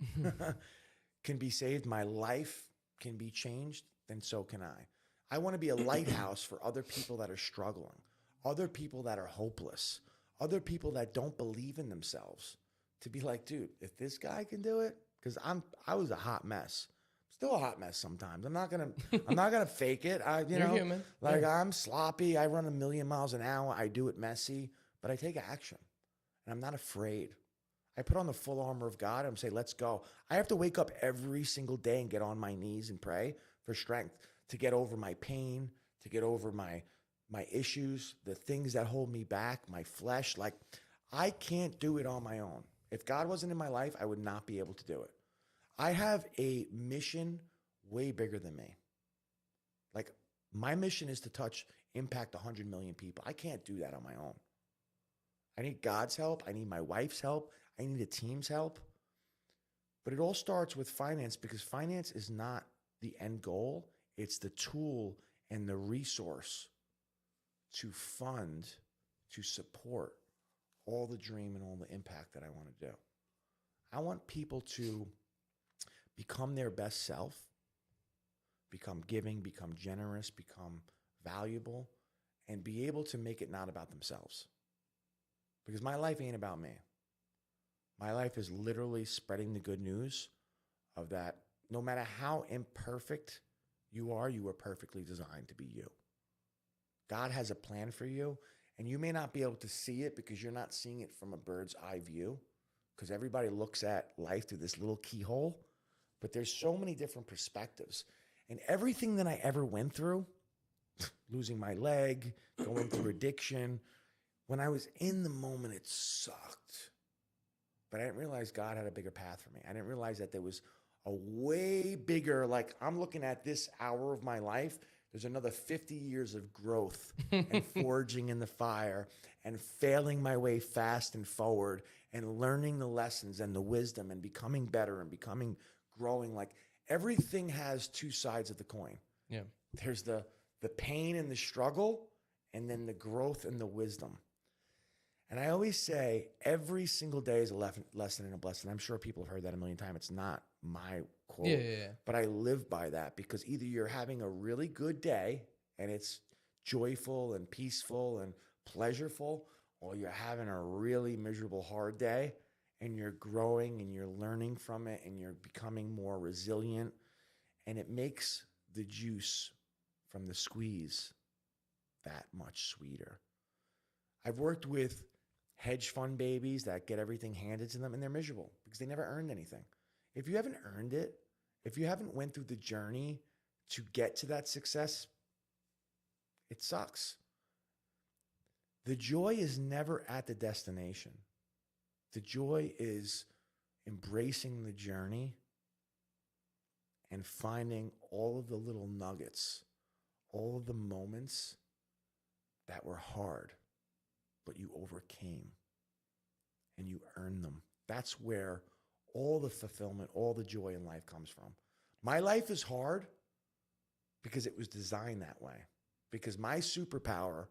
can be saved, my life can be changed, then so can I. I want to be a lighthouse for other people that are struggling, other people that are hopeless, other people that don't believe in themselves. To be like, dude, if this guy can do it, because I was a hot mess. Still a hot mess sometimes. I'm not gonna fake it. You're human. Like Yeah. I'm sloppy. I run 1,000,000 miles an hour. I do it messy, but I take action, and I'm not afraid. I put on the full armor of God and say, let's go. I have to wake up every single day and get on my knees and pray for strength to get over my pain, to get over my issues, the things that hold me back, my flesh. Like I can't do it on my own. If God wasn't in my life, I would not be able to do it. I have a mission way bigger than me. Like my mission is to impact 100 million people. I can't do that on my own. I need God's help. I need my wife's help. I need a team's help. But it all starts with finance because finance is not the end goal. It's the tool and the resource to fund, to support all the dream and all the impact that I want to do. I want people to become their best self, become giving, become generous, become valuable, and be able to make it not about themselves. Because my life ain't about me. My life is literally spreading the good news of that no matter how imperfect you are perfectly designed to be you. God has a plan for you, and you may not be able to see it because you're not seeing it from a bird's eye view, because everybody looks at life through this little keyhole, but there's so many different perspectives. And everything that I ever went through, losing my leg, going through addiction, when I was in the moment, it sucked. But I didn't realize God had a bigger path for me. I didn't realize that there was a way bigger, like I'm looking at this hour of my life, there's another 50 years of growth and forging in the fire and failing my way fast and forward and learning the lessons and the wisdom and becoming better and becoming growing. Like everything has two sides of the coin. Yeah. There's the pain and the struggle, and then the growth and the wisdom. And I always say every single day is a lesson and a blessing. I'm sure people have heard that a million times. It's not my quote, but I live by that because either you're having a really good day and it's joyful and peaceful and pleasureful, or you're having a really miserable, hard day and you're growing and you're learning from it and you're becoming more resilient, and it makes the juice from the squeeze that much sweeter. I've worked with hedge fund babies that get everything handed to them and they're miserable because they never earned anything. If you haven't earned it, if you haven't went through the journey to get to that success, it sucks. The joy is never at the destination. The joy is embracing the journey and finding all of the little nuggets, all of the moments that were hard, but you overcame and you earned them. That's where all the fulfillment, all the joy in life comes from. My life is hard because it was designed that way, because my superpower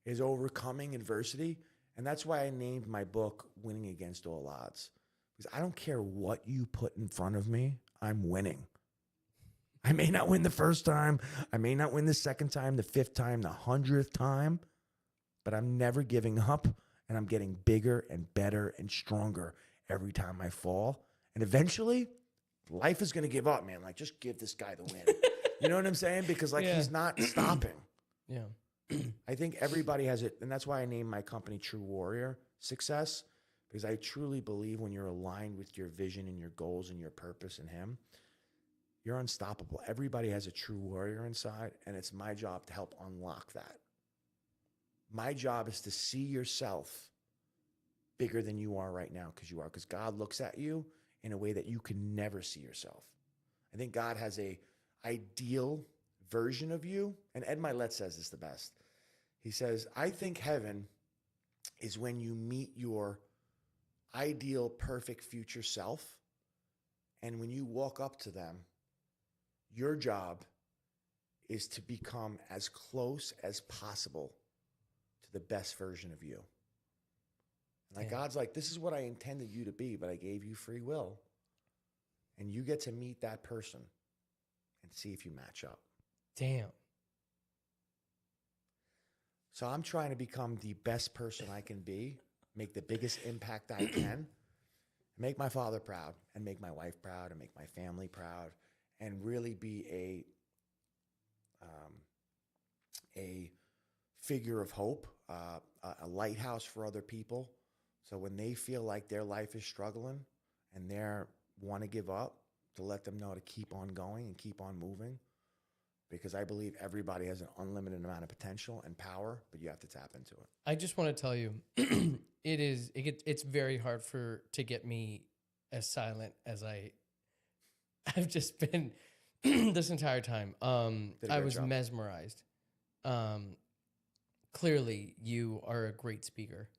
is overcoming adversity. And that's why I named my book Winning Against All Odds, because I don't care what you put in front of me, I'm winning. I may not win the first time. I may not win the second time, the fifth time, the 100th time, but I'm never giving up, and I'm getting bigger and better and stronger every time I fall. And eventually, life is going to give up, man. Like, just give this guy the win. You know what I'm saying? Because, like, he's not stopping. Yeah. I think everybody has it, and that's why I named my company True Warrior Success, because I truly believe when you're aligned with your vision and your goals and your purpose in him, you're unstoppable. Everybody has a true warrior inside, and it's my job to help unlock that. My job is to see yourself bigger than you are right now, because you are, because God looks at you in a way that you can never see yourself. I think God has a ideal version of you, and Ed Milet says this the best. He says, I think heaven is when you meet your ideal, perfect future self, and when you walk up to them, your job is to become as close as possible to the best version of you. And like God's like, this is what I intended you to be, but I gave you free will. And you get to meet that person and see if you match up. Damn. So I'm trying to become the best person I can be, make the biggest impact I can, make my father proud, and make my wife proud, and make my family proud, and really be a figure of hope, a lighthouse for other people. So when they feel like their life is struggling and they want to give up, to let them know to keep on going and keep on moving. Because I believe everybody has an unlimited amount of potential and power, but you have to tap into it. I just want to tell you, it's very hard to get me as silent as I've just been this entire time. I was mesmerized. Clearly, you are a great speaker,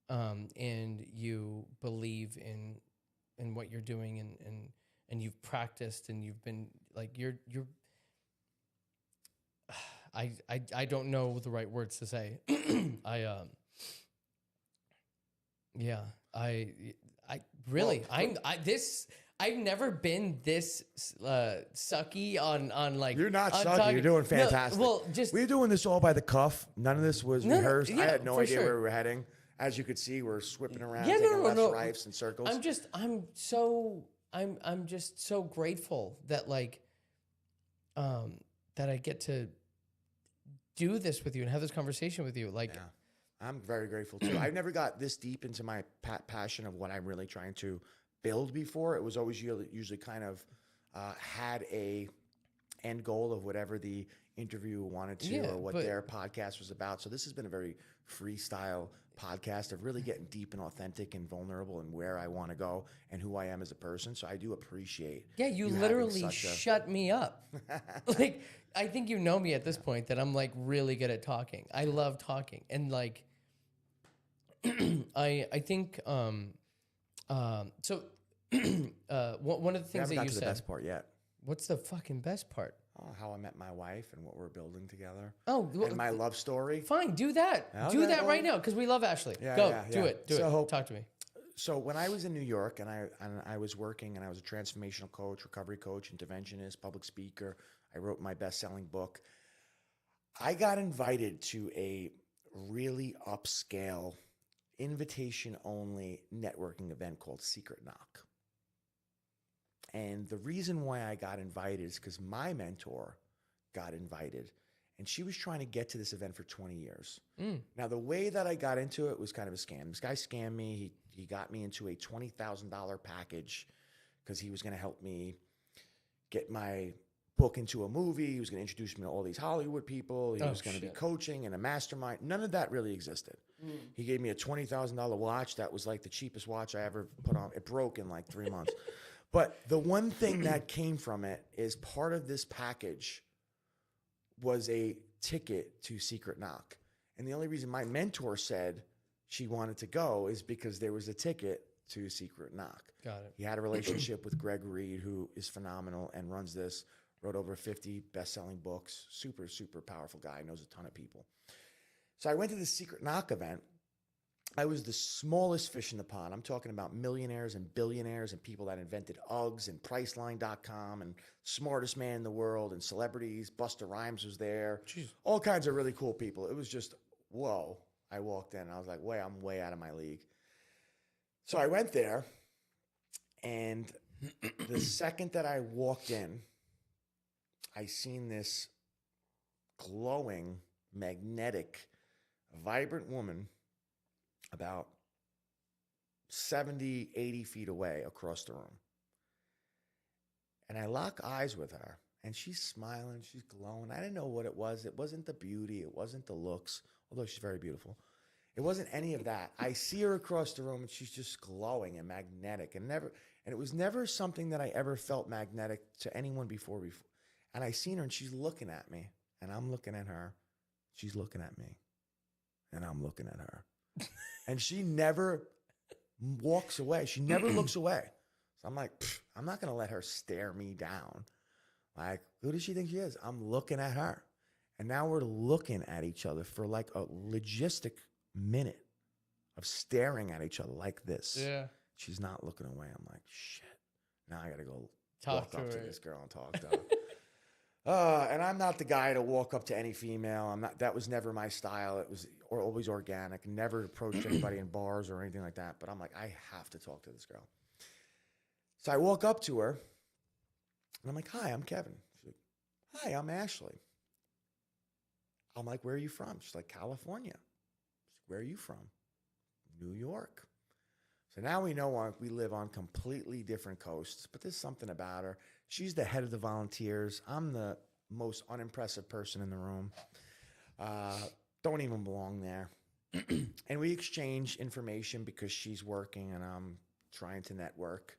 and you believe in what you're doing, and you've practiced, and you've been like you're. I don't know the right words to say. I've never been this sucky on like. You're not sucky. You're doing fantastic. No, we're doing this all by the cuff. None of this was rehearsed. Yeah, I had no idea where we were heading. As you could see, we're swipping around, taking rights in circles. I'm just so grateful that that I get to do this with you and have this conversation with you. I'm very grateful too. I never got this deep into my passion of what I'm really trying to build before. It was always usually kind of had a end goal of whatever the interview wanted to Yeah, or what but- their podcast was about. So this has been a very freestyle podcast of really getting deep and authentic and vulnerable and where I want to go and who I am as a person. So I do appreciate. Yeah, you having literally such a- shut me up. Like, I think you know me at this point that I'm like really good at talking. I love talking, and like, I think so. One of the We things haven't that got you to the said. best part yet. What's the fucking best part? Oh, how I met my wife and what we're building together. Oh, And my love story. fine. Do that. Okay, Do that right well- now because we love Ashley. Yeah, Go. yeah, Do yeah. it. Do So- it. Talk to me. So when I was in New York and I was working and I was a transformational coach, recovery coach, interventionist, public speaker, I wrote my best-selling book. I got invited to a really upscale, invitation-only networking event called Secret Knock. And the reason why I got invited is because my mentor got invited, and she was trying to get to this event for 20 years. Now, the way that I got into it was kind of a scam. This guy scammed me. He got me into a $20,000 package because he was going to help me get my book into a movie. He was going to introduce me to all these Hollywood people. He Oh, was going to be shit. coaching and a mastermind. None of that really existed. He gave me a $20,000 watch. That was like the cheapest watch I ever put on. It broke in like 3 months. But the one thing that came from it is part of this package was a ticket to Secret Knock. And the only reason my mentor said she wanted to go is because there was a ticket to Secret Knock. Got it. He had a relationship with Greg Reed, who is phenomenal and runs this, wrote over 50 best-selling books. Super, super powerful guy, knows a ton of people. So I went to the Secret Knock event. I was the smallest fish in the pond. I'm talking about millionaires and billionaires and people that invented Uggs and Priceline.com and smartest man in the world and celebrities. Busta Rhymes was there. Jeez. All kinds of really cool people. It was just, whoa. I walked in and I was like, I'm way out of my league. So I went there, and the second that I walked in, I seen this glowing, magnetic, vibrant woman about 70, 80 feet away across the room. And I lock eyes with her, and she's smiling, she's glowing. I didn't know what it was. It wasn't the beauty, it wasn't the looks, although she's very beautiful. It wasn't any of that. I see her across the room, and she's just glowing and magnetic, and it was never something that I ever felt magnetic to anyone before. And I seen her, and she's looking at me, and I'm looking at her. She's looking at me, and I'm looking at her. And she never walks away. She never looks away. So I'm like, I'm not going to let her stare me down. Like, who does she think she is? I'm looking at her. And now we're looking at each other for like a logistic minute of staring at each other like this. Yeah. She's not looking away. I'm like, shit. Now I got to go Talk walk to up to her. this girl and talk to her. And I'm not the guy to walk up to any female. I'm not. That was never my style. It was always organic. Never approached anybody in bars or anything like that. But I'm like, I have to talk to this girl. So I walk up to her, and I'm like, hi, I'm Kevin. She's like, hi, I'm Ashley. I'm like, where are you from? She's like, California. She's like, where are you from? New York. So now we know we live on completely different coasts, but there's something about her. She's the head of the volunteers. I'm the most unimpressive person in the room. Don't even belong there. And we exchange information because she's working and I'm trying to network.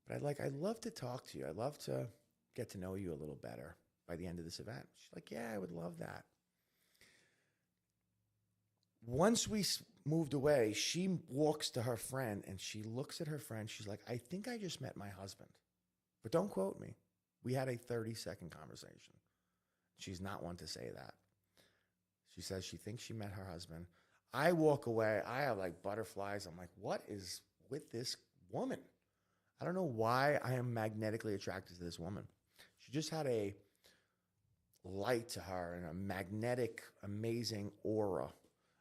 But I'd love to talk to you. I'd love to get to know you a little better by the end of this event. She's like, yeah, I would love that. Once we moved away, she walks to her friend and she looks at her friend. She's like, I think I just met my husband. But don't quote me. We had a 30-second conversation. She's not one to say that. She says she thinks she met her husband. I walk away. I have like butterflies. I'm like, what is with this woman? I don't know why I am magnetically attracted to this woman. She just had a light to her and a magnetic, amazing aura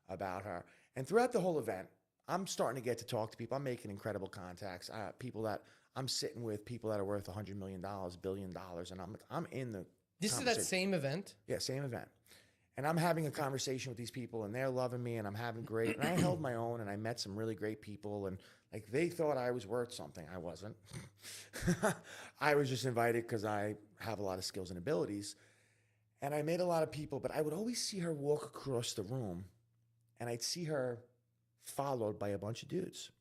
about her. And throughout the whole event, I'm starting to get to talk to people. I'm making incredible contacts. People that I'm sitting with, people that are worth $100 million, $1 billion, and I'm in the This is that same event? Yeah, same event. And I'm having a conversation with these people, and they're loving me, and I'm having great. And I held my own, and I met some really great people. And Like they thought I was worth something. I wasn't. I was just invited because I have a lot of skills and abilities. And I made a lot of people, but I would always see her walk across the room and I'd see her followed by a bunch of dudes.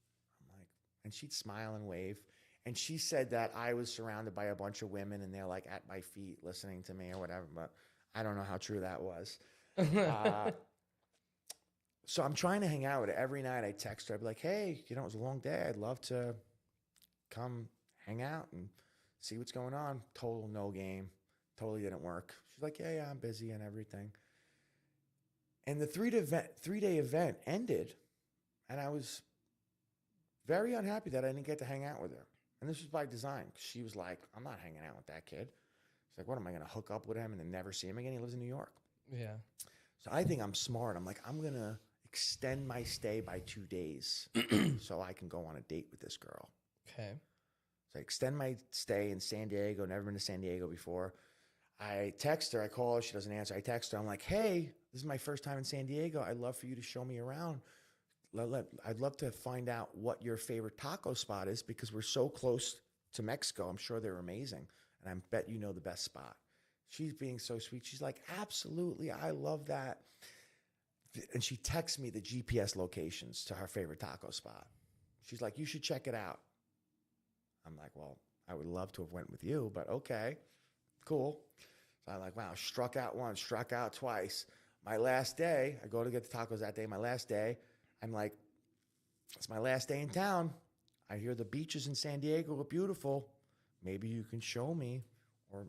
I'm like, and she'd smile and wave. And she said that I was surrounded by a bunch of women and they're like at my feet listening to me or whatever, but I don't know how true that was. So I'm trying to hang out with her. Every night I text her. I'd be like, hey, it was a long day. I'd love to come hang out and see what's going on. Total no game. Totally didn't work. She's like, yeah, I'm busy and everything. And the 3-day event ended, and I was very unhappy that I didn't get to hang out with her. And this was by design. She was like, I'm not hanging out with that kid. She's like, what, am I going to hook up with him and then never see him again? He lives in New York. Yeah. So I think I'm smart. I'm like, I'm going to extend my stay by 2 days so I can go on a date with this girl. Okay. So I extend my stay in San Diego. Never been to San Diego before. I text her. I call her. She doesn't answer. I text her. I'm like, hey, this is my first time in San Diego. I'd love for you to show me around. I'd love to find out what your favorite taco spot is because we're so close to Mexico. I'm sure they're amazing. And I bet you know the best spot. She's being so sweet. She's like, absolutely. I love that. And she texts me the GPS locations to her favorite taco spot. She's like, you should check it out. I'm like, well, I would love to have went with you, but okay, cool. So I'm like, wow, struck out once, struck out twice. My last day, I go to get the tacos that day. My last day, I'm like, it's my last day in town. I hear the beaches in San Diego are beautiful. Maybe you can show me. Or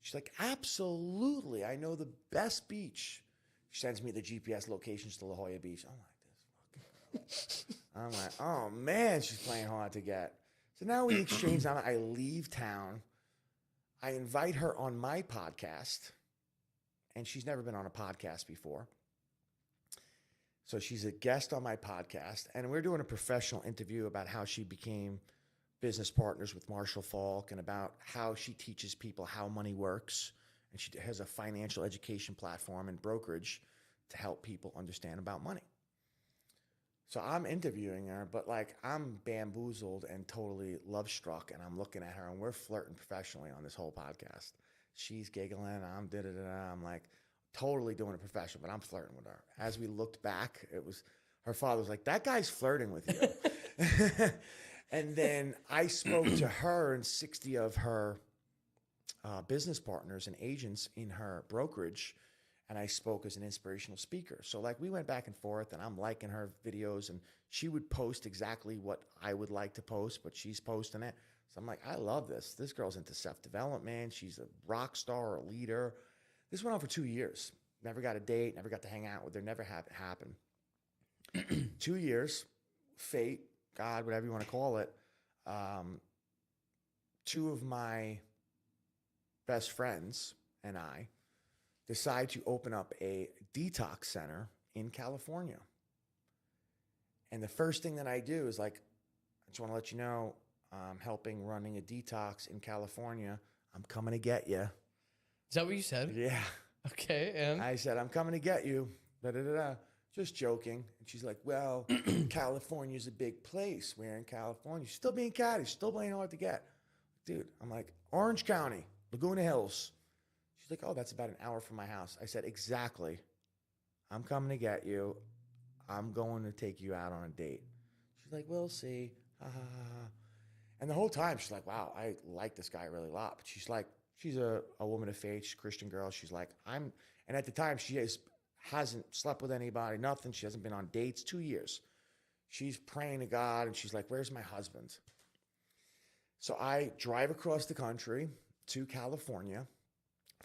she's like, absolutely. I know the best beach. She sends me the GPS locations to La Jolla Beach. I'm like, this fucking girl. I'm like, oh man, she's playing hard to get. So now we exchange. I leave town. I invite her on my podcast, and she's never been on a podcast before. So she's a guest on my podcast, and we're doing a professional interview about how she became business partners with Marshall Falk and about how she teaches people how money works. And she has a financial education platform and brokerage to help people understand about money. So I'm interviewing her, but like I'm bamboozled and totally love struck, and I'm looking at her, and we're flirting professionally on this whole podcast. She's giggling, I'm da-da-da-da. I'm like totally doing it professional, but I'm flirting with her. As we looked back, it was her father was like, that guy's flirting with you. And then I spoke to her and 60 of her business partners and agents in her brokerage, and I spoke as an inspirational speaker. So like we went back and forth, and I'm liking her videos, and she would post exactly what I would like to post, but she's posting it. So I'm like, I love this. This girl's into self-development. She's a rock star, a leader. This went on for 2 years. Never got a date, never got to hang out with her, never had it happen. 2 years, fate, God, whatever you want to call it. Two of my best friends and I decide to open up a detox center in California. And the first thing that I do is like, I just want to let you know, I'm helping running a detox in California. I'm coming to get you. Is that what you said? Yeah. Okay, and? I said, I'm coming to get you. Da-da-da-da. Just joking. And she's like, well, California's a big place. We're in California. She's still being catty. She's still playing hard to get. Dude, I'm like, Orange County, Laguna Hills. She's like, oh, that's about an hour from my house. I said, exactly. I'm coming to get you. I'm going to take you out on a date. She's like, we'll see. Ha, ha, ha, ha. And the whole time, she's like, wow, I like this guy really a lot. But she's like, she's a woman of faith. She's a Christian girl. She's like, and at the time, she hasn't slept with anybody, nothing. She hasn't been on dates, 2 years. She's praying to God, and she's like, where's my husband? So I drive across the country to California.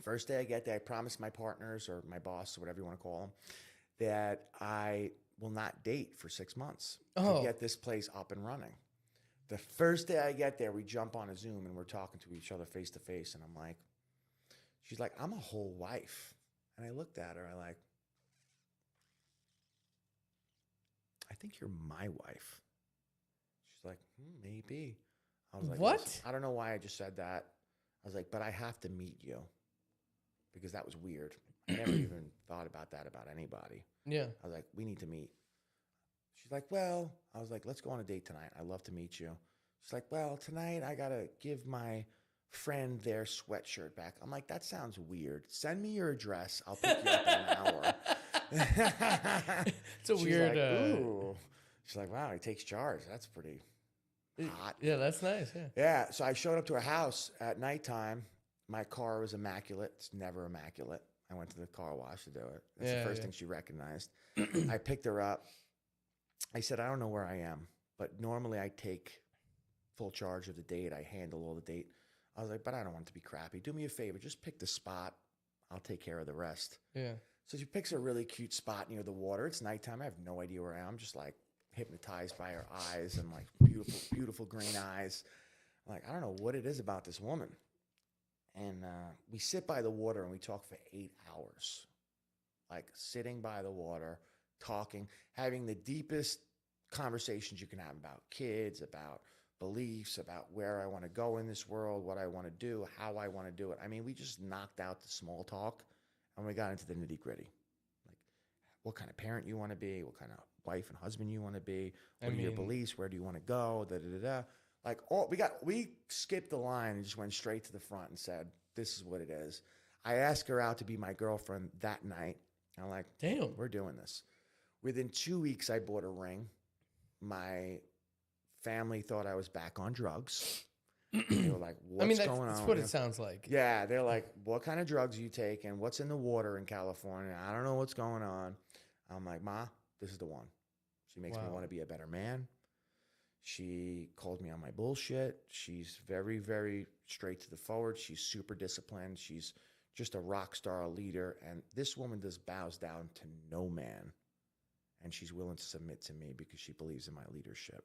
First day I get there, I promise my partners or my boss or whatever you want to call them that I will not date for 6 months to get this place up and running. The first day I get there, we jump on a Zoom and we're talking to each other face to face. And I'm like, she's like, I'm a whole wife. And I looked at her, I think you're my wife. She's like, maybe. I was like, what? Listen, I don't know why I just said that. I was like, but I have to meet you because that was weird. I never even thought about that about anybody. Yeah. I was like, we need to meet. She's like, well, I was like, let's go on a date tonight. I'd love to meet you. She's like, well, tonight I got to give my friend their sweatshirt back. I'm like, that sounds weird. Send me your address. I'll pick you up in an hour. It's a She's weird. like, ooh. She's like, wow, he takes charge. That's pretty hot. Yeah, that's nice. Yeah. Yeah. So I showed up to her house at nighttime. My car was immaculate. It's never immaculate. I went to the car wash to do it. That's the first thing she recognized. I picked her up. I said, I don't know where I am, but normally I take full charge of the date. I handle all the date. I was like, but I don't want it to be crappy. Do me a favor. Just pick the spot. I'll take care of the rest. Yeah. So she picks a really cute spot near the water. It's nighttime. I have no idea where I am. I'm just like hypnotized by her eyes and like beautiful, beautiful green eyes. I'm like, I don't know what it is about this woman. And we sit by the water and we talk for 8 hours, like sitting by the water, talking, having the deepest conversations you can have about kids, about beliefs, about where I want to go in this world, what I want to do, how I want to do it. I mean, we just knocked out the small talk and we got into the nitty gritty. Like what kind of parent you want to be, what kind of wife and husband you want to be, what are your beliefs, where do you want to go, da-da-da-da. Like we skipped the line and just went straight to the front and said, this is what it is. I asked her out to be my girlfriend that night. I'm like, damn, we're doing this. Within 2 weeks, I bought a ring. My family thought I was back on drugs. They were like, what's going on? That's what it sounds like. Yeah, they're like, what kind of drugs are you taking? What's in the water in California? I don't know what's going on. I'm like, Ma, this is the one. She makes me want to be a better man. She called me on my bullshit. She's very, very straight to the forward. She's super disciplined. She's just a rock star, a leader. And this woman just bows down to no man. And she's willing to submit to me because she believes in my leadership.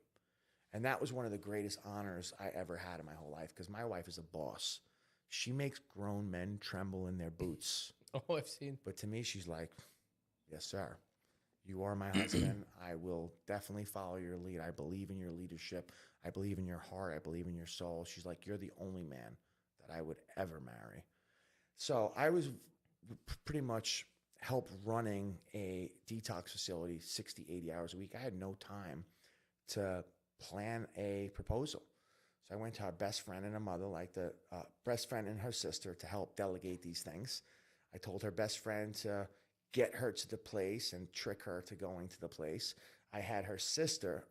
And that was one of the greatest honors I ever had in my whole life because my wife is a boss. She makes grown men tremble in their boots. Oh, I've seen. But to me, she's like, yes, sir. You are my husband. I will definitely follow your lead. I believe in your leadership. I believe in your heart. I believe in your soul. She's like, you're the only man that I would ever marry. So I was pretty much help running a detox facility 60, 80 hours a week. I had no time to plan a proposal. So I went to our best friend and her mother, like the best friend and her sister, to help delegate these things. I told her best friend to get her to the place and trick her to going to the place. I had her sister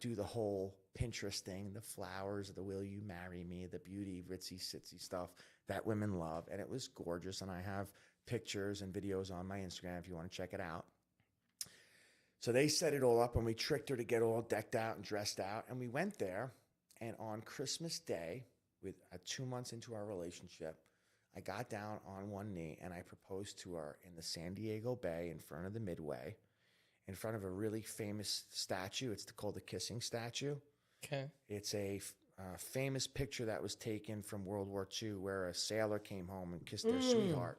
do the whole Pinterest thing, the flowers, the will you marry me, the beauty, ritzy, sitsy stuff that women love. And it was gorgeous. And I have pictures and videos on my Instagram if you want to check it out. So they set it all up and we tricked her to get all decked out and dressed out. And we went there. And on Christmas Day, with 2 months into our relationship, I got down on one knee and I proposed to her in the San Diego Bay in front of the Midway, in front of a really famous statue. It's called the Kissing Statue. Okay. It's a famous picture that was taken from World War II where a sailor came home and kissed their sweetheart.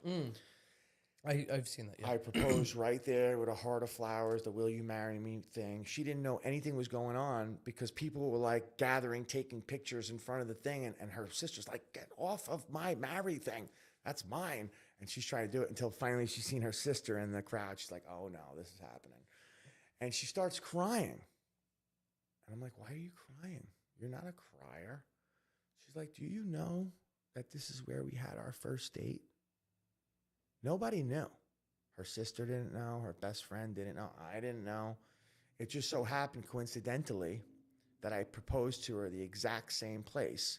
I've seen that. Yeah. I proposed right there with a heart of flowers, the will you marry me thing. She didn't know anything was going on because people were like gathering, taking pictures in front of the thing. And her sister's like, get off of my marry thing. That's mine. And she's trying to do it until finally she's seen her sister in the crowd. She's like, oh no, this is happening. And she starts crying. And I'm like, why are you crying? You're not a crier. She's like, do you know that this is where we had our first date? Nobody knew. Her sister didn't know. Her best friend didn't know. I didn't know. It just so happened coincidentally that I proposed to her the exact same place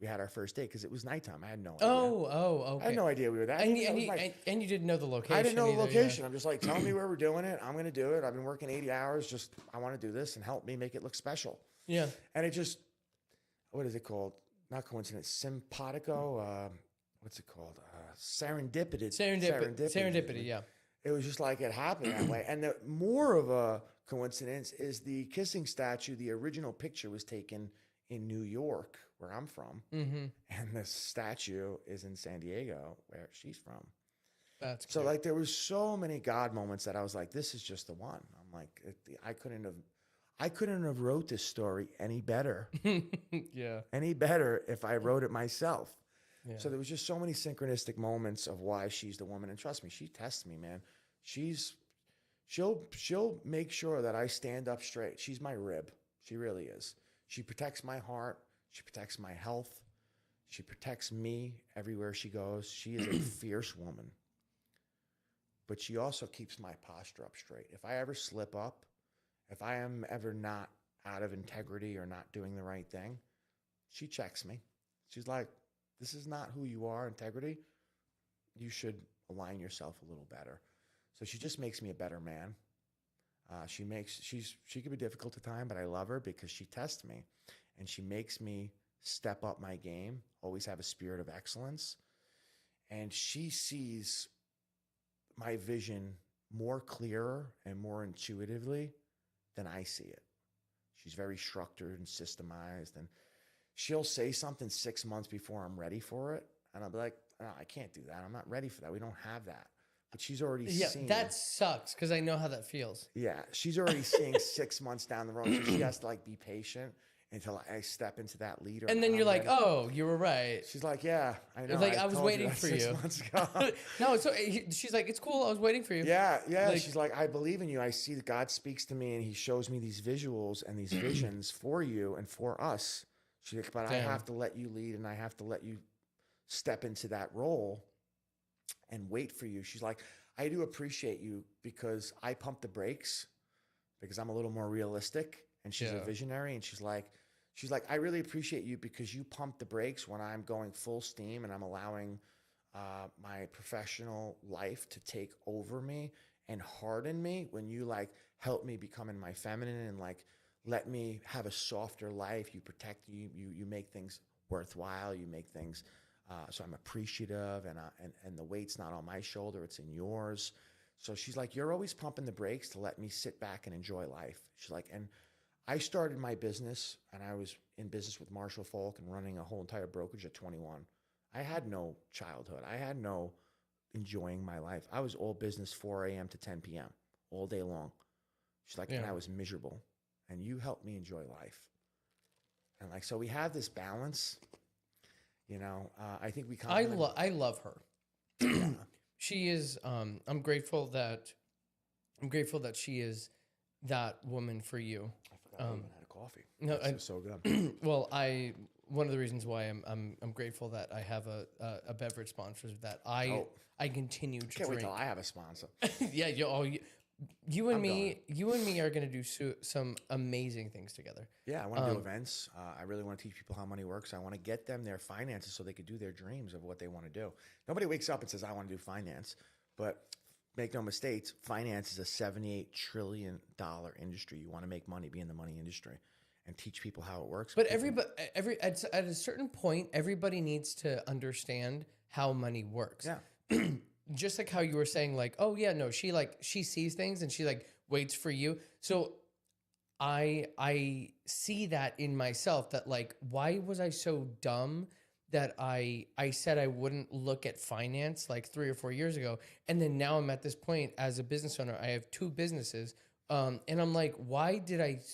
we had our first date because it was nighttime. I had no idea. Okay. I had no idea we were there. And you didn't know the location. I didn't know the either, location. Yeah. I'm just like, tell me where we're doing it. I'm going to do it. I've been working 80 hours. Just, I want to do this and help me make it look special. Yeah. And it just, what is it called? Not coincidence. Simpatico. What's it called? Serendipity. Yeah. It was just like it happened that way. And the more of a coincidence is the kissing statue. The original picture was taken in New York, where I'm from. Mm-hmm. And the statue is in San Diego, where she's from. That's so cute. like there was so many God moments that I was like, this is just the one. I'm like, I couldn't have wrote this story any better. Yeah. Any better if I wrote it myself. Yeah. So there was just so many synchronistic moments of why she's the woman. And trust me, she tests me, man. She's She'll make sure that I stand up straight. She's my rib. She really is. She protects my heart. She protects my health. She protects me everywhere she goes. She is a fierce woman. But she also keeps my posture up straight. If I ever slip up, if I am ever not out of integrity or not doing the right thing, she checks me. She's like, this is not who you are, integrity. You should align yourself a little better. So she just makes me a better man. She can be difficult at times, but I love her because she tests me and she makes me step up my game, always have a spirit of excellence. And she sees my vision more clearer and more intuitively than I see it. She's very structured and systemized, and she'll say something 6 months before I'm ready for it. And I'll be like, oh, I can't do that. I'm not ready for that. We don't have that. But she's already seen. That sucks because I know how that feels. Yeah, she's already seeing 6 months down the road. So she has to like be patient until I step into that leader. And then you're like, oh, you were right. She's like, yeah, I know. Like, I was waiting for you. 6 months ago. No, so she's like, it's cool. I was waiting for you. Yeah. Like, she's like, I believe in you. I see that God speaks to me and he shows me these visuals and these visions for you and for us. She's like, but I have to let you lead and I have to let you step into that role and wait for you. She's like, I do appreciate you because I pump the brakes because I'm a little more realistic and she's a visionary. And she's like, I really appreciate you because you pump the brakes when I'm going full steam and I'm allowing my professional life to take over me and harden me when you like help me become in my feminine and like let me have a softer life. You protect you make things worthwhile. You make things so I'm appreciative and the weight's not on my shoulder, it's in yours. So she's like, you're always pumping the brakes to let me sit back and enjoy life. She's like, and I started my business and I was in business with Marshall Falk and running a whole entire brokerage at 21. I had no childhood. I had no enjoying my life. I was all business 4 a.m. to 10 p.m. all day long. She's like, and I was miserable. And you helped me enjoy life. And like, so we have this balance. You know, I think we complement. I love her. She is. I'm grateful that she is that woman for you. I forgot I even had a coffee. No, it's so good. Well, one of the reasons why I'm grateful that I have a beverage sponsor is that I continue to Can't drink. wait till I have a sponsor. Yeah, you and me are gonna do some amazing things together. Yeah, I want to do events. I really want to teach people how money works. I want to get them their finances so they could do their dreams of what they want to do. Nobody wakes up and says, I want to do finance. But make no mistakes, finance is a $78 trillion industry. You want to make money, be in the money industry, and teach people how it works. But at a certain point, everybody needs to understand how money works. Yeah. Just like how you were saying, like, oh yeah, no, she sees things and she like waits for you. So I see that in myself that like, why was I so dumb that I said I wouldn't look at finance like 3 or 4 years ago, and then now I'm at this point as a business owner. I have 2 businesses, and I'm like, why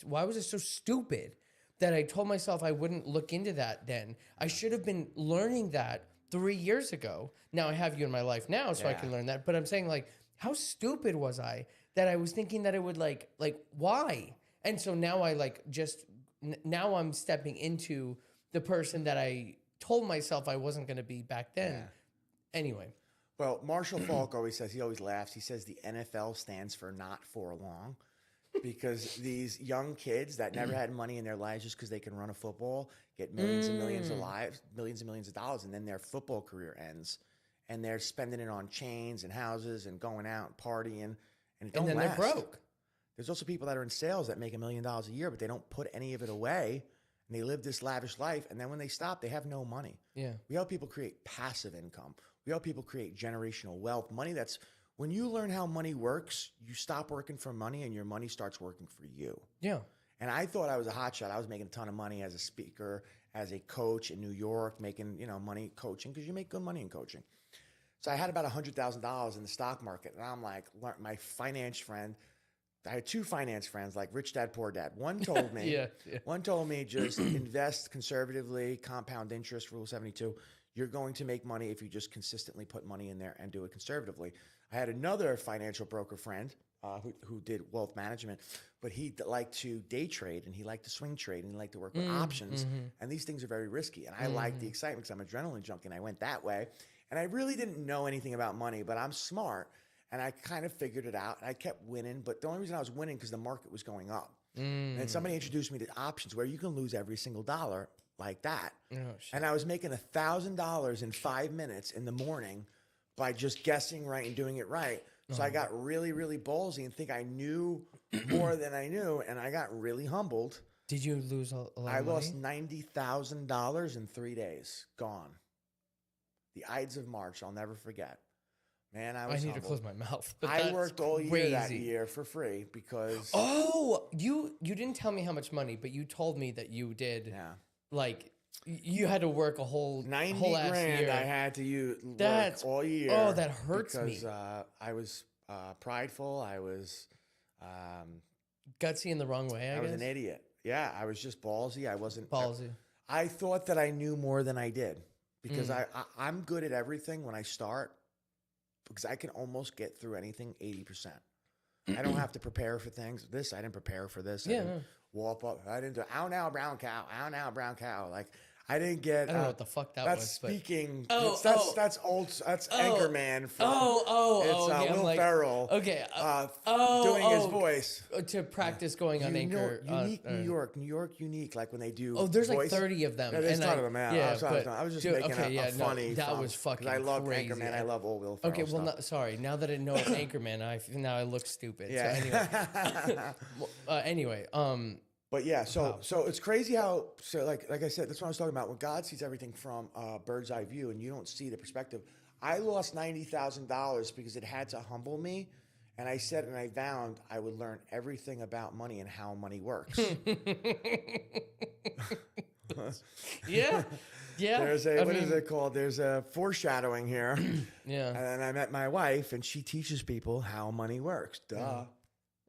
was I so stupid that I told myself I wouldn't look into that then? I should have been learning that 3 years ago. Now I have you in my life now, so I can learn that. But I'm saying like, how stupid was I that I was thinking that it would like why? And so now I like now I'm stepping into the person that I told myself I wasn't going to be back then. Yeah. Anyway. Well, Marshall Falk always says, he always laughs. He says the NFL stands for not for long, because these young kids that never had money in their lives just because they can run a football get millions and millions of millions and millions of dollars, and then their football career ends, and they're spending it on chains and houses and going out and partying, and it don't then last. They're broke. There's also people that are in sales that make $1 million a year, but they don't put any of it away, and they live this lavish life, and then when they stop, they have no money. Yeah. We help people create passive income. We help people create generational wealth, money that's, when you learn how money works, you stop working for money and your money starts working for you. Yeah. And I thought I was a hotshot. I was making a ton of money as a speaker, as a coach in New York, making, money coaching, because you make good money in coaching. So I had about $100,000 in the stock market. And I'm like, my finance friend, I had 2 finance friends, like Rich Dad, Poor Dad. One told me, One told me just invest conservatively, compound interest, Rule 72. You're going to make money if you just consistently put money in there and do it conservatively. I had another financial broker friend who did wealth management, but he liked to day trade and he liked to swing trade and he liked to work with options. And these things are very risky. And I like the excitement because I'm an adrenaline junkie and I went that way. And I really didn't know anything about money, but I'm smart and I kind of figured it out. And I kept winning, but the only reason I was winning because the market was going up. And then somebody introduced me to options where you can lose every single dollar like that. Oh, shit. And I was making $1,000 in 5 minutes in the morning by just guessing right and doing it right. So I got really, really ballsy and think I knew more than I knew, and I got really humbled. Did you lose a lot of money? I lost $90,000 in 3 days. Gone. The Ides of March, I'll never forget. Man, I was need humbled. to close my mouth. But I worked all year that crazy. year for free because... Oh, you didn't tell me how much money, but you told me that you did, like... You had to work a whole 90 whole ass grand year. I had to That's work all year. Oh, that hurts because, me. I was prideful. I was Gutsy in the wrong way, I guess. was an idiot. Yeah, I was just ballsy. I wasn't Ballsy. I thought that I knew more than I did because I'm good at everything when I start because I can almost get through anything 80%. I don't have to prepare for things. I didn't prepare for this. I didn't walk up. I didn't do ow now brown cow. Ow now brown cow. Like I didn't get. I don't know what the fuck that that's was. speaking. Oh, that's old. That's Anchorman. From, okay, Will Ferrell. Okay. Doing his voice To practice going on Anchor. Unique New York unique. Like when they do. Oh, there's voice. like 30 of them. Yeah, there's and 30 of them. Man. Yeah, I was just making a funny. That was fucking I love crazy. Anchorman. I love old Will Ferrell. Okay, well, sorry. Now that I know it's Anchorman, now I look stupid. Yeah. So anyway, But yeah, so it's crazy how like I said, that's what I was talking about. When God sees everything from a bird's eye view, and you don't see the perspective. I lost $90,000 because it had to humble me, and I said and I vowed I would learn everything about money and how money works. Yeah. There's what is it called? There's a foreshadowing here. Yeah. And then I met my wife, and she teaches people how money works. Duh.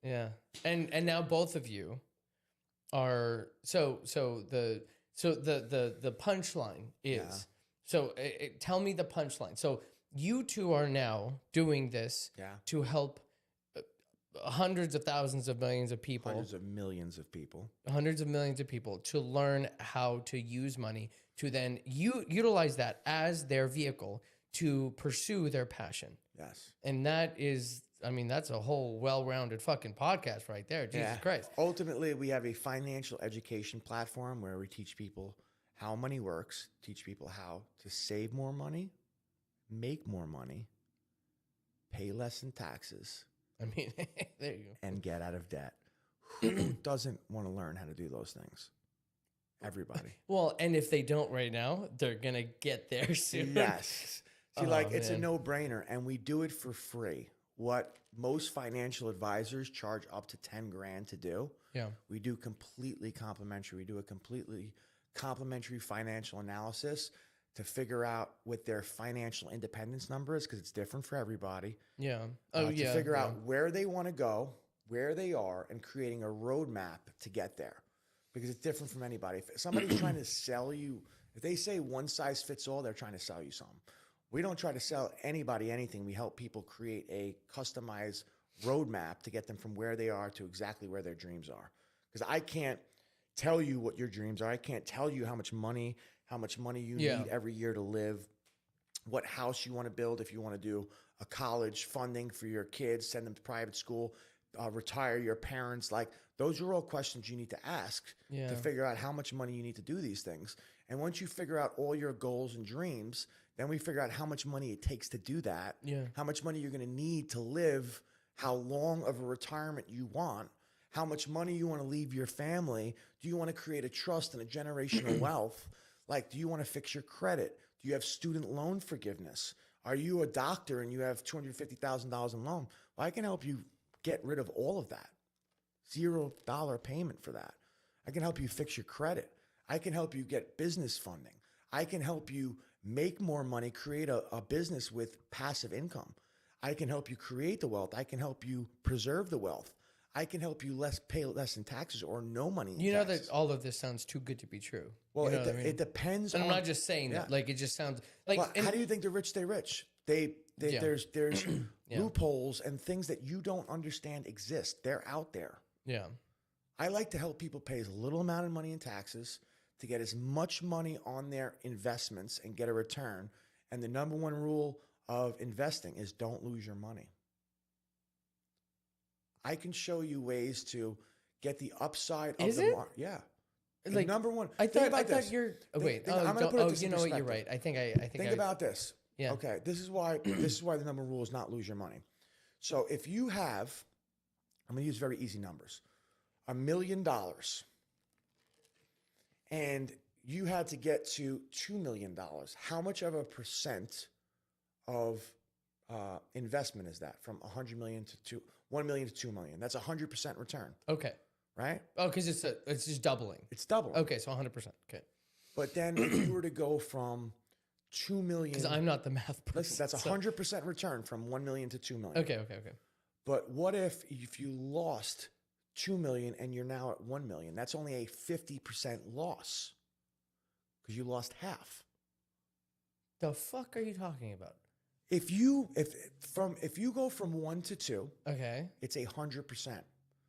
Yeah. And now both of you are the punchline is tell me the punchline. So you two are now doing this to help hundreds of thousands of millions of people, hundreds of millions of people to learn how to use money to then utilize that as their vehicle to pursue their passion. Yes. And that is, I mean, that's a whole well-rounded fucking podcast right there. Jesus Christ. Ultimately, we have a financial education platform where we teach people how money works, teach people how to save more money, make more money, pay less in taxes. I mean, there you go. And get out of debt. Who doesn't want to learn how to do those things? Everybody. Well, and if they don't right now, they're going to get there soon. Yes. See, it's a no-brainer, and we do it for free. What most financial advisors charge up to 10 grand to do, we do completely complimentary. We do a completely complimentary financial analysis to figure out what their financial independence number is, because it's different for everybody. Yeah. To figure out where they want to go, where they are, and creating a roadmap to get there, because it's different from anybody. If somebody's trying to sell you, if they say one size fits all, they're trying to sell you something. We don't try to sell anybody anything. We help people create a customized roadmap to get them from where they are to exactly where their dreams are. Because I can't tell you what your dreams are. I can't tell you how much money you need every year to live, what house you want to build, if you want to do a college funding for your kids, send them to private school, retire your parents. Like, those are all questions you need to ask to figure out how much money you need to do these things. And once you figure out all your goals and dreams, then we figure out how much money it takes to do that, how much money you're going to need to live, how long of a retirement you want, how much money you want to leave your family. Do you want to create a trust and a generational wealth? Like, do you want to fix your credit? Do you have student loan forgiveness? Are you a doctor and you have $250,000 in loan? Well, I can help you get rid of all of that. $0 payment for that. I can help you fix your credit. I can help you get business funding. I can help you make more money, create a business with passive income. I can help you create the wealth. I can help you preserve the wealth. I can help you pay less in taxes or no money in taxes. You know that all of this sounds too good to be true. Well, you know it depends and on... I'm not just saying that. Like, it just sounds like... Well, how do you think the rich stay rich? Yeah. There's Yeah. loopholes and things that you don't understand exist. They're out there. Yeah. I like to help people pay as little amount of money in taxes to get as much money on their investments and get a return. And the number one rule of investing is don't lose your money. I can show you ways to get the upside of Is the it? market. Yeah. The Like number one. I think thought about this. you're Think- wait. I'm gonna put oh, this you in know what? You're perspective. right. I think Think I about this. Yeah. Okay. This is why the number rule is not lose your money. So if you have, I'm going to use very easy numbers, $1 million, and you had to get to $2 million. How much of a percent of investment is that from 100 million to 1 million to 2 million? That's 100% return, Okay. right? Oh, because it's just doubling. It's double. Okay, so 100%. Okay. But then if you were to go from 2 million, Because I'm not the math person. listen, that's so- 100% return from 1 million to 2 million. Okay. But what if you lost 2 million and you're now at 1 million? That's only a 50% loss because you lost half. The fuck are you talking about? If you go from 1 to 2, Okay. it's 100%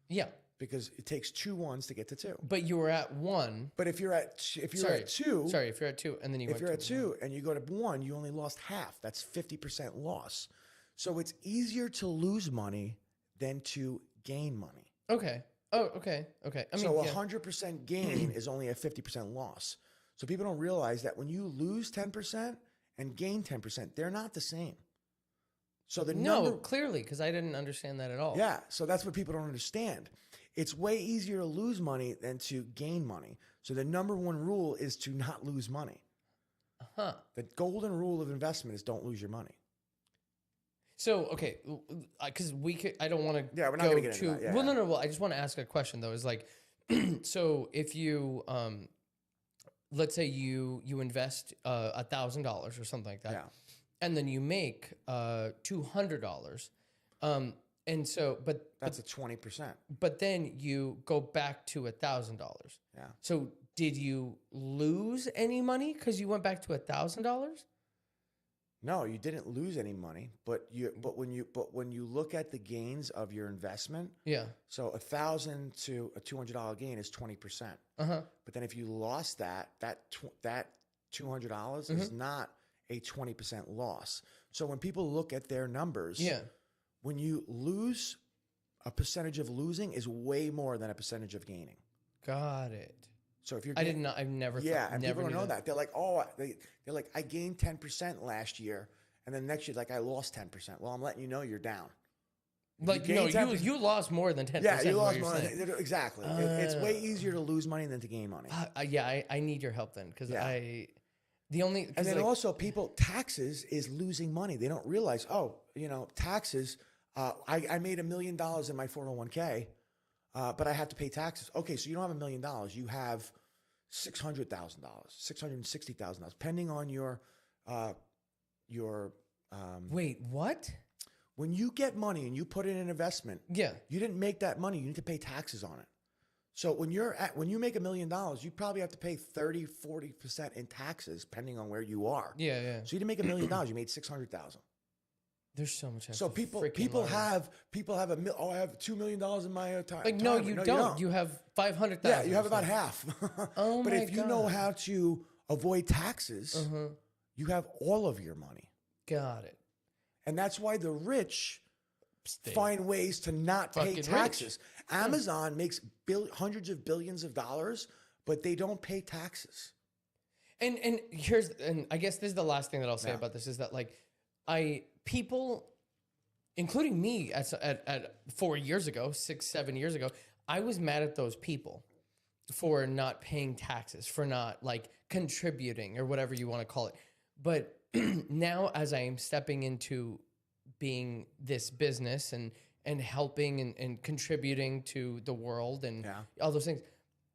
Yeah, because it takes 2 ones to get to 2. but you were at 1. But if you're at 2, If you're at 2 and then you if went you're to at 2 and you go to 1, you only lost half. That's 50% loss. So it's easier to lose money than to gain money. Okay. Oh, okay. I mean, So yeah. 100% gain is only a 50% loss. So people don't realize that when you lose 10% and gain 10%, they're not the same. So the No, number, clearly, because I didn't understand that at all. yeah. So that's what people don't understand. It's way easier to lose money than to gain money. So the number one rule is to not lose money. Huh. The golden rule of investment is don't lose your money. So, okay, because I don't want to Yeah, we're not go gonna get into too, that. Yeah, well, yeah. no, well, I just want to ask a question though. Is like, so if you, let's say you invest $1,000 or something like that, Yeah. and then you make $200, and so, That's a 20%. but then you go back to $1,000. Yeah. So did you lose any money because you went back to $1,000? No, you didn't lose any money, but when you look at the gains of your investment, Yeah. so $1,000 to a $200 gain is 20%. Uh-huh. But then if you lost that $200 is not a 20% loss. So when people look at their numbers, Yeah. when you lose, a percentage of losing is way more than a percentage of gaining. Got it. So if you're I did not. I've never. yeah, and never people don't knew know that. They're like, oh, they're like, I gained 10% last year, and then next year, like, I lost 10%. Well, I'm letting you know you're down. Like, gain no, 10%. you lost more than 10%. Yeah, you is what lost you're money. saying. Exactly. It's way easier to lose money than to gain money. Yeah, I need your help then because Yeah. and And then also, taxes is losing money. They don't realize, taxes. I made $1 million in my 401k, but I have to pay taxes. Okay, so you don't have $1 million. You have $600,000, $660,000, depending on your. wait, what? When you get money and you put it in an investment, Yeah. you didn't make that money. You need to pay taxes on it. So when you make $1 million, you probably have to pay 30-40% in taxes, depending on where you are. Yeah. So you didn't make $1 million. You made 600,000. There's so much. I So have to people freaking learn. have I have $2 million in my time. Like, no, you don't. You have 500,000. Yeah, you have about half. Oh but my if you know God. how to avoid taxes, you have all of your money. Got it. And that's why the rich Stay. find ways to not pay Fucking taxes. Amazon makes hundreds of billions of dollars, but they don't pay taxes. And I guess this is the last thing that I'll say about this is that like people, including me at 4 years ago, 6-7 years ago, I was mad at those people for not paying taxes, for not like contributing or whatever you want to call it. But now as I am stepping into being this business and helping and contributing to the world and all those things,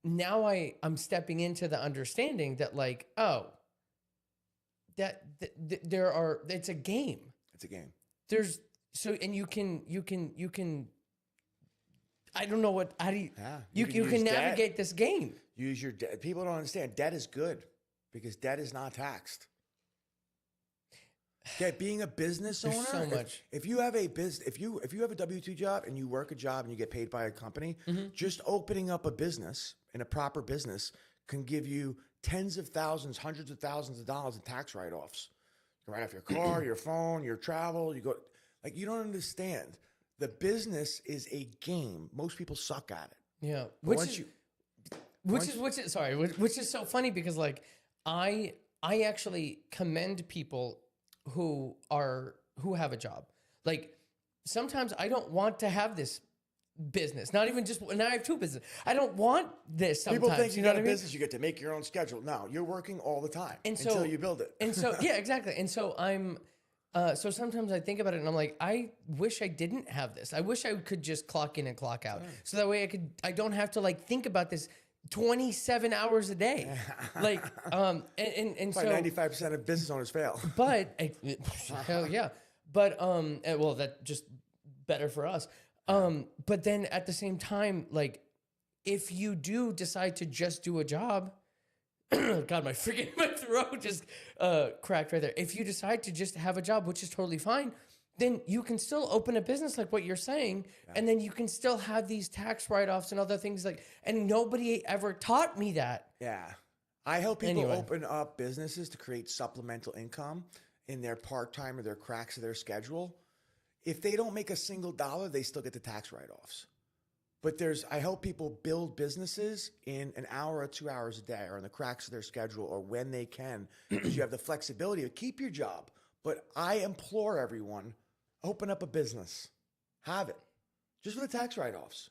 now I'm stepping into the understanding that like, oh, that it's a game. It's a game. And you can I don't know what, how do you, you you can navigate this game. Use your debt. People don't understand debt is good because debt is not taxed. Okay, being a business owner, There's so much. if you have a business, if you have a W-2 job and you work a job and you get paid by a company, just opening up a business in a proper business can give you tens of thousands, hundreds of thousands of dollars in tax write-offs. You write off your car, your phone, your travel. You go like you don't understand. The business is a game. Most people suck at it. Yeah, But which is so funny because like I actually commend people who have a job. Like sometimes I don't want to have this business. Not even just now I have two businesses. I don't want this sometimes. People think you know got what a I mean? business, you get to make your own schedule. No, you're working all the time And so, until you build it. And so yeah, exactly. And so I'm so sometimes I think about it and I'm like, I wish I didn't have this. I wish I could just clock in and clock out. So that way I don't have to like think about this 27 hours a day. Like and Why so 95% of business owners fail. but hell yeah. But well that just better for us. But then at the same time, like if you do decide to just do a job, God, my throat just cracked right there. If you decide to just have a job, which is totally fine, then you can still open a business like what you're saying, and then you can still have these tax write-offs and other things like. And nobody ever taught me that. Yeah. I help people Anyway. open up businesses to create supplemental income in their part-time or their cracks of their schedule. If they don't make a single dollar, they still get the tax write-offs. But I help people build businesses in an hour or 2 hours a day or in the cracks of their schedule or when they can, because you have the flexibility to keep your job. But I implore everyone, open up a business. Have it. Just for the tax write-offs.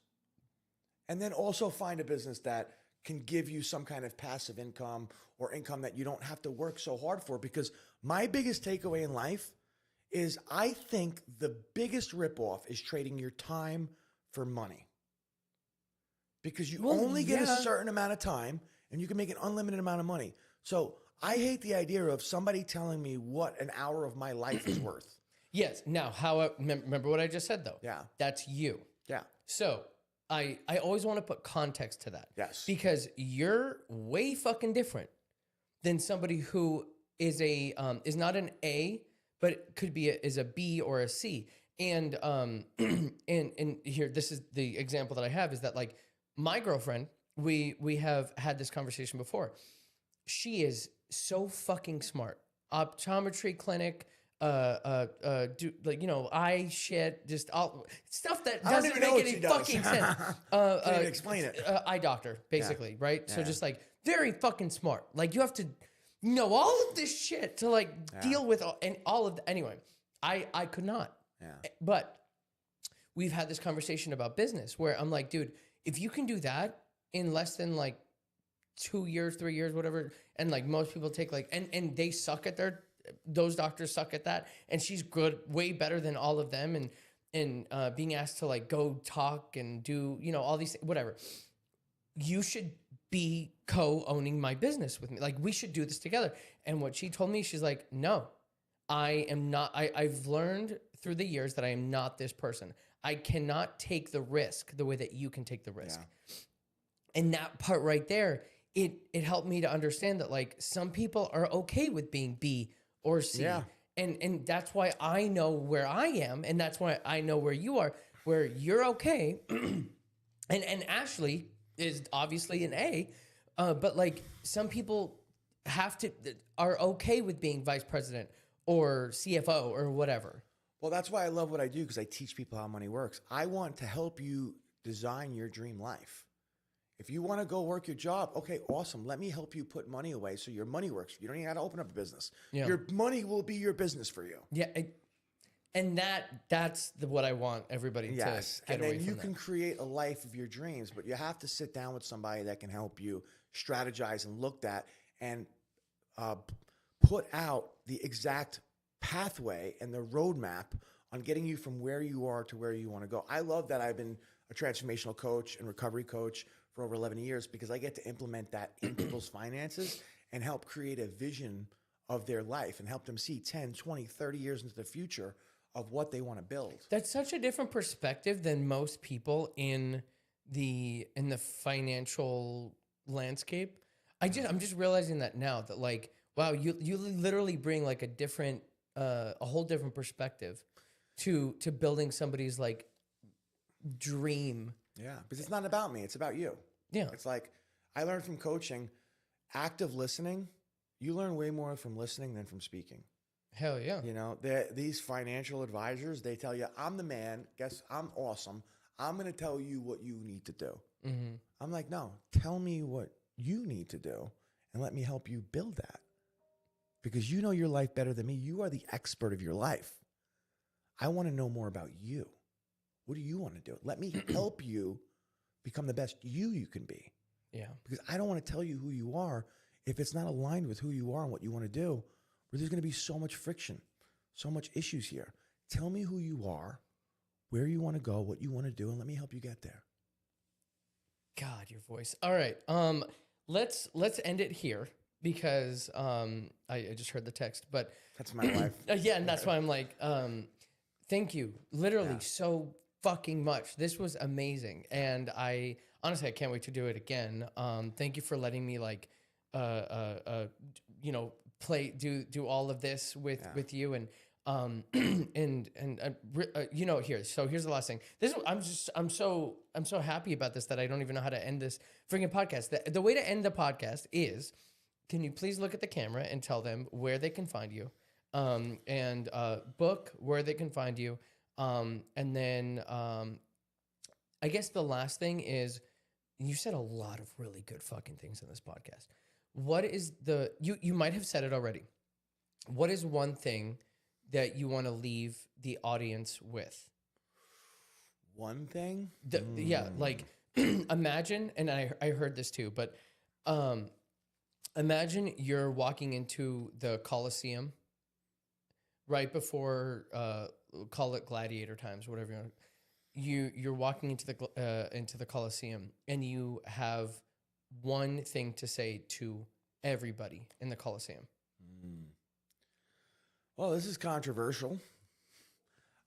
And then also find a business that can give you some kind of passive income or income that you don't have to work so hard for. Because my biggest takeaway in life is I think the biggest ripoff is trading your time for money. Because you only get a certain amount of time and you can make an unlimited amount of money. So I hate the idea of somebody telling me what an hour of my life is worth. Yes. Now, remember what I just said though? Yeah. That's you. Yeah. So I always want to put context to that. Yes. Because you're way fucking different than somebody who is is not an A, but could be is a B or a C. And and here, this is the example that I have is that like my girlfriend, we have had this conversation before. She is so fucking smart. Optometry clinic, do like eye shit, just all stuff that doesn't make any fucking sense. Can't even explain it. Eye doctor, basically, right? Yeah. So just like very fucking smart. Like you have to know all of this shit to like deal with all of anyway. I could not. Yeah. But we've had this conversation about business where I'm like, dude, if you can do that in less than like 2 years, 3 years, whatever, and like most people take like, and they suck at those doctors suck at that, and she's good, way better than all of them, and being asked to like go talk and do, all these, whatever. You should be co-owning my business with me. Like we should do this together. And what she told me, she's like, no, I am not, I've learned through the years that I am not this person. I cannot take the risk the way that you can take the risk. Yeah. And that part right there, it helped me to understand that like some people are okay with being B or C. Yeah. And that's why I know where I am. And that's why I know where you are, where you're okay. and Ashley is obviously an A. But like some people are okay with being vice president or CFO or whatever. Well, that's why I love what I do, because I teach people how money works. I want to help you design your dream life. If you want to go work your job, okay, awesome. Let me help you put money away so your money works. You don't even have to open up a business. Yeah. Your money will be your business for you. Yeah, and that's what I want everybody to get away from. And then you can create a life of your dreams, but you have to sit down with somebody that can help you strategize and look at and put out the exact pathway and the roadmap on getting you from where you are to where you want to go. I love that I've been a transformational coach and recovery coach for over 11 years because I get to implement that in people's finances and help create a vision of their life and help them see 10, 20, 30 years into the future of what they want to build. That's such a different perspective than most people in the financial landscape. I'm just realizing that now that like, wow, you literally bring like a different a whole different perspective to building somebody's like dream. Yeah, because it's not about me. It's about you. Yeah. It's like I learned from coaching, active listening. You learn way more from listening than from speaking. Hell yeah. You know, these financial advisors, they tell you, I'm the man. Guess I'm awesome. I'm going to tell you what you need to do. Mm-hmm. I'm like, no, tell me what you need to do and let me help you build that. Because you know your life better than me. You are the expert of your life. I want to know more about you. What do you want to do? Let me help you become the best you can be. Yeah. Because I don't want to tell you who you are if it's not aligned with who you are and what you want to do, where there's going to be so much friction, so much issues here. Tell me who you are, where you want to go, what you want to do, and let me help you get there. God, your voice. All right. Let's end it here because I just heard the text, but That's my life. yeah, and that's why I'm like, thank you, literally so fucking much. This was amazing, and I honestly I can't wait to do it again. Thank you for letting me like, you know, do all of this with you and. And you know, here's the last thing. I'm so happy about this that I don't even know how to end this freaking podcast. The way to end the podcast is, can you please look at the camera and tell them where they can find you, and book where they can find you, and then I guess the last thing is, you said a lot of really good fucking things in this podcast. What is you might have said it already. What is one thing that you want to leave the audience with? One thing? Yeah, like imagine, and I heard this too, but imagine you're walking into the Coliseum right before, call it gladiator times, whatever you're walking into the Coliseum, and you have one thing to say to everybody in the Coliseum. Well, this is controversial.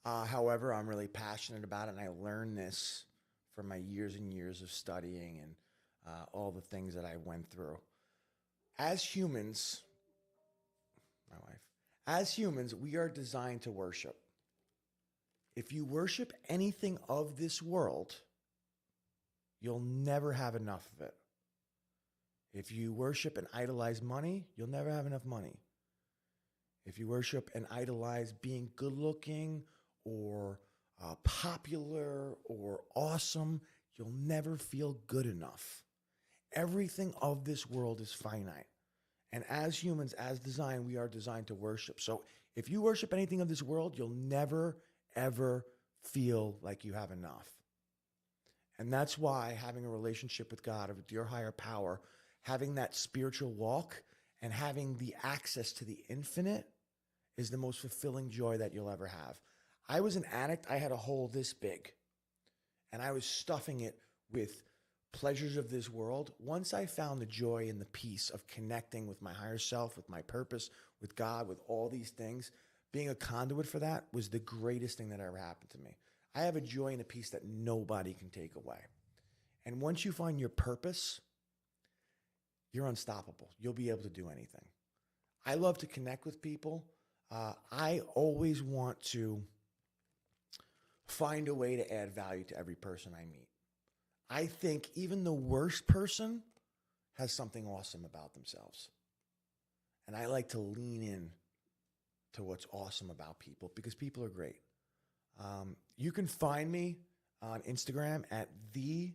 However, I'm really passionate about it, and I learned this from my years and years of studying and all the things that I went through. As humans, we are designed to worship. If you worship anything of this world, you'll never have enough of it. If you worship and idolize money, you'll never have enough money. If you worship and idolize being good looking or popular or awesome, you'll never feel good enough. Everything of this world is finite. And as humans, as designed, we are designed to worship. So if you worship anything of this world, you'll never, ever feel like you have enough. And that's why having a relationship with God, with your higher power, having that spiritual walk and having the access to the infinite is the most fulfilling joy that you'll ever have. I was an addict. I had a hole this big, and I was stuffing it with pleasures of this world. Once I found the joy and the peace of connecting with my higher self, with my purpose, with God, with all these things, being a conduit for that was the greatest thing that ever happened to me. I have a joy and a peace that nobody can take away. And once you find your purpose, you're unstoppable. You'll be able to do anything. I love to connect with people. I always want to find a way to add value to every person I meet. I think even the worst person has something awesome about themselves. And I like to lean in to what's awesome about people because people are great. You can find me on Instagram at the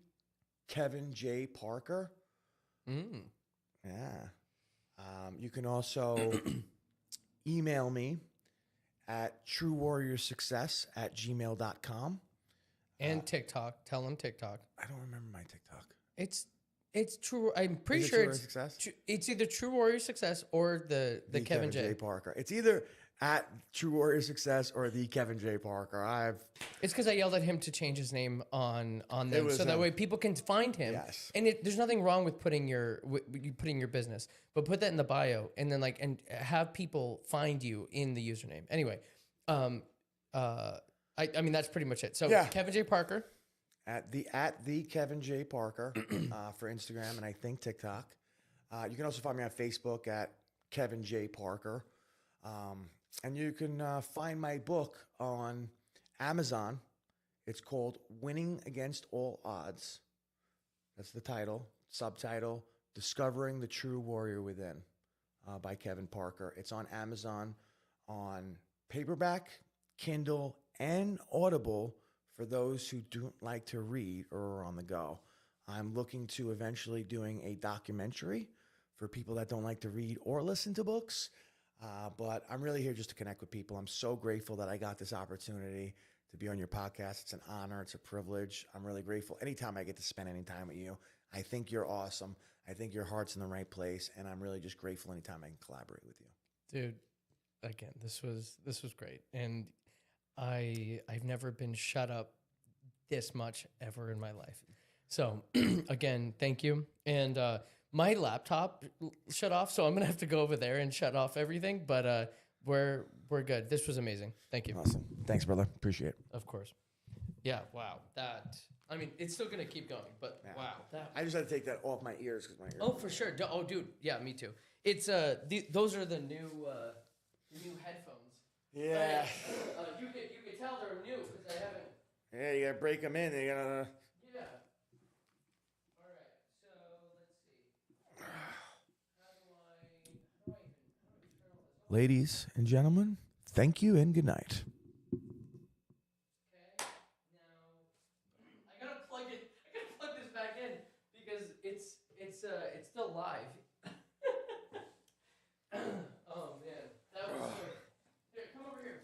Kevin J. Parker. Yeah. You can also email me at truewarriorsuccess@gmail.com. And TikTok. Tell them TikTok. I don't remember my TikTok. It's true. I'm pretty Is it sure True Warrior it's Success? It's either True Warrior Success or the Kevin J. Parker. It's either at True Warrior Success or the Kevin J. Parker. It's because I yelled at him to change his name on them, was so that him. way people can find him. Yes. And there's nothing wrong with putting your business, but put that in the bio, and then and have people find you in the username. Anyway, I mean that's pretty much it. So Yeah. Kevin J. Parker. At the Kevin J. Parker for Instagram and I think TikTok. You can also find me on Facebook at Kevin J. Parker. And you can find my book on Amazon. It's called Winning Against All Odds. That's the title. Subtitle, Discovering the True Warrior Within by Kevin Parker. It's on Amazon on paperback, Kindle, and Audible for those who don't like to read or are on the go. I'm looking to eventually doing a documentary for people that don't like to read or listen to books. But I'm really here just to connect with people. I'm so grateful that I got this opportunity to be on your podcast. It's an honor. It's a privilege. I'm really grateful anytime I get to spend any time with you. I think you're awesome. I think your heart's in the right place, and I'm really just grateful anytime I can collaborate with you. Dude, again, this was great, and I've never been shut up this much ever in my life. So again, thank you. And my laptop shut off, so I'm gonna have to go over there and shut off everything. But we're good. This was amazing. Thank you. Awesome. Thanks, brother. Appreciate it. Of course. Yeah. Wow. I mean, it's still gonna keep going, but Yeah. wow. I just had to take that off my ears because my ears. Oh, for sure. Oh, dude. Yeah, me too. It's those are the new headphones. Yeah. You could tell they're new because I haven't. Yeah, you gotta break them in. You gotta. Yeah. All right. So let's see. How do I turn all this on? Ladies and gentlemen, thank you and good night. Okay. Now I gotta plug this back in because it's still live. Oh man, that was sick. Here, come over here.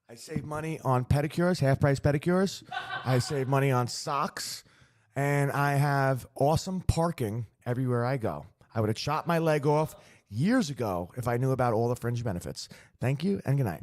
I save money on pedicures, half price pedicures. I save money on socks. And I have awesome parking everywhere I go. I would have chopped my leg off years ago if I knew about all the fringe benefits. Thank you and good night.